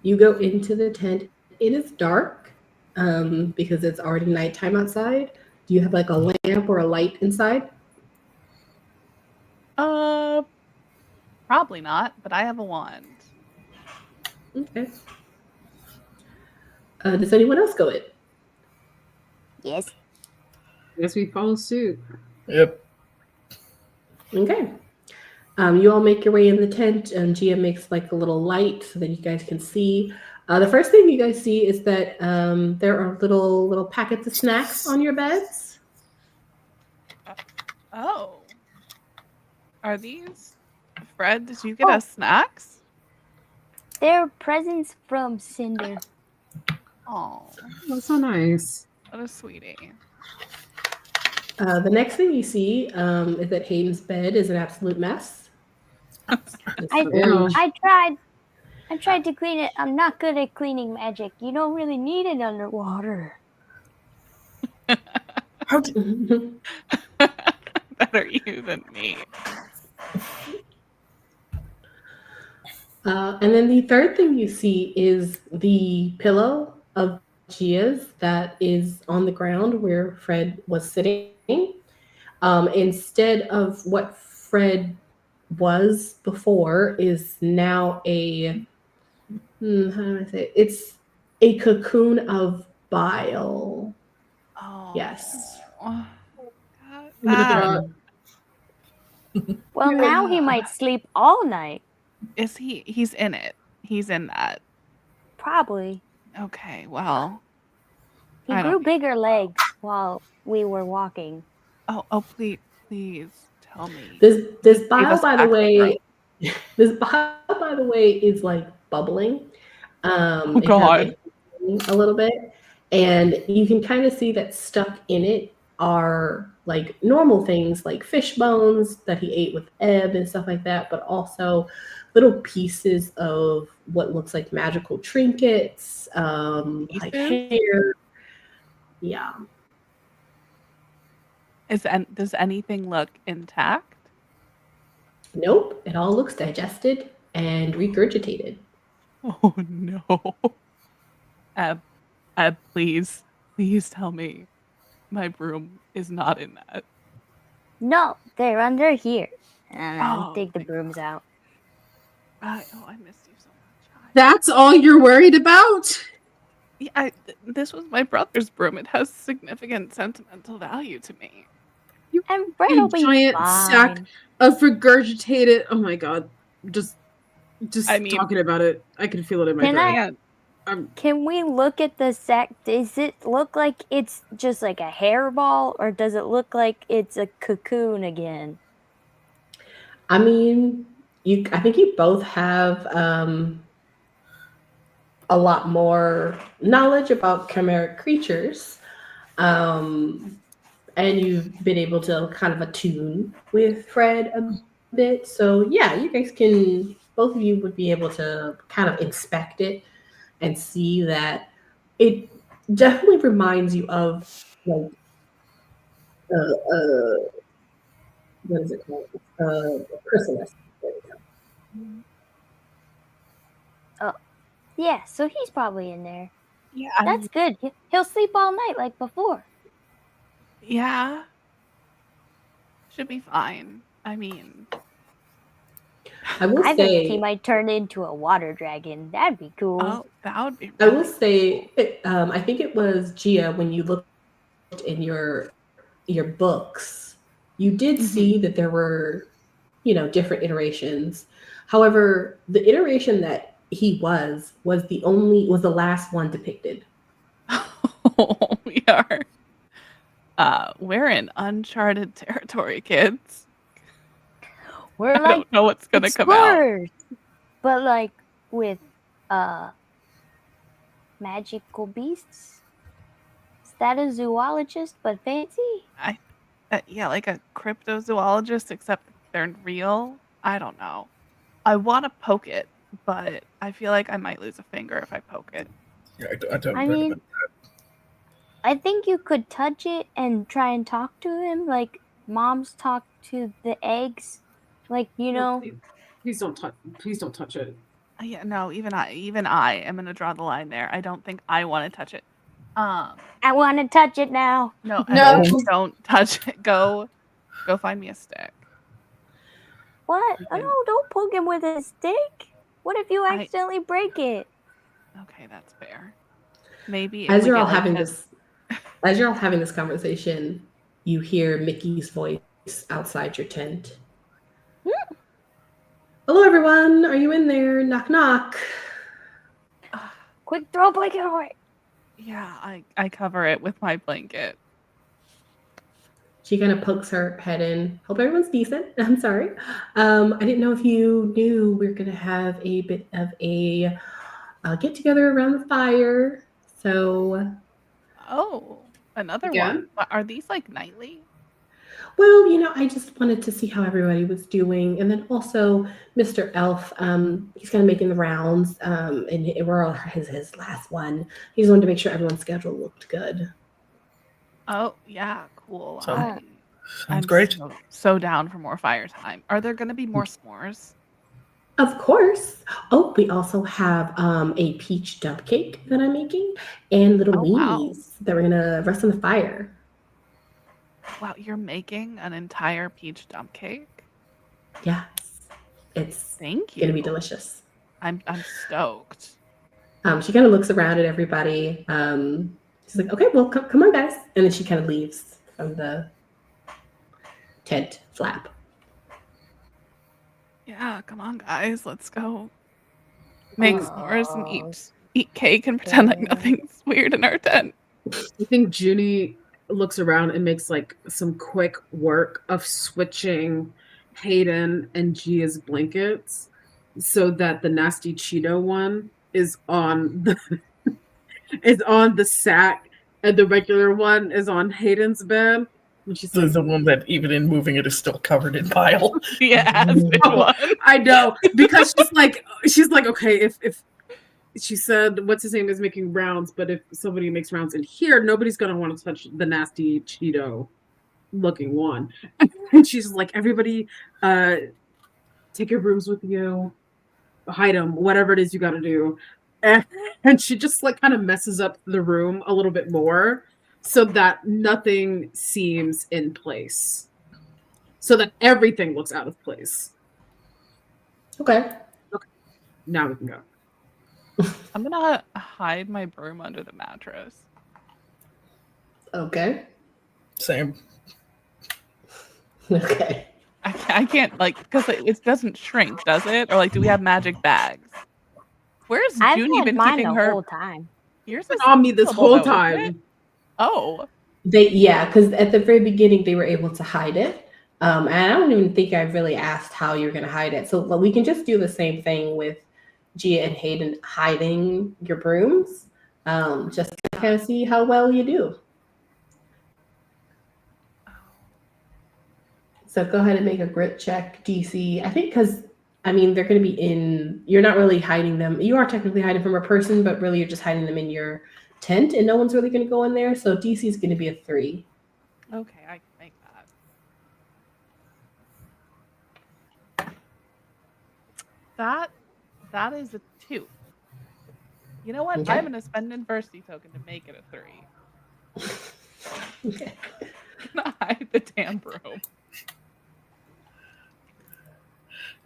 You go into the tent. It is dark because it's already nighttime outside. Do you have like a lamp or a light inside? Probably not, but I have a wand. Okay. Does anyone else go in? Yes. Guess we follow suit. Yep. Okay. You all make your way in the tent, and Gia makes like a little light so that you guys can see. The first thing you guys see is that there are little packets of snacks on your beds. Oh. Are these Fred, did you get Oh. us snacks? They're presents from Cinder. Oh, That's so nice. what a sweetie. The next thing you see is that Hayden's bed is an absolute mess. Ew. I tried to clean it. I'm not good at cleaning magic. You don't really need it underwater. How did, Better you than me. And then the third thing you see is the pillow of Gia's that is on the ground where Fred was sitting. Instead of what Fred was before is now a how do I say it? It's a cocoon of bile. Oh. Yes. God, I'm that- gonna Well, now he might sleep all night. Is he's in it. He's in that. Probably. Okay, well. He I grew don't- bigger legs while we were walking. Oh, please tell me. This Gave bile, us by the back way, this bile, by the way, is like bubbling. Oh, It has, God. like, a little bit, and you can kind of see that stuck in it are like normal things like fish bones that he ate with Ebb and stuff like that, but also little pieces of what looks like magical trinkets, like Pieces? hair. Yeah. Does anything look intact? Nope. It all looks digested and regurgitated. Oh no. Ebb, please tell me my broom is not in that. No, they're under here. And I'll Oh, take the thank brooms out. I missed you so much. That's all you're worried about? Yeah, this was my brother's broom. It has significant sentimental value to me. And Fred You will be giant fine. sack of regurgitated. Oh my god! Just I mean- talking about it, I can feel it in my Can throat. And Can we look at the sack? Does it look like it's just like a hairball, or does it look like it's a cocoon again? I mean, I think you both have a lot more knowledge about chimeric creatures. And you've been able to kind of attune with Fred a bit. So yeah, you guys can, both of you would be able to kind of inspect it and see that it definitely reminds you of like what is it called? Chrysalis. There we go. Yeah, so he's probably in there. yeah, That's good. He'll sleep all night like before. yeah. Should be fine. I mean, I will I say think he might turn into a water dragon. That'd be cool. oh, that would be I will really say, I think it was Gia when you looked in your books, you did see that there were, different iterations. However, the iteration that he was the last one depicted. we are. We're in uncharted territory, kids. We're I like don't know what's gonna come out. explorers, but like with magical beasts. Is that a zoologist but fancy? Yeah, like a cryptozoologist, except they're real. I don't know. I want to poke it, but I feel like I might lose a finger if I poke it. yeah, I don't I mean, I think you could touch it and try and talk to him, like moms talk to the eggs, like Please don't touch it. Yeah, no, even I am gonna draw the line there. I don't think I want to touch it. I want to touch it now. No, No. don't touch it. Go find me a stick. What? Okay. Oh, no, don't poke him with a stick. What if you accidentally break it? Okay, that's fair. Maybe if As we you're get, all like, having this conversation, you hear Mickey's voice outside your tent. Hello, everyone. Are you in there? Knock, knock. Quick, throw a blanket away. Yeah, I cover it with my blanket. She kind of pokes her head in. Hope everyone's decent. I'm sorry. I didn't know if you knew we are going to have a bit of a get together around the fire. So, Oh, another Again? one. Are these like nightly? well, I just wanted to see how everybody was doing. And then also Mr. Elf, he's kind of making the rounds. And we're all his last one. He just wanted to make sure everyone's schedule looked good. Oh, yeah, cool. Sounds I'm great. so down for more fire time. Are there going to be more s'mores? Of course. Oh, we also have a peach dump cake that I'm making and little Oh, wow. weenies that we're going to rest on the fire. Wow, you're making an entire peach dump cake? Yes. It's Thank you. going to be delicious. I'm stoked. She kind of looks around at everybody. She's like, okay, well, come on, guys. And then she kind of leaves from the tent flap. Yeah, come on, guys. Let's go make s'mores and eat cake and pretend like nothing's weird in our tent. I think Juni looks around and makes like some quick work of switching Hayden and Gia's blankets so that the nasty Cheeto one is on the sack and the regular one is on Hayden's bed. And she's like, The one that even in moving it is still covered in bile. Yeah, which one? I know, because she's like, okay, if she said what's his name is making rounds, but if somebody makes rounds in here, nobody's gonna want to touch the nasty Cheeto looking one. And she's like, everybody take your brooms with you, hide them, whatever it is you gotta do. And she just like kind of messes up the room a little bit more so that nothing seems in place, so that everything looks out of place. Okay. Now we can go. I'm gonna hide my broom under the mattress. Okay. Same. Okay. I can't like because it doesn't shrink, does it? Or like, do we have magic bags? Where's I've Juni had been mine keeping the her? whole time. Yours Been is on me this sealable, whole though, isn't it? time. Oh, Because at the very beginning they were able to hide it. And I don't even think I really asked how you're going to hide it. So we can just do the same thing with Gia and Hayden hiding your brooms, just to kind of see how well you do. So go ahead and make a grit check, DC. I think because, they're going to be you're not really hiding them. You are technically hiding from a person, but really you're just hiding them in your tent and no one's really going to go in there. So DC is going to be a 3. okay, I can make that. That is a 2. You know what? Okay. I'm gonna spend an adversity token to make it a 3. Okay. I'm gonna hide the damn broom.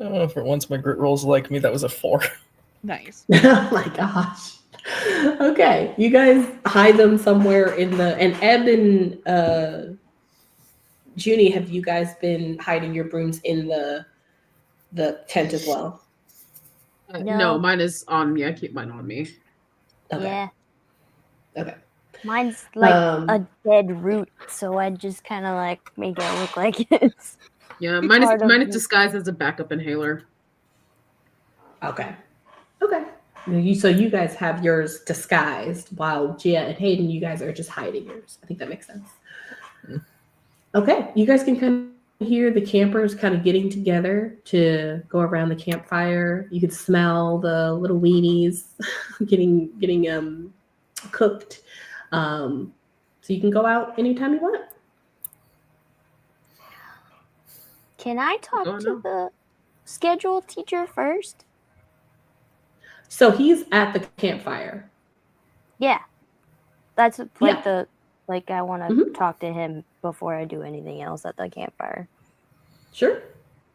Oh, for once my grit rolls like me, that was a 4. Nice. Oh my gosh. Okay. You guys hide them somewhere and Ebb and Juni, have you guys been hiding your brooms in the tent as well? No. No, mine is on me. I keep mine on me. Okay. Yeah. Okay. Mine's like Um, a dead root, so I just kind of like make it look like it's. Yeah, It's mine part of is me. disguised as a backup inhaler. Okay. Okay. So you guys have yours disguised while Gia and Hayden, you guys are just hiding yours. I think that makes sense. Okay. You guys can kind of hear the campers kind of getting together to go around the campfire. You could smell the little weenies getting cooked. So you can go out anytime you want. Can I talk Oh, to no. the schedule teacher first? So he's at the campfire. Yeah. That's like Yeah. I want to Mhm. talk to him before I do anything else at the campfire. Sure.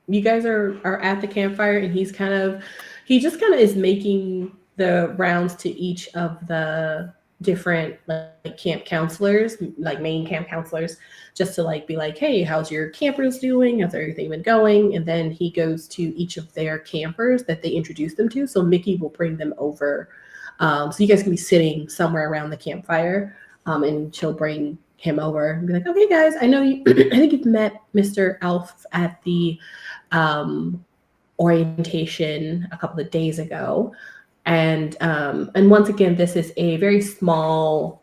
You guys are at the campfire and he just kind of is making the rounds to each of the different like camp counselors, like main camp counselors, just to like be like, hey, how's your campers doing? How's everything been going? And then he goes to each of their campers that they introduce them to. So Mickey will bring them over. So you guys can be sitting somewhere around the campfire, and she'll bring him over and be like, okay, guys, I know you, I think you've met Mr. Elf at the orientation a couple of days ago. And once again, this is a very small,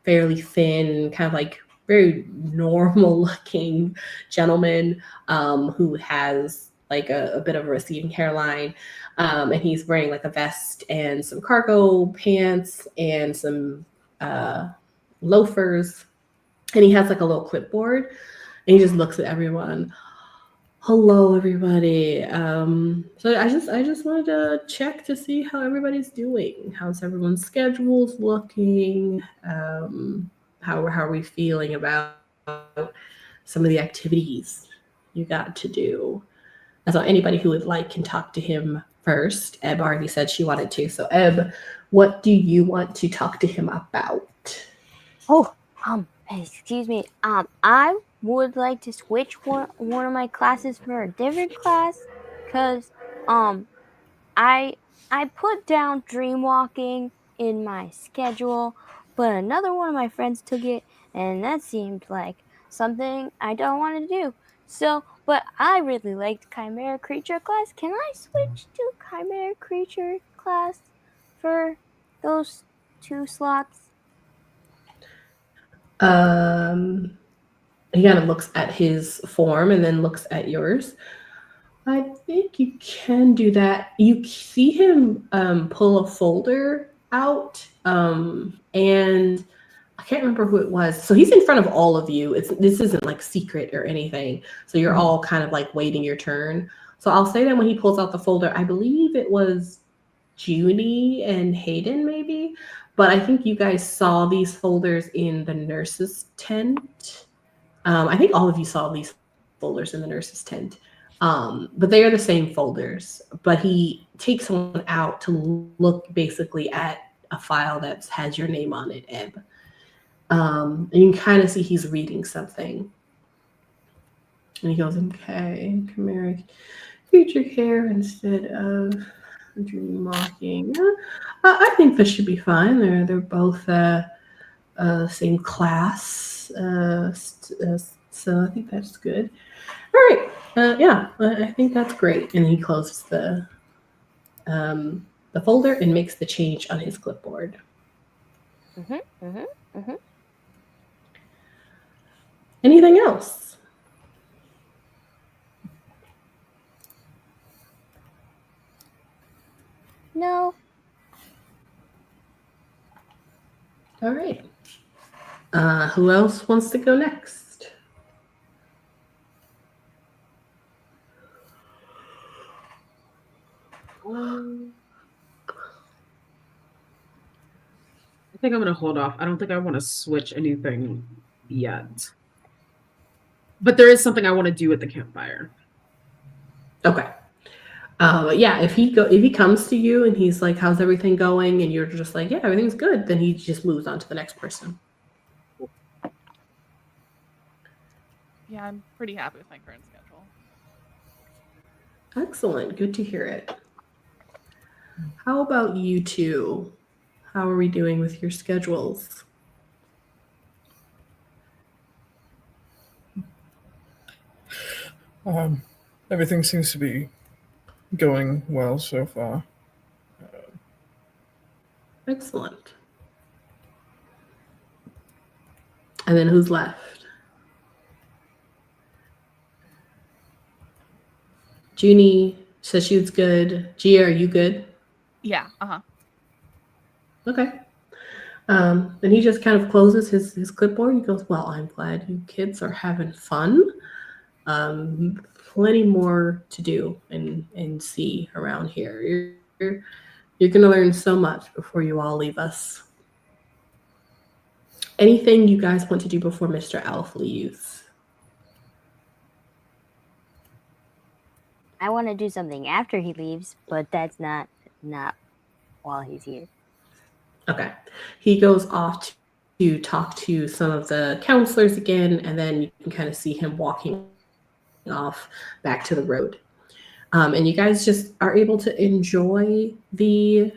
fairly thin, kind of like very normal looking gentleman who has like a bit of a receding hairline. And he's wearing like a vest and some cargo pants and some loafers. And he has like a little clipboard and he just looks at everyone. Hello, everybody. So I just wanted to check to see how everybody's doing. How's everyone's schedules looking? How are we feeling about some of the activities you got to do? And so anybody who would like can talk to him first. Ebb already said she wanted to. So Ebb, what do you want to talk to him about? Oh, excuse me. I would like to switch one of my classes for a different class, cause I put down dream walking in my schedule, but another one of my friends took it, and that seemed like something I don't want to do. So, but I really liked Chimera Creature class. Can I switch to Chimera Creature class for those 2 slots? He kind of looks at his form and then looks at yours. I think you can do that. You see him pull a folder out, and I can't remember who it was. So he's in front of all of you. This isn't like secret or anything. So you're all kind of like waiting your turn. So I'll say that when he pulls out the folder, I believe it was Juni and Hayden maybe, but I think you guys saw these folders in the nurses' tent. I think all of you saw these folders in the nurses' tent. But they are the same folders. But he takes one out to look basically at a file that has your name on it, Ebb. And you can kind of see he's reading something. And he goes, okay, Chimeric creature care instead of dream walking. I think this should be fine. They're both same class. So I think that's good. All right. Yeah, I think that's great. And he closes the folder and makes the change on his clipboard. Anything else? No. All right. Who else wants to go next? I think I'm going to hold off. I don't think I want to switch anything yet. But there is something I want to do at the campfire. Okay. Yeah, if he comes to you and he's like, how's everything going? And you're just like, yeah, everything's good. Then he just moves on to the next person. Yeah, I'm pretty happy with my current schedule. Excellent. Good to hear it. How about you two? How are we doing with your schedules? Everything seems to be going well so far. Excellent. And then who's left? Juni says she was good. Gia, are you good? Yeah, Okay. Then he just kind of closes his clipboard and goes, well, I'm glad you kids are having fun. Plenty more to do and see around here. You're going to learn so much before you all leave us. Anything you guys want to do before Mr. Elf leaves? I want to do something after he leaves, but that's not while he's here. Okay. He goes off to talk to some of the counselors again, and then you can kind of see him walking off back to the road. And you guys just are able to enjoy the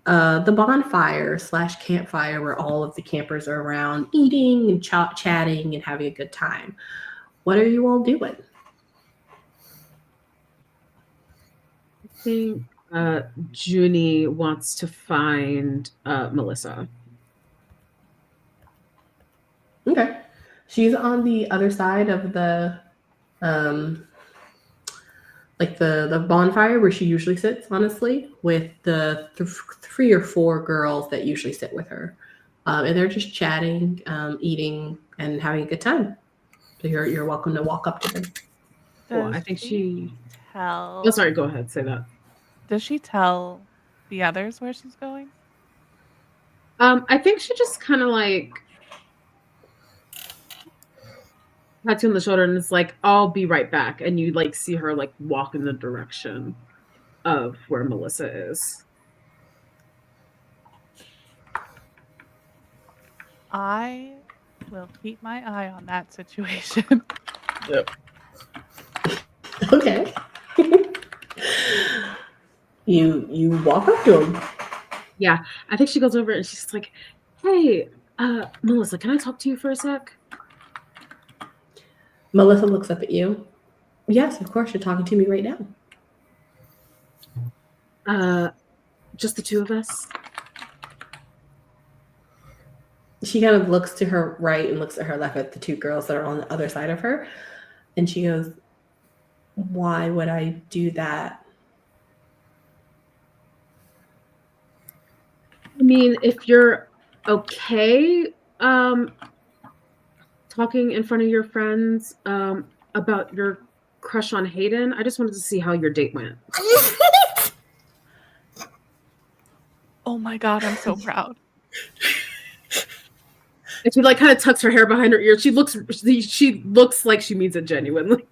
bonfire / campfire where all of the campers are around eating and chatting and having a good time. What are you all doing? I think Juni wants to find Melissa. Okay. She's on the other side of the like the bonfire where she usually sits, honestly, with the 3 or 4 girls that usually sit with her. And they're just chatting, eating, and having a good time. So you're welcome to walk up to them. Well, I think she tell. Oh, sorry. Go ahead. Say that. Does she tell the others where she's going? I think she just kind of like pats you on the shoulder and it's like, I'll be right back. And you like see her like walk in the direction of where Melissa is. I will keep my eye on that situation. Yep. Okay. you walk up to him. Yeah, I think she goes over and she's like, hey, Melissa, can I talk to you for a sec? Melissa looks up at you. Yes, of course, you're talking to me right now. Just the two of us? She kind of looks to her right and looks at her left at the 2 girls that are on the other side of her. And she goes, why would I do that? I mean, if you're okay talking in front of your friends about your crush on Hayden, I just wanted to see how your date went. Oh my god, I'm so proud. And she like kind of tucks her hair behind her ear. She looks like she means it genuinely.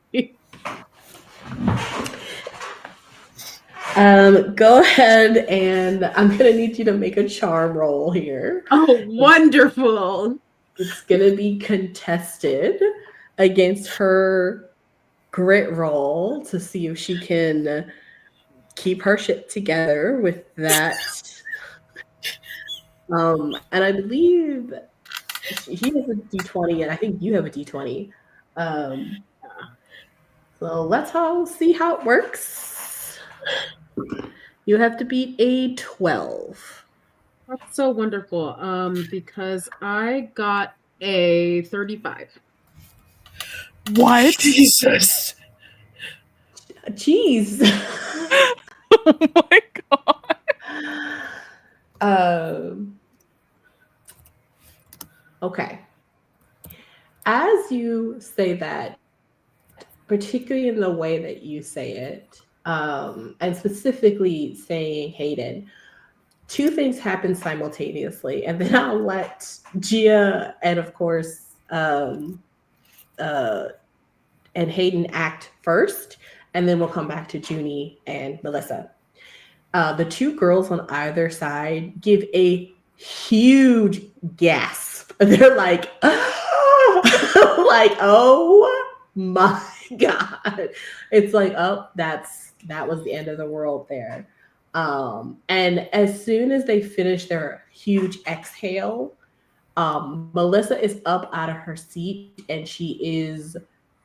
Go ahead, and I'm gonna need you to make a charm roll here. Oh, wonderful! It's gonna be contested against her grit roll to see if she can keep her shit together with that. And I believe he has a D20, and I think you have a D20. So let's all see how it works. You have to beat a 12. That's so wonderful. Because I got a 35. What? Jesus. Jeez. Oh my god. Okay. As you say that, particularly in the way that you say it, and specifically saying Hayden, 2 things happen simultaneously, and then I'll let Gia and of course and Hayden act first, and then we'll come back to Juni and Melissa. The 2 girls on either side give a huge gasp. They're like, oh, like, oh my god! It's like, oh, that was the end of the world there. And as soon as they finish their huge exhale, Melissa is up out of her seat and she is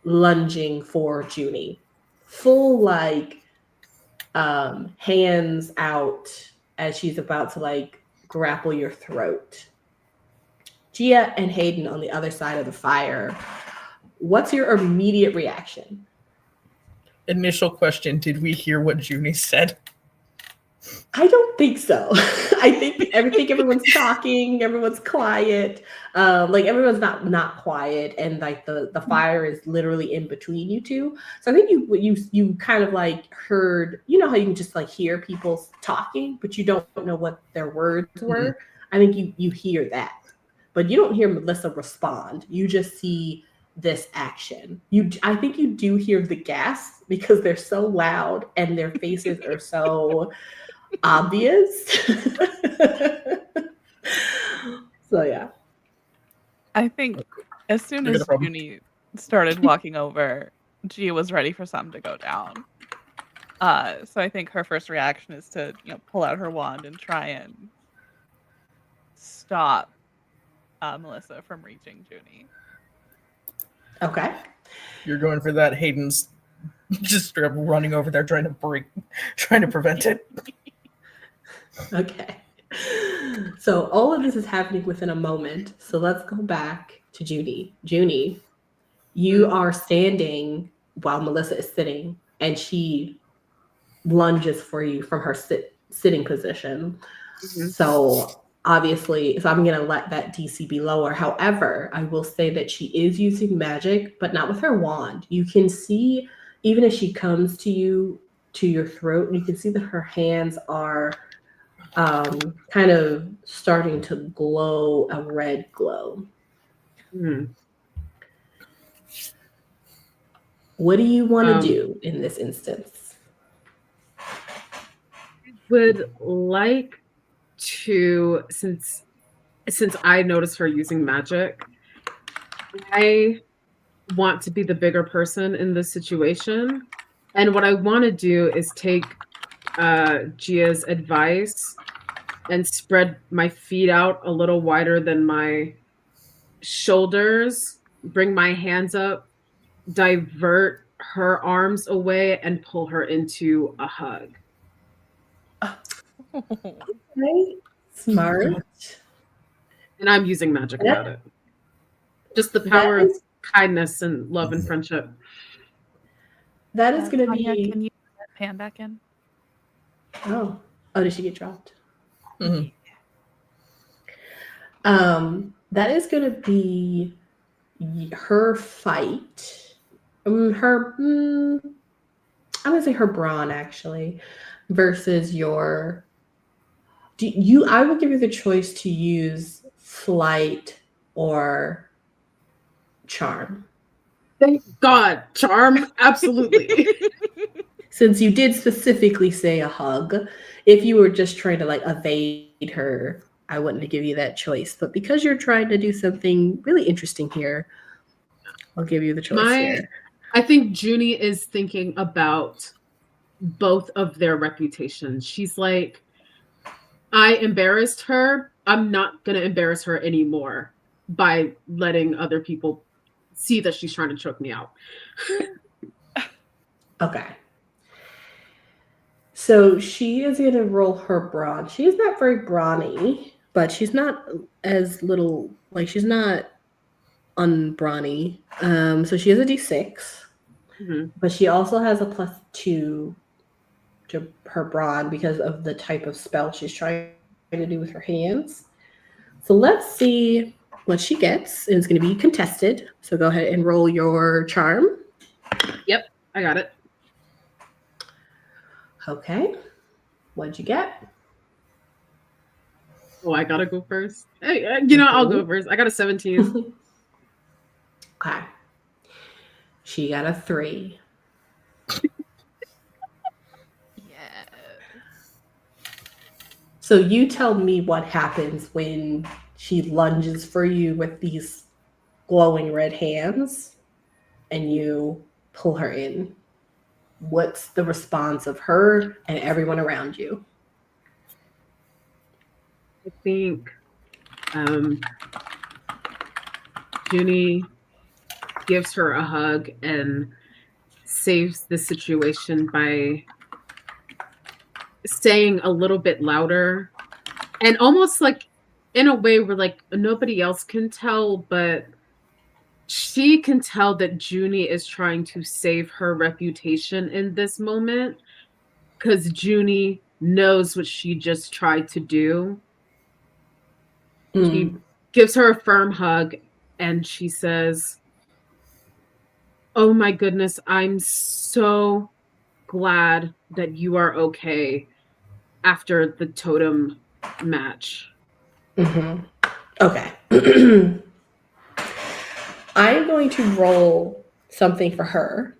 lunging for Juni, full like hands out as she's about to like grapple your throat. Gia and Hayden on the other side of the fire. What's your immediate reaction? Initial question, did we hear what Juni said? I don't think so. I think everyone's talking, everyone's quiet. Like everyone's not quiet, and like the fire is literally in between you 2. So I think you kind of like heard, you know how you can just like hear people talking, but you don't know what their words were. Mm-hmm. I think you hear that, but you don't hear Melissa respond. You just see this action. I think you do hear the gasp because they're so loud and their faces are so obvious. So yeah. I think as soon You got as a problem. Juni started walking over, Gia was ready for something to go down. So I think her first reaction is to, pull out her wand and try and stop Melissa from reaching Juni. Okay. You're going for that. Hayden's just straight up running over there trying to prevent it. Okay. So all of this is happening within a moment. So let's go back to Judy. Junie, you are standing while Melissa is sitting, and she lunges for you from her sitting position. So obviously, so I'm going to let that DC be lower. However, I will say that she is using magic, but not with her wand. You can see, even as she comes to you, to your throat, you can see that her hands are kind of starting to glow a red glow. What do you want to do in this instance? Would like to, since I noticed her using magic, I want to be the bigger person in this situation. And what I want to do is take Gia's advice and spread my feet out a little wider than my shoulders, bring my hands up, divert her arms away, and pull her into a hug. Okay. Smart. And I'm using magic about it. Just the power of kindness and love and friendship. That is going to Tanya, be. can you put that pan back in? Oh, did she get dropped? Mm-hmm. That is going to be her fight. I'm going to say her brawn, actually, versus your. I would give you the choice to use flight or charm. Thank God. Charm? Absolutely. Since you did specifically say a hug, if you were just trying to evade her, I wouldn't give you that choice. But because you're trying to do something really interesting here, I'll give you the choice here. I think Juni is thinking about both of their reputations. She's like, I embarrassed her. I'm not going to embarrass her anymore by letting other people see that she's trying to choke me out. Okay. So she is going to roll her brawn. She is not very brawny, but she's not as little, she's not unbrawny. So she has a D6, but she also has a +2 to her brawn because of the type of spell she's trying to do with her hands. So let's see what she gets. And it's going to be contested. So go ahead and roll your charm. Yep, I got it. Okay. What'd you get? Oh, I gotta go first. Hey, I'll go first. I got a 17. Okay. She got a 3. Yes. So you tell me what happens when she lunges for you with these glowing red hands and you pull her in. What's the response of her and everyone around you? I think Juni gives her a hug and saves the situation by saying a little bit louder and almost in a way where nobody else can tell, but she can tell that Juni is trying to save her reputation in this moment because Juni knows what she just tried to do. She gives her a firm hug and she says, "Oh my goodness, I'm so glad that you are okay after the totem match." Mm-hmm. Okay. I'm going to roll something for her.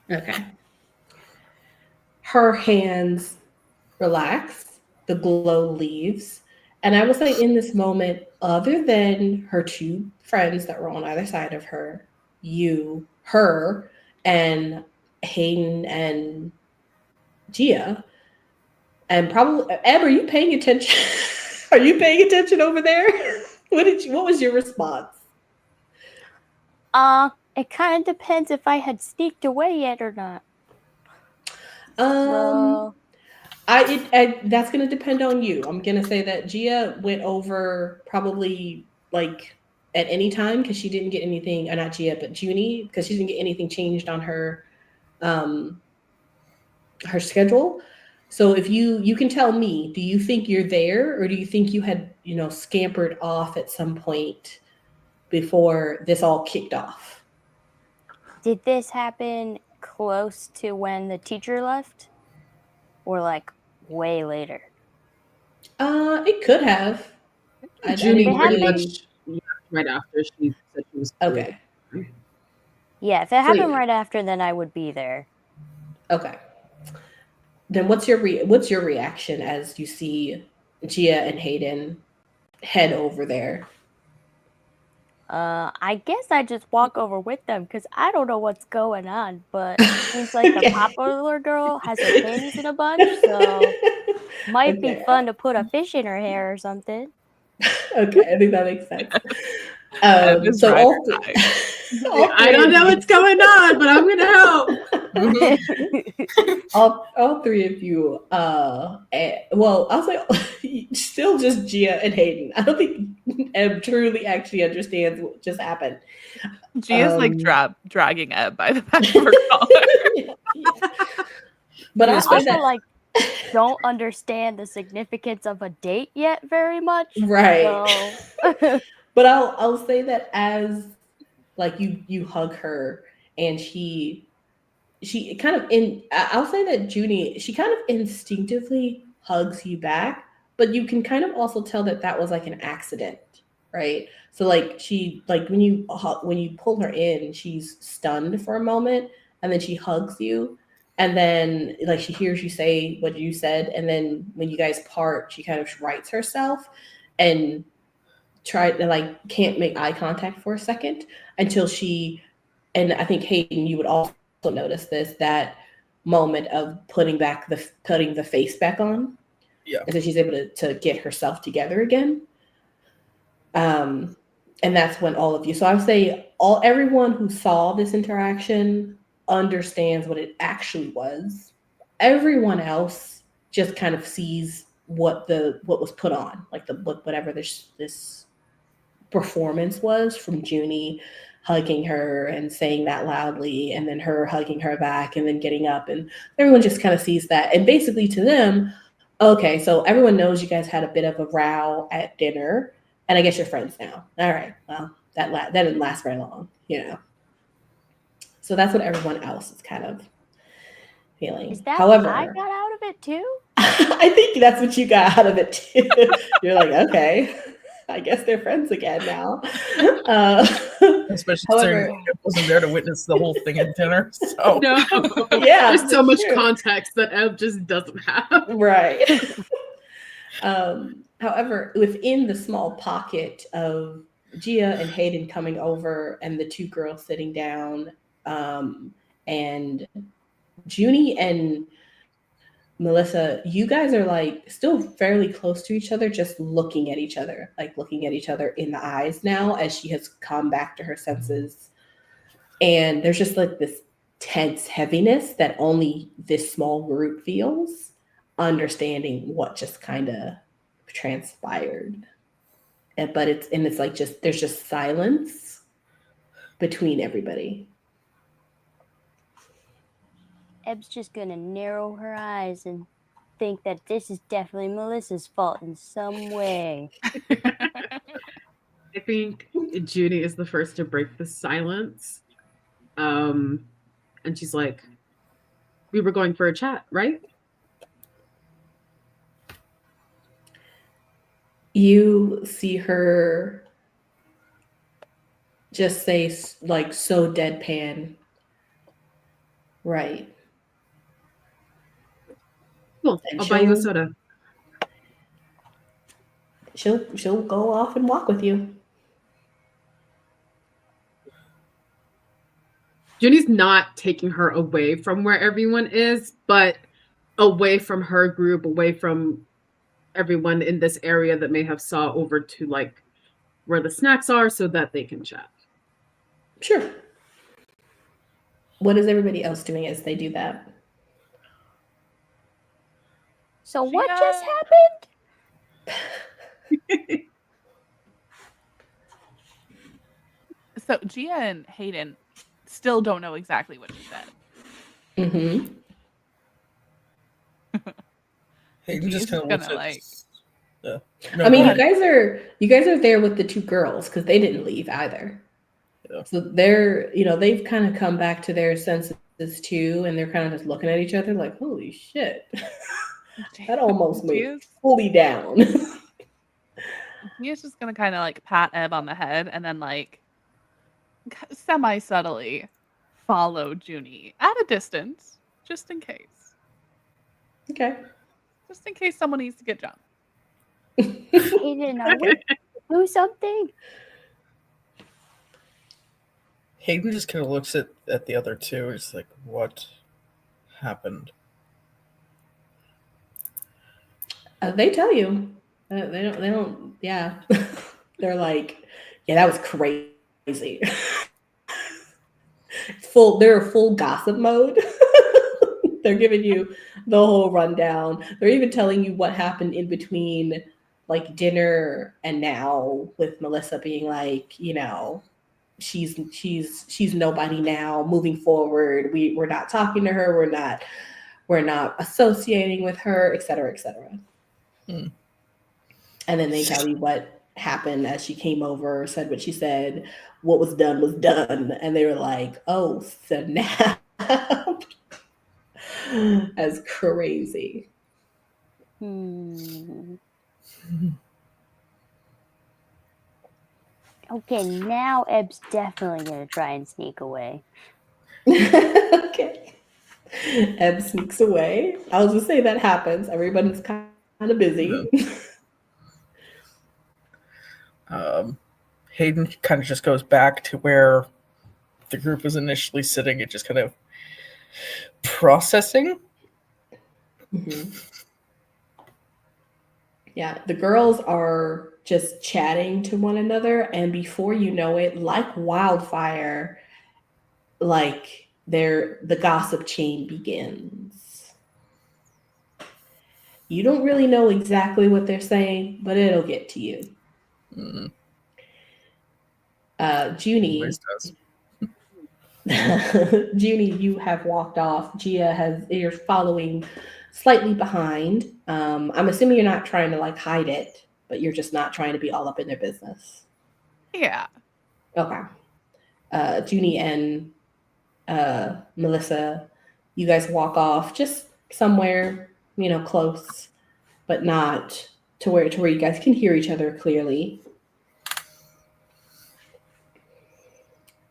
Okay. Her hands relax. The glow leaves. And I will say, in this moment, other than her two friends that were on either side of her, her, and Hayden and Gia, and probably Ebb, are you paying attention? Are you paying attention over there? What was your response? It kind of depends if I had sneaked away yet or not. Um, that's gonna depend on you. I'm gonna say that Gia went over probably like at any time because she didn't get anything, or not Gia, but Juni, because she didn't get anything changed on her her schedule. So if you can tell me, do you think you're there, or do you think you had, scampered off at some point before this all kicked off? Did this happen close to when the teacher left? Or like way later? It could have. Juni it pretty happened- much left right after she said she was Okay. Yeah, if it happened right after, then I would be there. Okay. Then what's your reaction as you see Gia and Hayden head over there? I guess I just walk over with them because I don't know what's going on, but it seems like the popular girl has her panties in a bunch, so might be fun to put a fish in her hair or something. Okay, I think that makes sense. So I don't know what's going on, but I'm gonna help. all three of you, I'll say still just Gia and Hayden. I don't think Ebb truly actually understands what just happened. Gia's like dragging Ebb by the back of her collar. Yeah. But I I'll say also that, don't understand the significance of a date yet very much. right. So. But I'll say that as like you hug her and she kind of I'll say that Juni, she kind of instinctively hugs you back, but you can kind of also tell that was like an accident, right? So like she, like when you pull her in, she's stunned for a moment, and then she hugs you, and then like she hears you say what you said, and then when you guys part, she kind of rights herself and can't make eye contact for a second until and I think Hayden, you would also notice this, that moment of putting the face back on. Yeah. And so she's able to get herself together again. And that's when all of you, so I would say everyone who saw this interaction understands what it actually was. Everyone else just kind of sees what was put on, like whatever this performance was from Juni hugging her and saying that loudly, and then her hugging her back and then getting up, and everyone just kind of sees that. And basically to them, okay, so everyone knows you guys had a bit of a row at dinner, and I guess you're friends now. All right, well, that didn't last very long, So that's what everyone else is kind of feeling. Is that However, what I got out of it too? I think that's what you got out of it too. You're like, okay, I guess they're friends again now. Especially considering I wasn't there to witness the whole thing at dinner. So No. Yeah, There's so much context that Ebb just doesn't have. Right. However, within the small pocket of Gia and Hayden coming over and the two girls sitting down, and Juni and Melissa, you guys are like still fairly close to each other, just looking at each other in the eyes now as she has come back to her senses. And there's just like this tense heaviness that only this small group feels, understanding what just kind of transpired. But it's like there's just silence between everybody. Ebb's just gonna narrow her eyes and think that this is definitely Melissa's fault in some way. I think Judy is the first to break the silence. And she's like, we were going for a chat, right? You see her just say, like, so deadpan, right? Cool. And I'll buy you a soda. She'll go off and walk with you. Juni's not taking her away from where everyone is, but away from her group, away from everyone in this area that may have saw over to like where the snacks are so that they can chat. Sure. What is everybody else doing as they do that? So what Gia- just happened? So Gia and Hayden still don't know exactly what she said. Mm-hmm. Hayden just Gia's kind of gonna, looks at. like- No, I mean, go you ahead. guys are there with the two girls because they didn't leave either. Yeah. So they're, they've kind of come back to their senses too, and they're kind of just looking at each other like, "Holy shit, that almost made Gia's, fully down." Gia's just gonna kind of like pat Ebb on the head and then like semi subtly follow Juni at a distance, just in case. Okay. Just in case someone needs to get jumped. Hayden, are we do something? Hayden just kind of looks at the other two. He's like, "What happened?" They tell you. They don't. Yeah. They're like, yeah, that was crazy. They're full gossip mode. They're giving you the whole rundown. They're even telling you what happened in between like dinner and now, with Melissa being like, she's nobody now. Moving forward, we're not talking to her. We're not associating with her, et cetera, et cetera. Hmm. And then they tell you what happened as she came over, said what she said. What was done. And they were like, oh, snap. That's crazy. Okay, now Ebb's definitely gonna try and sneak away. Okay. Ebb sneaks away. I'll just say that happens. Everybody's kind of busy. Hayden kind of just goes back to where the group was initially sitting and just kind of processing. Mm-hmm. Yeah, the girls are just chatting to one another, and before you know it, like wildfire, like the gossip chain begins. You don't really know exactly what they're saying, but it'll get to you. Mm. Juni, Always does. Juni, you have walked off. You're following slightly behind. I'm assuming you're not trying to like hide it, but you're just not trying to be all up in their business. Yeah. Okay. Juni and Melissa, you guys walk off just somewhere, close, but not to where you guys can hear each other clearly.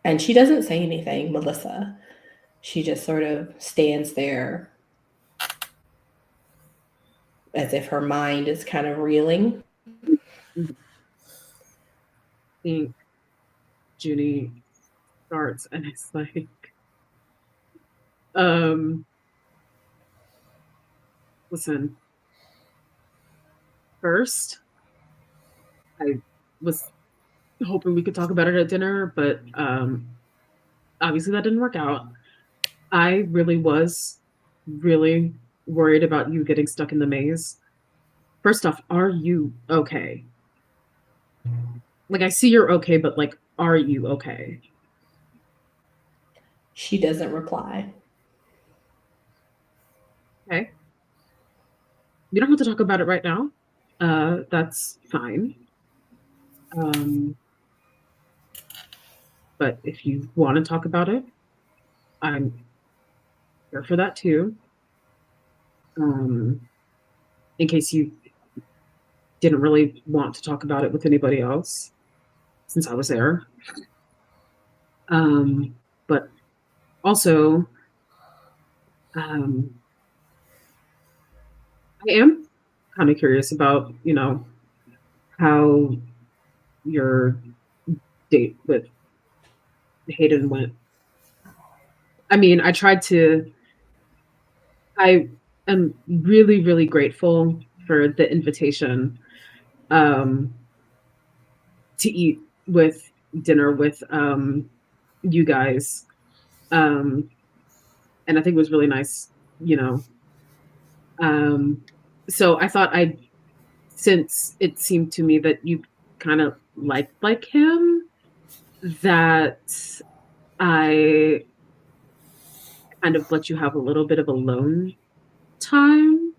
And she doesn't say anything, Melissa. She just sort of stands there as if her mind is kind of reeling. I think Juni starts and it's like, listen, first, I was hoping we could talk about it at dinner, but obviously that didn't work out. I really was really worried about you getting stuck in the maze. First off, are you okay? Like, I see you're okay, but like, are you okay? She doesn't reply. Okay. You don't have to talk about it right now. That's fine. But if you want to talk about it, I'm here for that too. In case you didn't really want to talk about it with anybody else, since I was there. But also, I am kind of curious about, how your date with Hayden went. I mean, I am really, really grateful for the invitation to eat with dinner with you guys. And I think it was really nice, you know. So I thought since it seemed to me that you kind of like him, that I kind of let you have a little bit of alone time.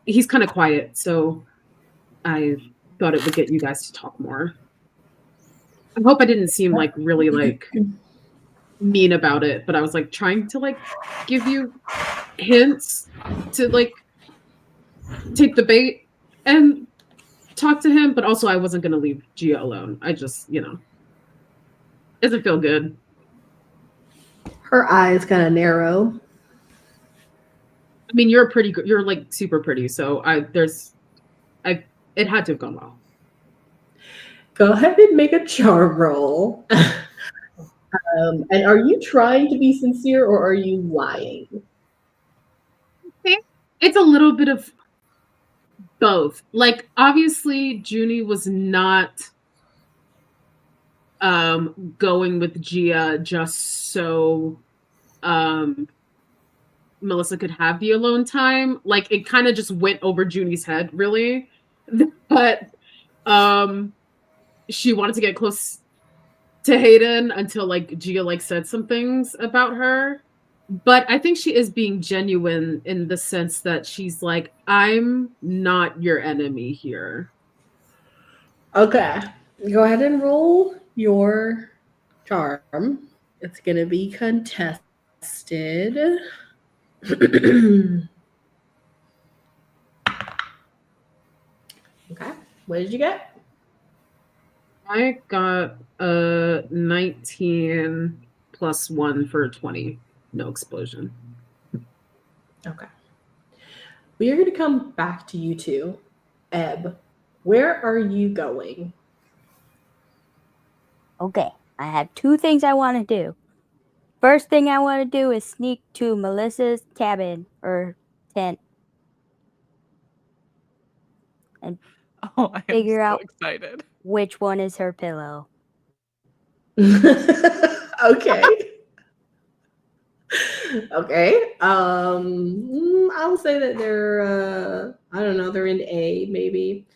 He's kind of quiet, so I thought it would get you guys to talk more. I hope I didn't seem like really like mean about it, but I was like trying to like give you hints to like take the bait and talk to him, but also I wasn't going to leave Gia alone. I just, doesn't feel good. Her eyes kind of narrow. I mean, you're like super pretty, so it had to have gone well. Go ahead and make a charm roll. And are you trying to be sincere or are you lying? It's a little bit of both. Like, obviously, Juni was not going with Gia just so Melissa could have the alone time. Like, it kind of just went over Juni's head, really. But she wanted to get close to Hayden until like Gia like said some things about her. But I think she is being genuine in the sense that she's like, I'm not your enemy here. Okay. Go ahead and roll your charm. It's going to be contested. Okay. What did you get? I got a 19 plus 1 for 20. No explosion. Okay. We are going to come back to you two. Ebb, where are you going? Okay, I have two things I want to do. First thing I want to do is sneak to Melissa's cabin or tent and figure out excited. which one is her pillow. Okay. Okay. I'll say that they're I don't know, they're in A maybe.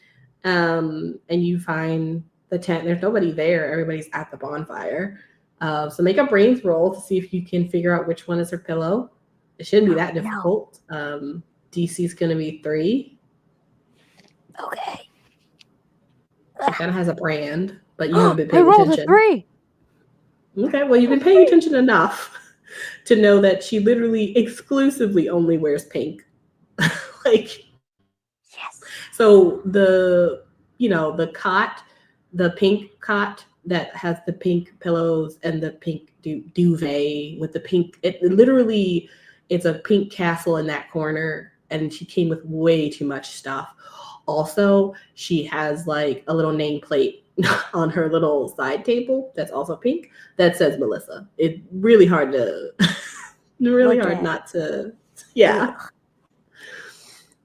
And you find the tent. There's nobody there. Everybody's at the bonfire. So make a brains roll to see if you can figure out which one is her pillow. It shouldn't be that difficult. DC is going to be 3. Okay. It kind of has a brand, but you haven't been paying I rolled attention. a 3. Okay, well, you've been paying attention enough to know that she literally exclusively only wears pink. Like, yes. So the cot, the pink cot that has the pink pillows and the pink duvet with the pink, it's a pink castle in that corner, and she came with way too much stuff. Also, she has like a little nameplate on her little side table that's also pink that says Melissa. It's really hard to, not to, yeah.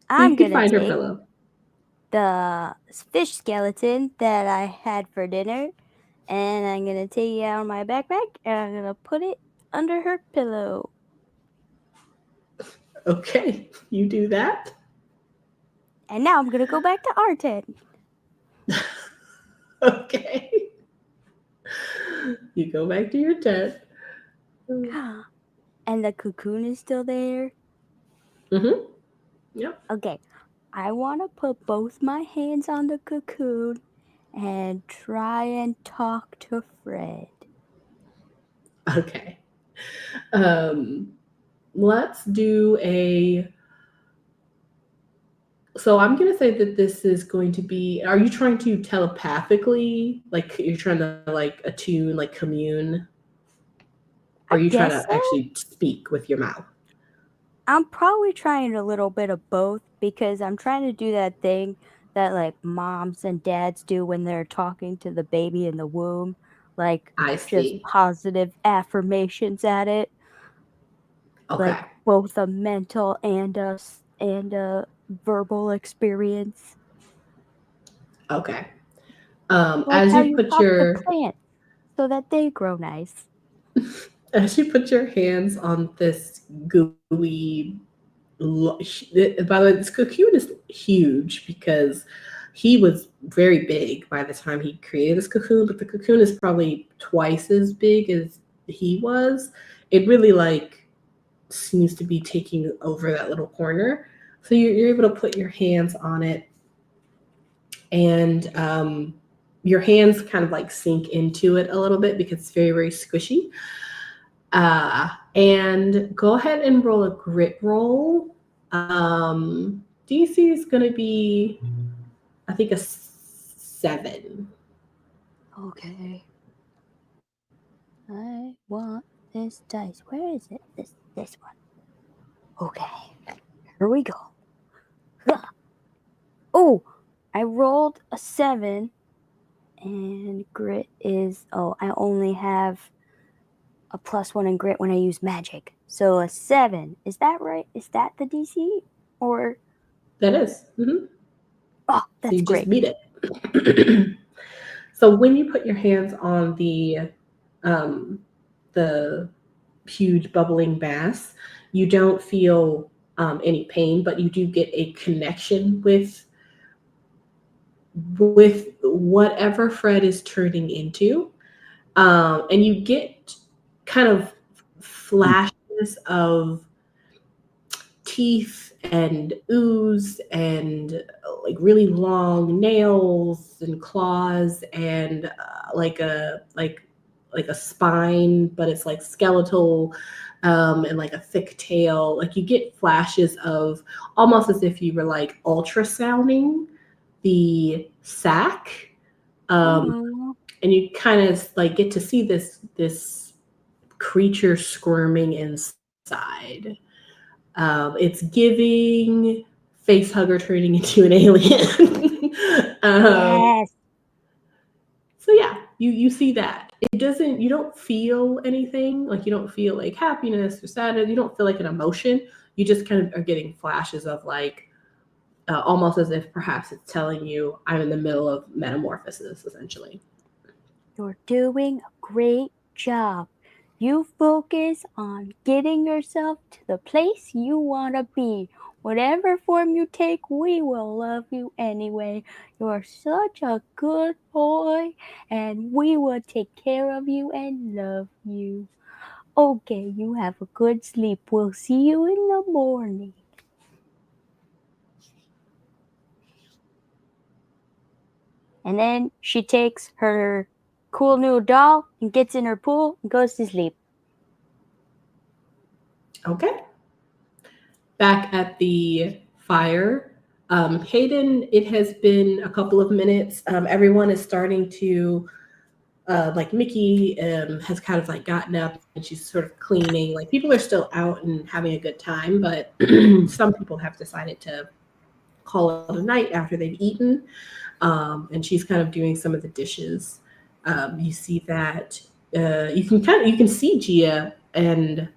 I'm going to find her take pillow. The fish skeleton that I had for dinner, and I'm going to take it out of my backpack, and I'm going to put it under her pillow. Okay, you do that. And now I'm going to go back to our tent. Okay. You go back to your tent. And the cocoon is still there? Mm-hmm. Yep. Okay. I want to put both my hands on the cocoon and try and talk to Fred. Okay. Let's do so I'm going to say that this is going to be, are you trying to telepathically, like you're trying to like attune, like commune? Or are you trying to actually speak with your mouth? I'm probably trying a little bit of both because I'm trying to do that thing that like moms and dads do when they're talking to the baby in the womb, like I just see. positive affirmations at it, Okay. like both a mental and a verbal experience. Okay. Like As how you you put talk to your plants so that they grow nice. as you put your hands on this gooey, by the way, this cocoon is huge because he was very big by the time he created this cocoon, but the cocoon is probably twice as big as he was. It really like seems to be taking over that little corner. So you're able to put your hands on it, and your hands kind of like sink into it a little bit because it's very, very squishy. And go ahead and roll a grit roll. DC is going to be, I think, a 7. Okay. I want this dice. Where is it? This one. Okay. Here we go. Oh, I rolled a 7 and grit is I only have a +1 in grit when I use magic. So a 7. Is that right? Is that the DC? Or That is. Mm-hmm. oh, So that's you great. just beat it. So when you put your hands on the huge bubbling bass, you don't feel any pain, but you do get a connection with whatever Fred is turning into, and you get kind of flashes of teeth and ooze and like really long nails and claws and like a spine, but it's like skeletal, and like a thick tail. Like you get flashes of almost as if you were like ultrasounding the sack, and you kind of like get to see this creature squirming inside. It's giving face hugger turning into an alien. Yes. So yeah, you see that. You don't feel anything, like you don't feel like happiness or sadness. You don't feel like an emotion. You just kind of are getting flashes of like almost as if perhaps it's telling you I'm in the middle of metamorphosis, essentially. You're doing a great job. You focus on getting yourself to the place you want to be. Whatever form you take, we will love you anyway. You're such a good boy, and we will take care of you and love you. Okay, you have a good sleep. We'll see you in the morning. And then she takes her cool new doll and gets in her pool and goes to sleep. Okay. Back at the fire, Hayden, it has been a couple of minutes. Everyone is starting to, like Mickey has kind of like gotten up and she's sort of cleaning. Like people are still out and having a good time, but some people have decided to call it a night after they've eaten. And she's kind of doing some of the dishes. You see that you can see Gia and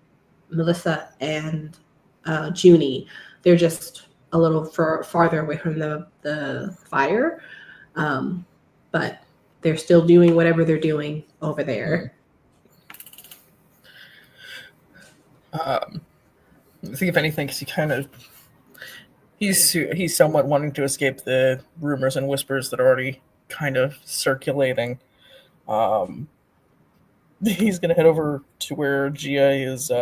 Melissa and Juni. They're just a little farther away from the fire, but they're still doing whatever they're doing over there. I think if anything, because he's somewhat wanting to escape the rumors and whispers that are already kind of circulating. He's gonna head over to where Gia is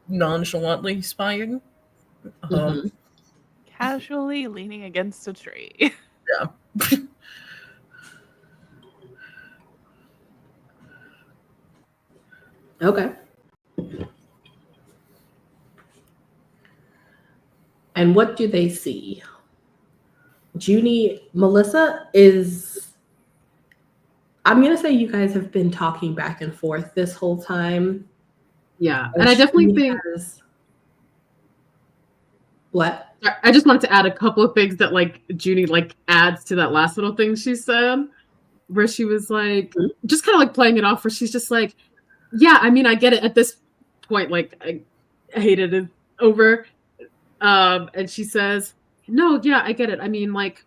nonchalantly spying. Casually leaning against a tree. Yeah. Okay. And what do they see? Melissa is, I'm going to say you guys have been talking back and forth this whole time. Yeah. And I definitely think What? I just wanted to add a couple of things that like Junie like adds to that last little thing she said, where she was like just kind of like playing it off, where she's just like, yeah, I mean, I get it at this point, like I hated it over. And she says, no, yeah, I get it. I mean, like,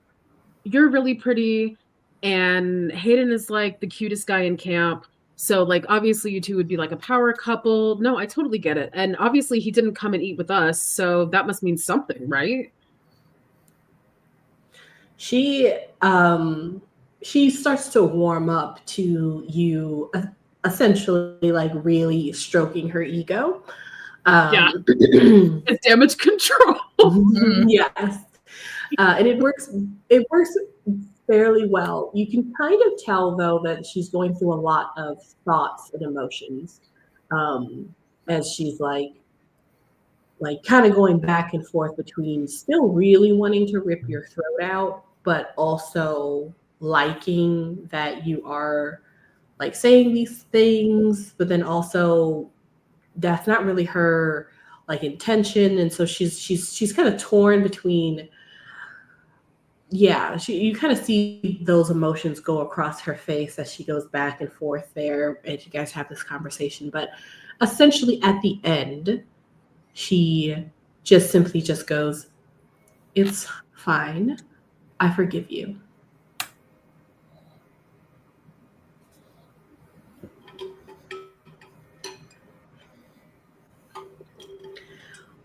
you're really pretty, and Hayden is like the cutest guy in camp. So, like, obviously, you two would be like a power couple. No, I totally get it. And obviously, he didn't come and eat with us. So that must mean something, right? She starts to warm up to you, essentially like really stroking her ego. Yeah. It's damage control. Yes. And it works fairly well. You can kind of tell though that she's going through a lot of thoughts and emotions, as she's like kind of going back and forth between still really wanting to rip your throat out, but also liking that you are like saying these things, but then also that's not really her like intention. And so she's kind of torn between, yeah, you kind of see those emotions go across her face as she goes back and forth there, and you guys have this conversation. But essentially at the end, she just simply just goes, it's fine. I forgive you.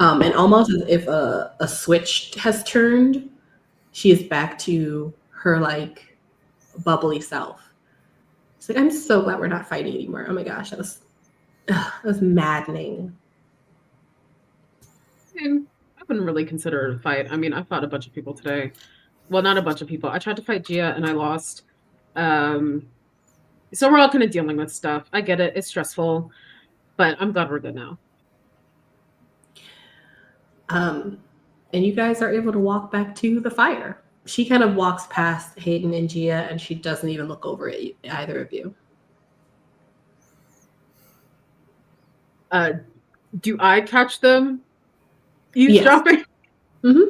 And almost as if a switch has turned, she is back to her like bubbly self. It's like, I'm so glad we're not fighting anymore. Oh my gosh, that was maddening. I wouldn't really consider it a fight. I mean, I fought a bunch of people today. Well, not a bunch of people. I tried to fight Gia and I lost. So we're all kind of dealing with stuff. I get it. It's stressful, but I'm glad we're good now. And you guys are able to walk back to the fire. She kind of walks past Hayden and Gia, and she doesn't even look over at either of you. Do I catch them eavesdropping? Yes.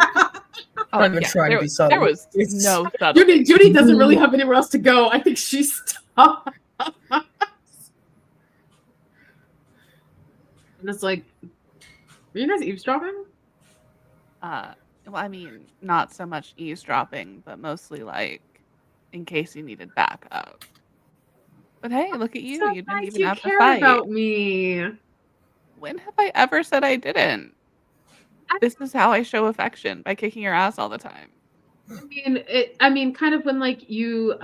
I'm not even trying to be subtle. There was no subtle. Junie doesn't really have anywhere else to go. I think she's stopped. And it's like, are you guys eavesdropping? Well, I mean, not so much eavesdropping, but mostly like in case you needed backup. But hey, look at you! So You didn't nice even you have to care fight. about me. When have I ever said I didn't? This is how I show affection, by kicking your ass all the time. I mean, kind of when like you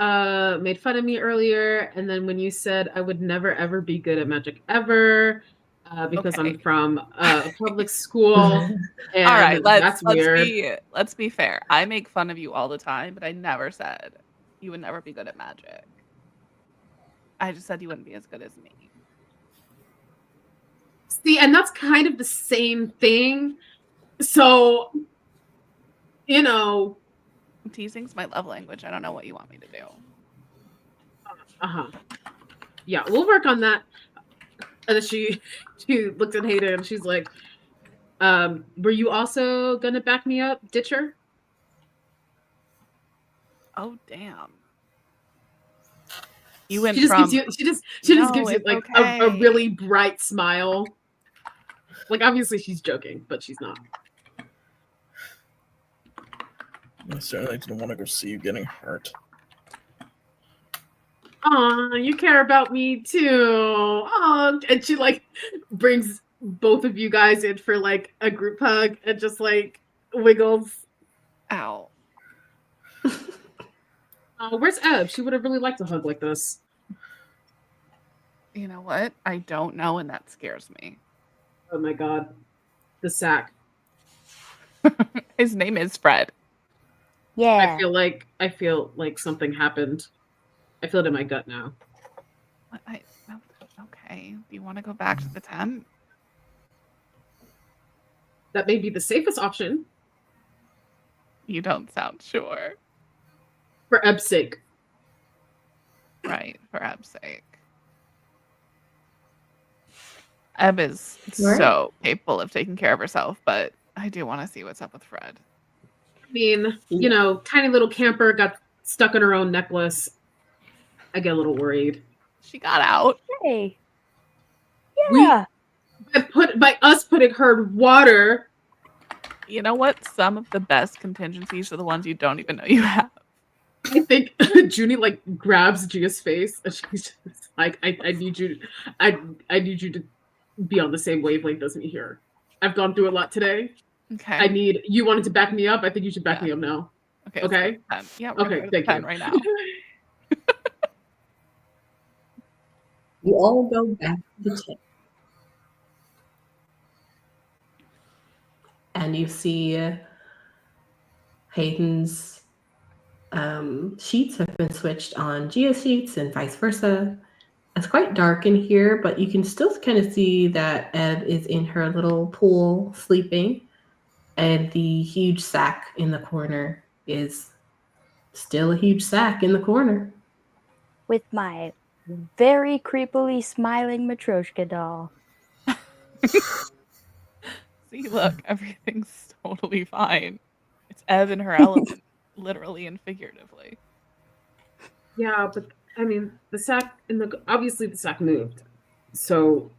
made fun of me earlier, and then when you said I would never ever be good at magic ever, because I'm from a public school. And all right, that's weird. Let's be fair. I make fun of you all the time, but I never said you would never be good at magic. I just said you wouldn't be as good as me. See, and that's kind of the same thing. So, you know, teasing's my love language. I don't know what you want me to do. Yeah, we'll work on that. And then she looked at Hayden and she's like, were you also gonna back me up, Ditcher? Oh damn. You went she just from gives you like a really bright smile. Like obviously she's joking, but she's not. I certainly didn't want to go see you getting hurt. Aw, you care about me too. Aw, and she like brings both of you guys in for like a group hug and just like wiggles. Ow. Where's Ebb? She would have really liked a hug like this. You know what? I don't know, and that scares me. Oh my god. The sack. His name is Fred. Yeah. I feel like something happened. I feel it in my gut now. Okay. Do you want to go back to the tent? That may be the safest option. You don't sound sure. For Ebb's sake. Right, for Ebb's sake. Ebb is Right. so capable of taking care of herself, but I do want to see what's up with Fred. I mean, you know, tiny little camper got stuck in her own necklace. I get a little worried. She got out. Hey. Yeah. By us putting her in water. You know what? Some of the best contingencies are the ones you don't even know you have. I think Juni like grabs Gia's face and she's just like, I need you to be on the same wavelength as me here. I've gone through a lot today. Okay. You wanted to back me up. I think you should back me up now. Okay. Okay. Yeah. We're Okay. going to Thank pen you. right now. You all go back to the tent. And you see Hayden's sheets have been switched on Gia's sheets and vice versa. It's quite dark in here, but you can still kind of see that Ebb is in her little pool sleeping, and the huge sack in the corner is still a huge sack in the corner. With my very creepily smiling Matryoshka doll. See, look, everything's totally fine. It's Ebb in her element, literally and figuratively. Yeah, but I mean, obviously the sack moved. So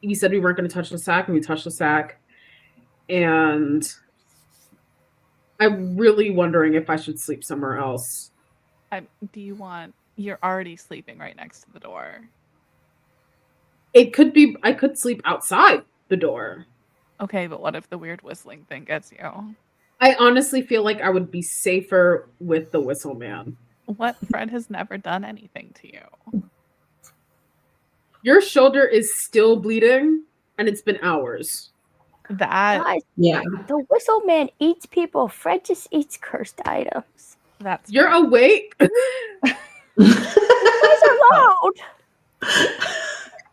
you said we weren't going to touch the sack, and we touched the sack. And I'm really wondering if I should sleep somewhere else. You're already sleeping right next to the door. It could be, I could sleep outside the door. Okay, but what if the weird whistling thing gets you? I honestly feel like I would be safer with the whistle man. What? Fred has never done anything to you. Your shoulder is still bleeding, and it's been hours. Guys, Yeah. the whistle man eats people. Fred just eats cursed items. You're awake? Guys are loud.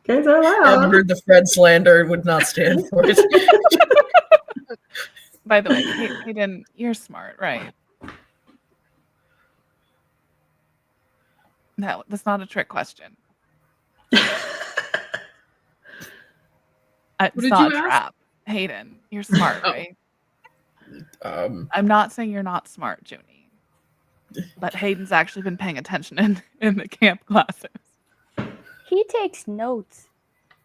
Guys are loud. Heard the Fred slander and would not stand for it. By the way, Hayden, you're smart, right? No, that's not a trick question. It's did not you a ask? trap. Hayden, you're smart, right? I'm not saying you're not smart, Juni. But Hayden's actually been paying attention in the camp classes. He takes notes.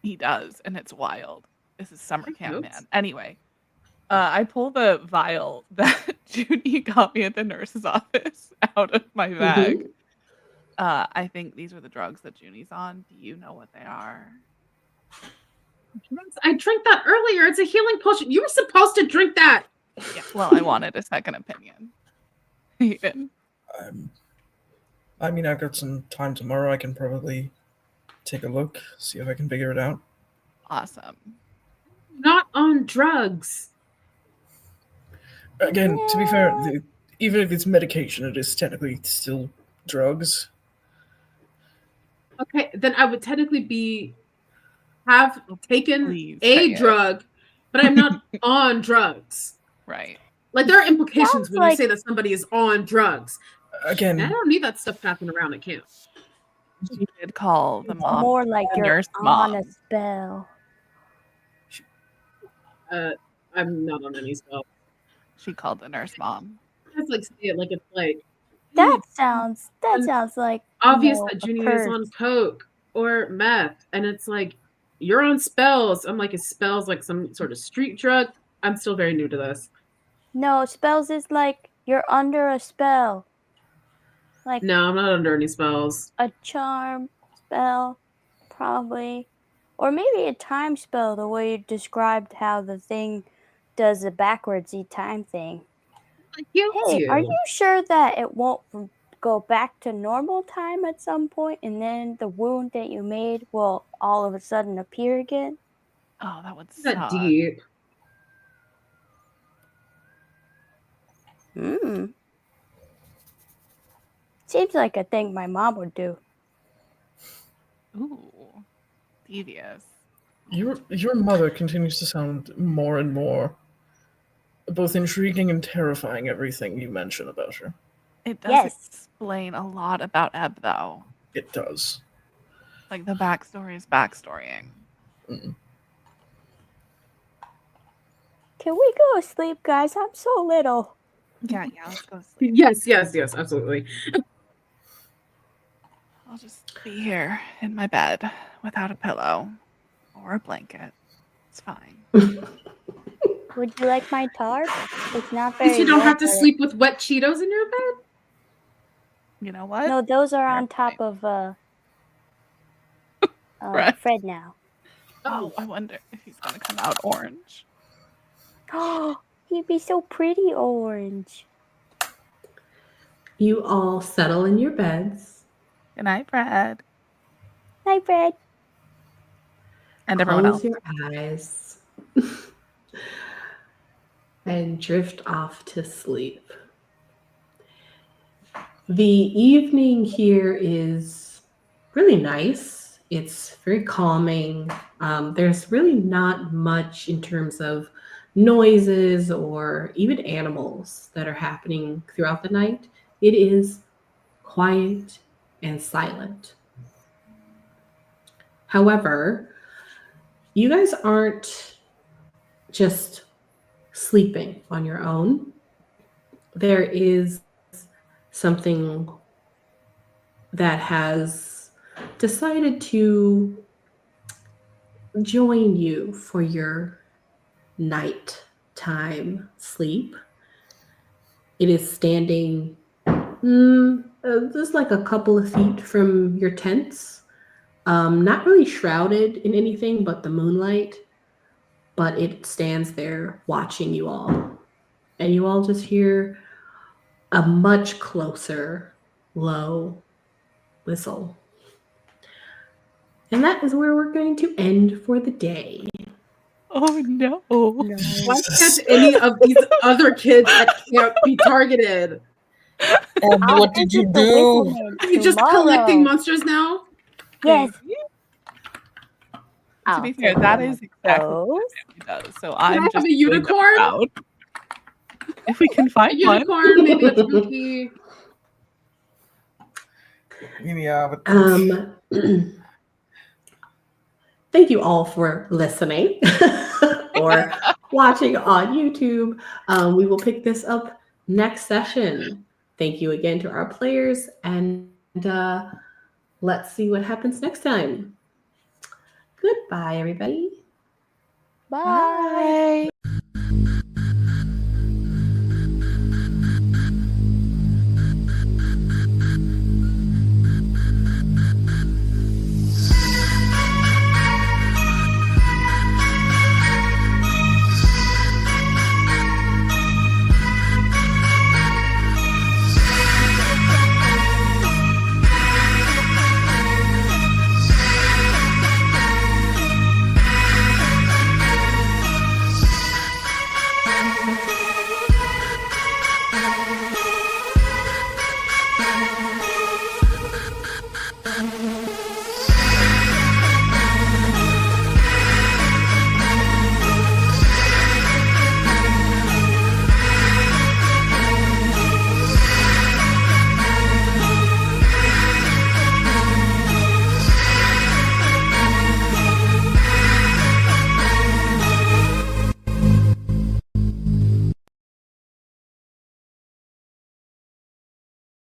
He does, and it's wild. This is summer camp, Notes? man. Anyway, I pull the vial that Juni got me at the nurse's office out of my bag. I think these are the drugs that Juni's on. Do you know what they are? I drank that earlier. It's a healing potion. You were supposed to drink that. Yeah, well, I wanted a second opinion. Hayden. I mean, I've got some time tomorrow. I can probably take a look, see if I can figure it out. Awesome. Not on drugs. Again, to be fair, even if it's medication, it is technically still drugs. Okay, then I would technically have taken Please a say it. drug, but I'm not on drugs. Right. Like, there are implications Sounds when like- you say that somebody is on drugs. Again, And I don't need that stuff passing around at camp. She did call the It's mom. more like the you're nurse on mom. a spell. I'm not on any spell. She called the nurse mom. It's like say it like it's like That sounds like obvious you know, that a Juni is curse. on coke or meth, and it's like you're on spells. I'm like, is spells like some sort of street drug? I'm still very new to this. No, spells is like you're under a spell. Like No, I'm not under any spells. a charm spell, probably. Or maybe a time spell, the way you described how the thing does the backwardsy time thing. I healed Hey, you. are you sure that it won't go back to normal time at some point, and then the wound that you made will all of a sudden appear again? Oh, that would It's not suck. deep. Seems like a thing my mom would do. Ooh, devious. your mother continues to sound more and more both intriguing and terrifying. Everything you mention about her, It does Yes. explain a lot about Ebb, though. it does. Like the backstory is backstorying. Mm. Can we go to sleep, guys? I'm so little. Yeah, let's go to sleep. Yes, absolutely. I'll just be here in my bed without a pillow or a blanket. It's fine. Would you like my tarp? It's not very. But you don't warm, have to but sleep with wet Cheetos in your bed? You know what? No, those are Fair on top point. of Right. Fred now. Oh, I wonder if he's gonna come out orange. Oh, he'd be so pretty orange. You all settle in your beds. Good night, Fred. Hi, Fred. And everyone Close else. your eyes and drift off to sleep. The evening here is really nice. It's very calming. There's really not much in terms of noises or even animals that are happening throughout the night. It is quiet and silent. However, you guys aren't just sleeping on your own. There is something that has decided to join you for your nighttime sleep. It is standing just like a couple of feet from your tents, not really shrouded in anything but the moonlight, but it stands there watching you all. And you all just hear a much closer, low whistle. And that is where we're going to end for the day. Oh no. Why can't any of these other kids at camp be targeted? And what did you do? Are you just collecting monsters now? Yes. To be fair, that is exactly what my family does. So I'm I just have a doing them unicorn? proud. If we can A find one. unicorn, maybe a spooky. Yeah, but Thank you all for listening or watching on YouTube. We will pick this up next session. Thank you again to our players, and let's see what happens next time. Goodbye, everybody. Bye. Bye.